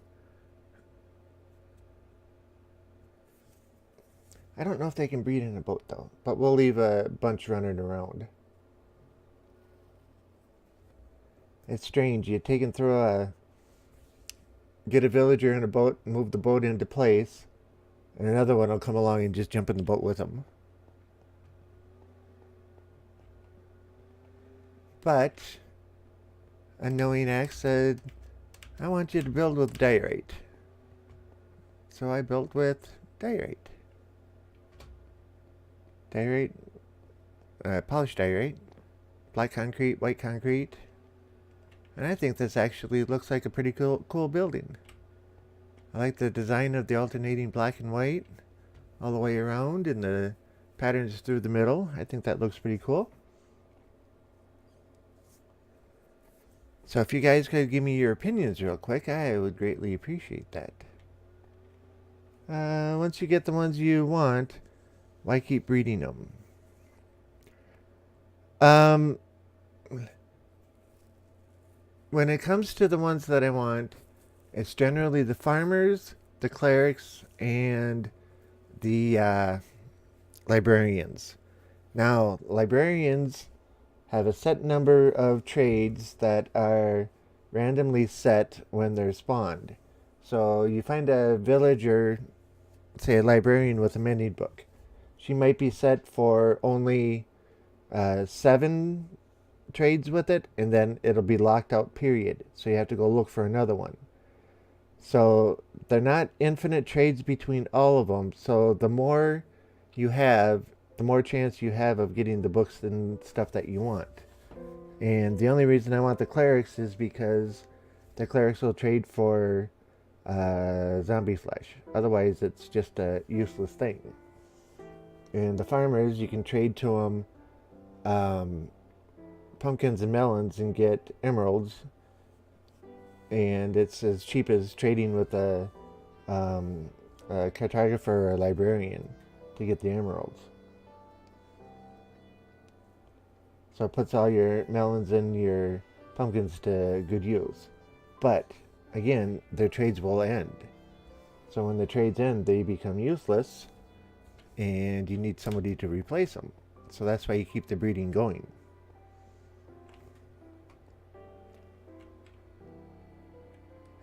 I don't know if they can breed in a boat though, but we'll leave a bunch running around. It's strange. You take them through get a villager in a boat, move the boat into place, and another one will come along and just jump in the boat with them. But Unknowing X said, I want you to build with diorite. So I built with diorite. Diorite, polished diorite, black concrete, white concrete. And I think this actually looks like a pretty cool building. I like the design of the alternating black and white all the way around and the patterns through the middle. I think that looks pretty cool. So if you guys could give me your opinions real quick, I would greatly appreciate that. Once you get the ones you want, why keep breeding them? When it comes to the ones that I want, it's generally the farmers, the clerics, and the librarians. Now, librarians have a set number of trades that are randomly set when they're spawned. So you find a villager, say a librarian with a mending book. She might be set for only 7 trades with it, and then it'll be locked out, period. So you have to go look for another one. So they're not infinite trades between all of them. So the more you have, the more chance you have of getting the books and stuff that you want. And the only reason I want the clerics is because the clerics will trade for zombie flesh. Otherwise, it's just a useless thing. And the farmers, you can trade to them pumpkins and melons and get emeralds. And it's as cheap as trading with a cartographer or a librarian to get the emeralds. So it puts all your melons and your pumpkins to good use. But, again, their trades will end. So when the trades end, they become useless, and you need somebody to replace them. So that's why you keep the breeding going.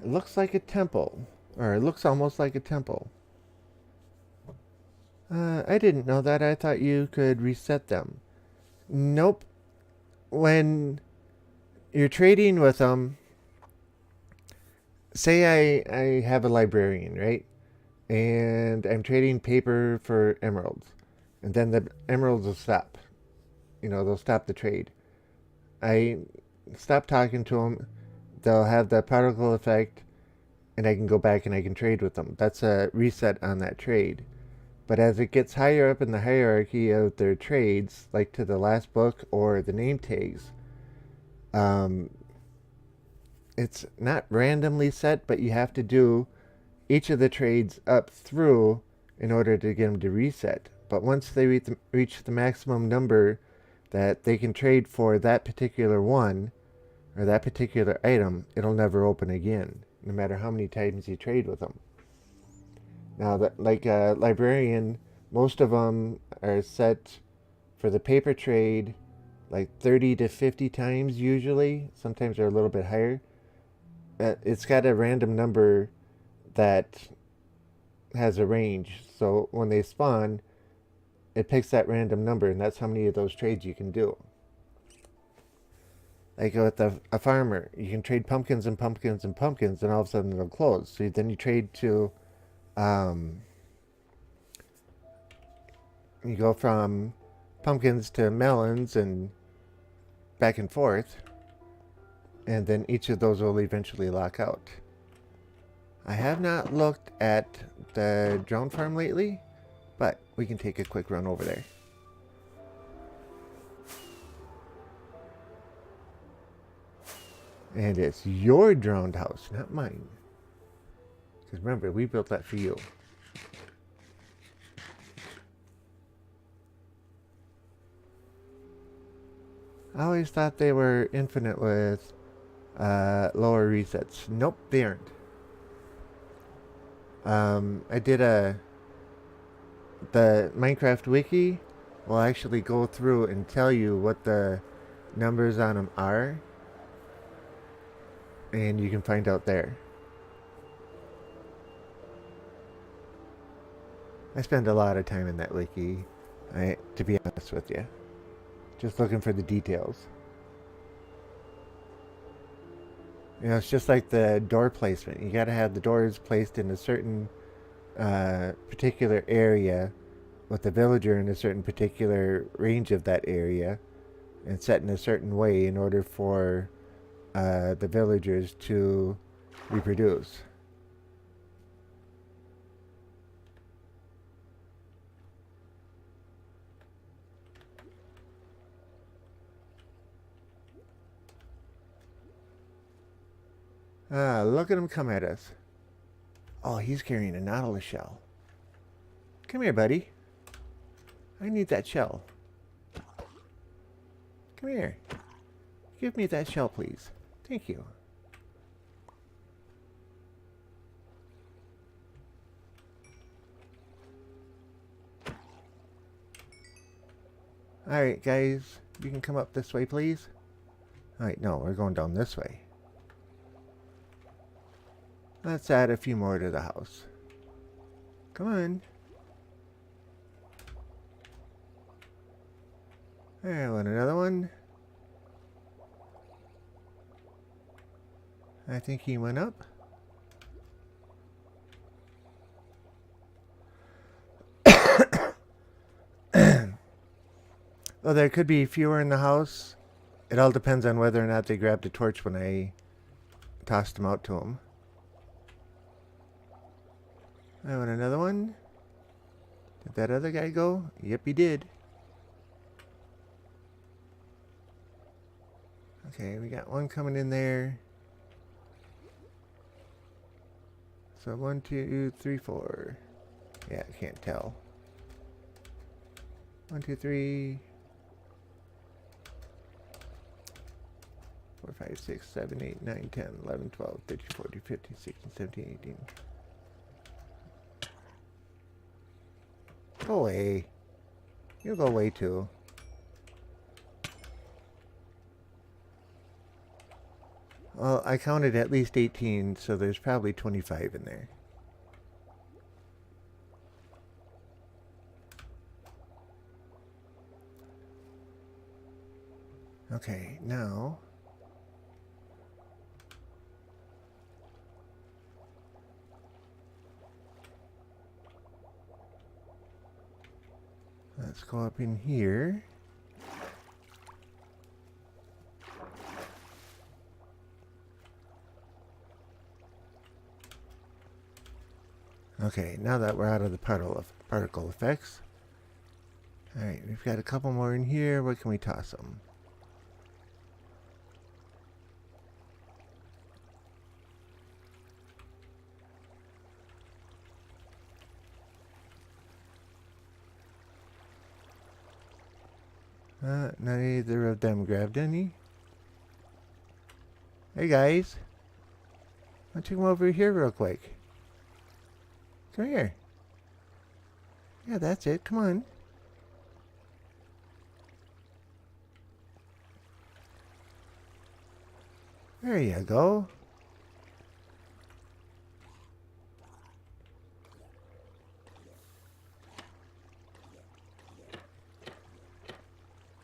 It looks like a temple, or it looks almost like a temple. I didn't know that. I thought you could reset them. Nope. When you're trading with them, say I have a librarian, right? And I'm trading paper for emeralds. And then the emeralds will stop. They'll stop the trade. I stop talking to them. They'll have the particle effect, and I can go back and I can trade with them. That's a reset on that trade. But as it gets higher up in the hierarchy of their trades, like to the last book or the name tags, it's not randomly set, but you have to do each of the trades up through in order to get them to reset. But once they reach the maximum number that they can trade for that particular one or that particular item, it'll never open again, no matter how many times you trade with them. Now, like a librarian, most of them are set for the paper trade like 30 to 50 times usually. Sometimes they're a little bit higher. It's got a random number that has a range. So when they spawn, it picks that random number, and that's how many of those trades you can do. Like with a farmer, you can trade pumpkins and pumpkins and pumpkins, and all of a sudden it'll close. So then you trade to, you go from pumpkins to melons, and back and forth, and then each of those will eventually lock out. I have not looked at the drone farm lately, but we can take a quick run over there. And it's your droned house, not mine. Because remember, we built that for you. I always thought they were infinite with lower resets. Nope, they aren't. I did the Minecraft wiki will actually go through and tell you what the numbers on them are, and you can find out there. I spend a lot of time in that wiki, to be honest with you, just looking for the details. You know, it's just like the door placement. You gotta have the doors placed in a certain particular area with the villager in a certain particular range of that area and set in a certain way in order for the villagers to reproduce. Look at him come at us. Oh, he's carrying a nautilus shell. Come here, buddy. I need that shell. Come here. Give me that shell, please. Thank you. Alright, guys. You can come up this way, please. Alright, no, we're going down this way. Let's add a few more to the house. Come on. I want another one. I think he went up. Well, there could be fewer in the house. It all depends on whether or not they grabbed a torch when I tossed them out to them. I want another one. Did that other guy go? Yep, he did. Okay, we got one coming in there. So 1, 2, 3, 4. Yeah, I can't tell. 1, 2, 3, 4, 5, 6, 7, 8, 9, 10, 11, 12, 13, 14, 15, 16, 17, 18. Go away. You'll go away too. Well, I counted at least 18, so there's probably 25 in there. Okay, now let's go up in here. Okay, now that we're out of the particle effects. Alright, we've got a couple more in here. Where can we toss them? Neither of them grabbed any. Hey guys. Why don't you come over here real quick? Come here. Yeah, that's it. Come on. There you go.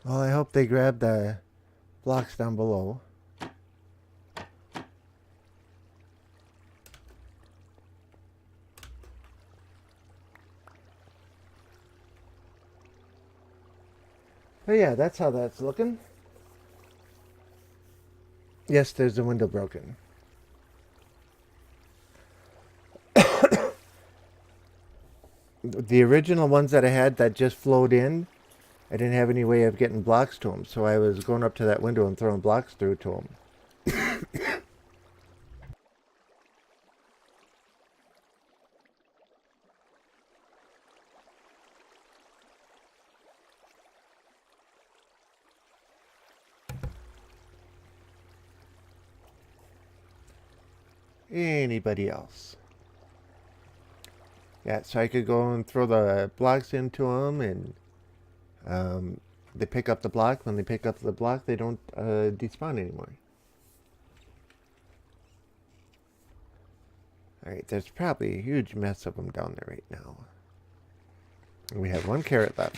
Well, I hope they grab the blocks down below. But yeah, that's how that's looking. Yes, there's a window broken. The original ones that I had that just flowed in, I didn't have any way of getting blocks to them, so I was going up to that window and throwing blocks through to them. Anybody else? Yeah, so I could go and throw the blocks into them, and they pick up the block. When they pick up the block, they don't despawn anymore. Alright, there's probably a huge mess of them down there right now. We have one carrot left.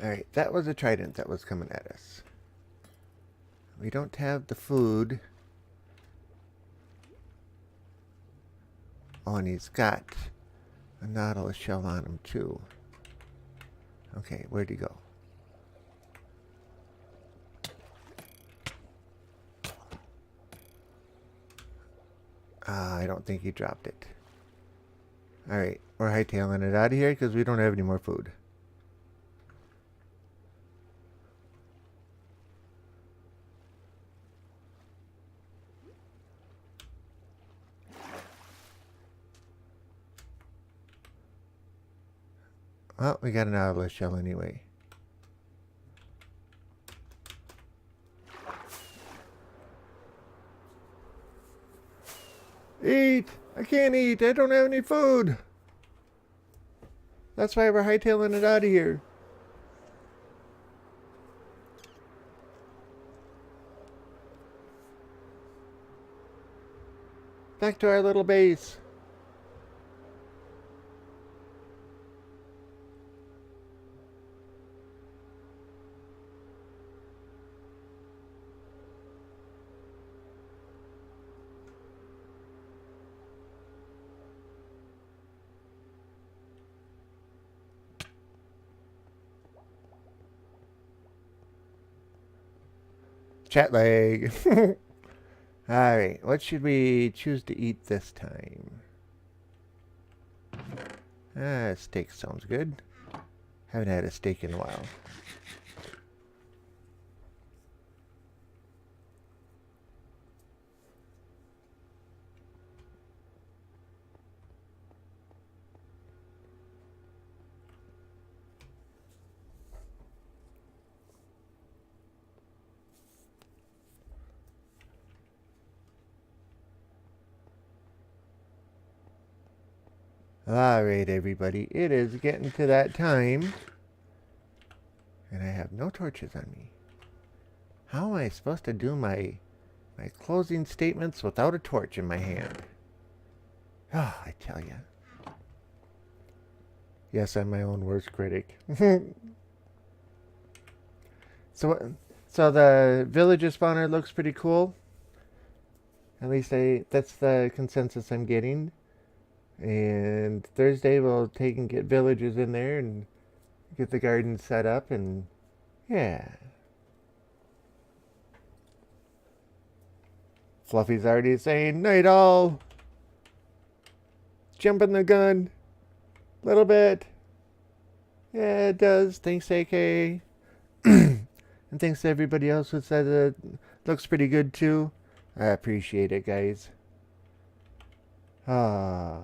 Alright, that was a trident that was coming at us. We don't have the food. Oh, and he's got a nautilus shell on him too. Okay, where'd he go? I don't think he dropped it. Alright, we're hightailing it out of here because we don't have any more food. Well, we got an nautilus shell anyway. Eat! I can't eat! I don't have any food! That's why we're hightailing it out of here. Back to our little base. Chat lag. Alright, what should we choose to eat this time? Steak sounds good. Haven't had a steak in a while. Alright, everybody. It is getting to that time. And I have no torches on me. How am I supposed to do my closing statements without a torch in my hand? Oh, I tell you. Yes, I'm my own worst critic. So the villager spawner looks pretty cool. At least that's the consensus I'm getting. And Thursday we'll take and get villagers in there and get the garden set up, and yeah. Fluffy's already saying, night all. Jumping the gun. Little bit. Yeah, it does. Thanks, AK. And thanks to everybody else who said it looks pretty good too. I appreciate it, guys. Ah.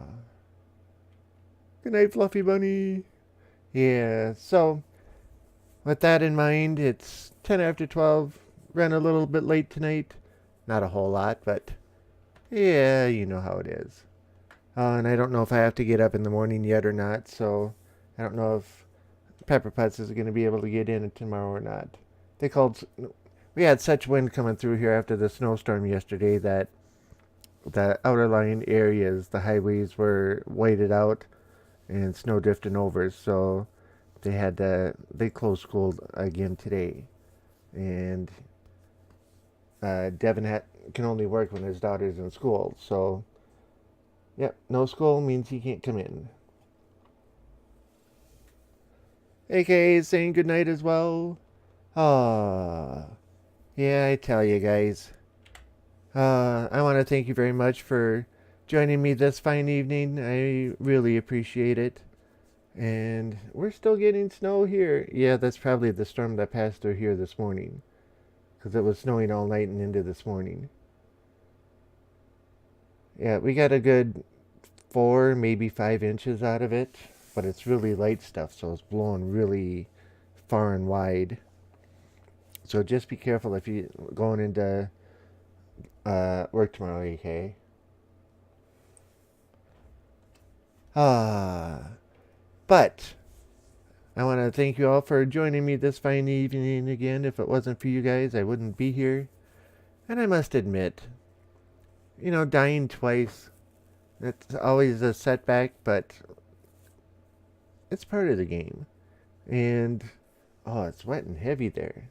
Good night, Fluffy Bunny. Yeah, so with that in mind, it's 10 after 12. Ran a little bit late tonight. Not a whole lot, but yeah, you know how it is. And I don't know if I have to get up in the morning yet or not, so I don't know if Pepper Potts is going to be able to get in tomorrow or not. We had such wind coming through here after the snowstorm yesterday that the outer line areas, the highways were whited out and snow drifting over, so they closed school again today. And Devin can only work when his daughter's in school, so Yep, no school means he can't come in. AKA is saying goodnight as well. Ah, yeah, I tell you guys. I want to thank you very much for joining me this fine evening. I really appreciate it. And we're still getting snow here. Yeah, that's probably the storm that passed through here this morning. Because it was snowing all night and into this morning. Yeah, we got a good 4, maybe 5 inches out of it. But it's really light stuff, so it's blowing really far and wide. So just be careful if you're going into work tomorrow, AK. But I want to thank you all for joining me this fine evening again. If it wasn't for you guys, I wouldn't be here. And I must admit, dying twice, it's always a setback, but it's part of the game. And, oh, it's wet and heavy there.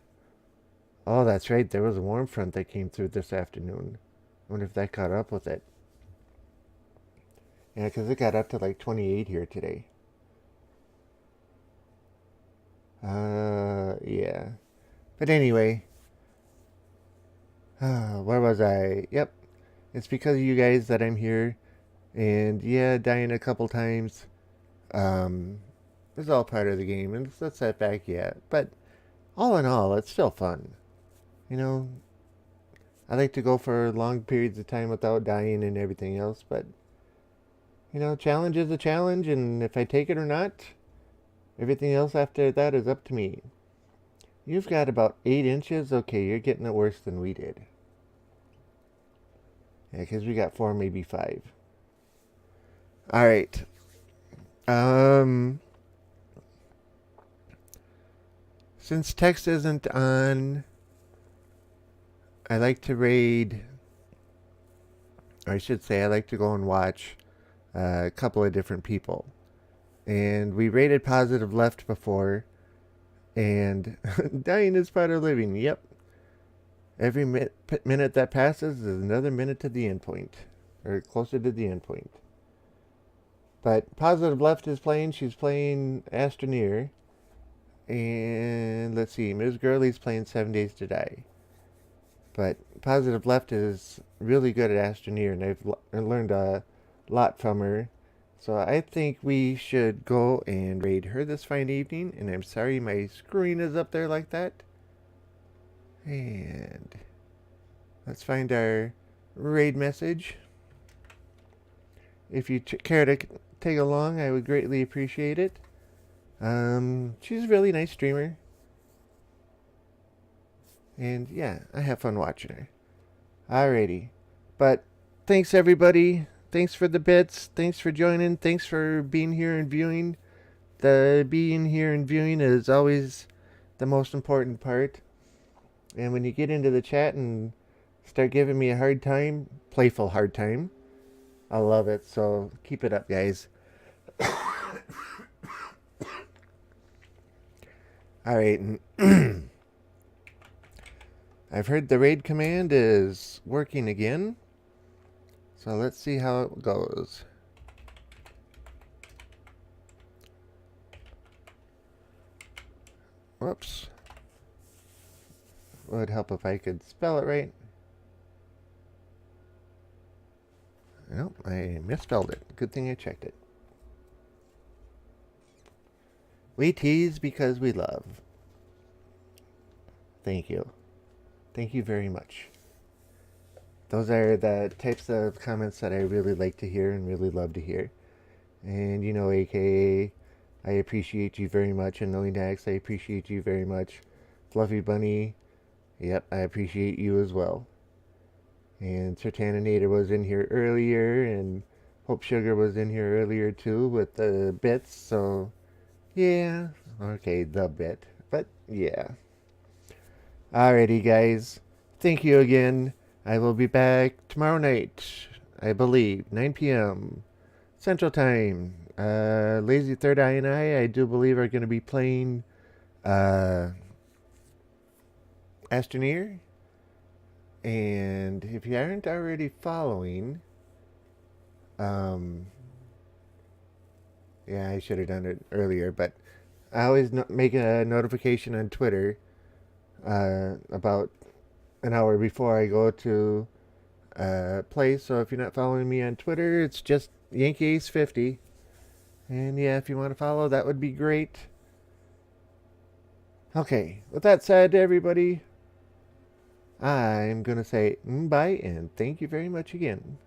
Oh, that's right, there was a warm front that came through this afternoon. I wonder if that caught up with it. Yeah, because it got up to like 28 here today. Yeah. But anyway, where was I? Yep. It's because of you guys that I'm here. And yeah, dying a couple times. It's all part of the game. And it's a setback, yeah. But all in all, it's still fun. You know, I like to go for long periods of time without dying and everything else. But, challenge is a challenge. And if I take it or not, everything else after that is up to me. You've got about 8 inches. Okay, you're getting it worse than we did. Yeah, because we got 4, maybe 5. All right. Since text isn't on, I like to raid, or I should say, I like to go and watch a couple of different people. And we rated Positive Left before, and dying is part of living. Yep. Every minute that passes is another minute to the end point, or closer to the end point. But Positive Left is playing. She's playing Astroneer. And let's see, Ms. Gurley's playing 7 Days to Die. But Positive Left is really good at Astroneer, and I've learned a lot from her. So I think we should go and raid her this fine evening. And I'm sorry my screen is up there like that. And let's find our raid message. If you care to take along, I would greatly appreciate it. She's a really nice streamer. And yeah, I have fun watching her. Alrighty. But thanks everybody. Thanks for the bits. Thanks for joining. Thanks for being here and viewing. The being here and viewing is always the most important part. And when you get into the chat and start giving me a hard time, playful hard time, I love it. So keep it up, guys. Alright. I've heard the raid command is working again. So let's see how it goes. Whoops. Would help if I could spell it right. Nope, I misspelled it. Good thing I checked it. We tease because we love. Thank you. Thank you very much. Those are the types of comments that I really like to hear and really love to hear. And AKA, I appreciate you very much. And Knowing I appreciate you very much. Fluffy Bunny, yep, I appreciate you as well. And Sertaninator was in here earlier, and Hope Sugar was in here earlier too with the bits, so yeah, okay, the bit, but yeah. Alrighty, guys, thank you again. I will be back tomorrow night, I believe, 9 p.m. Central Time. Lazy Third Eye and I do believe, are going to be playing Astroneer. And if you aren't already following, Um, yeah, I should have done it earlier, but I always make a notification on Twitter about an hour before I go to play. So if you're not following me on Twitter, it's just Yankee Ace 50. And yeah, if you want to follow, that would be great. Okay, with that said, everybody, I'm going to say bye and thank you very much again.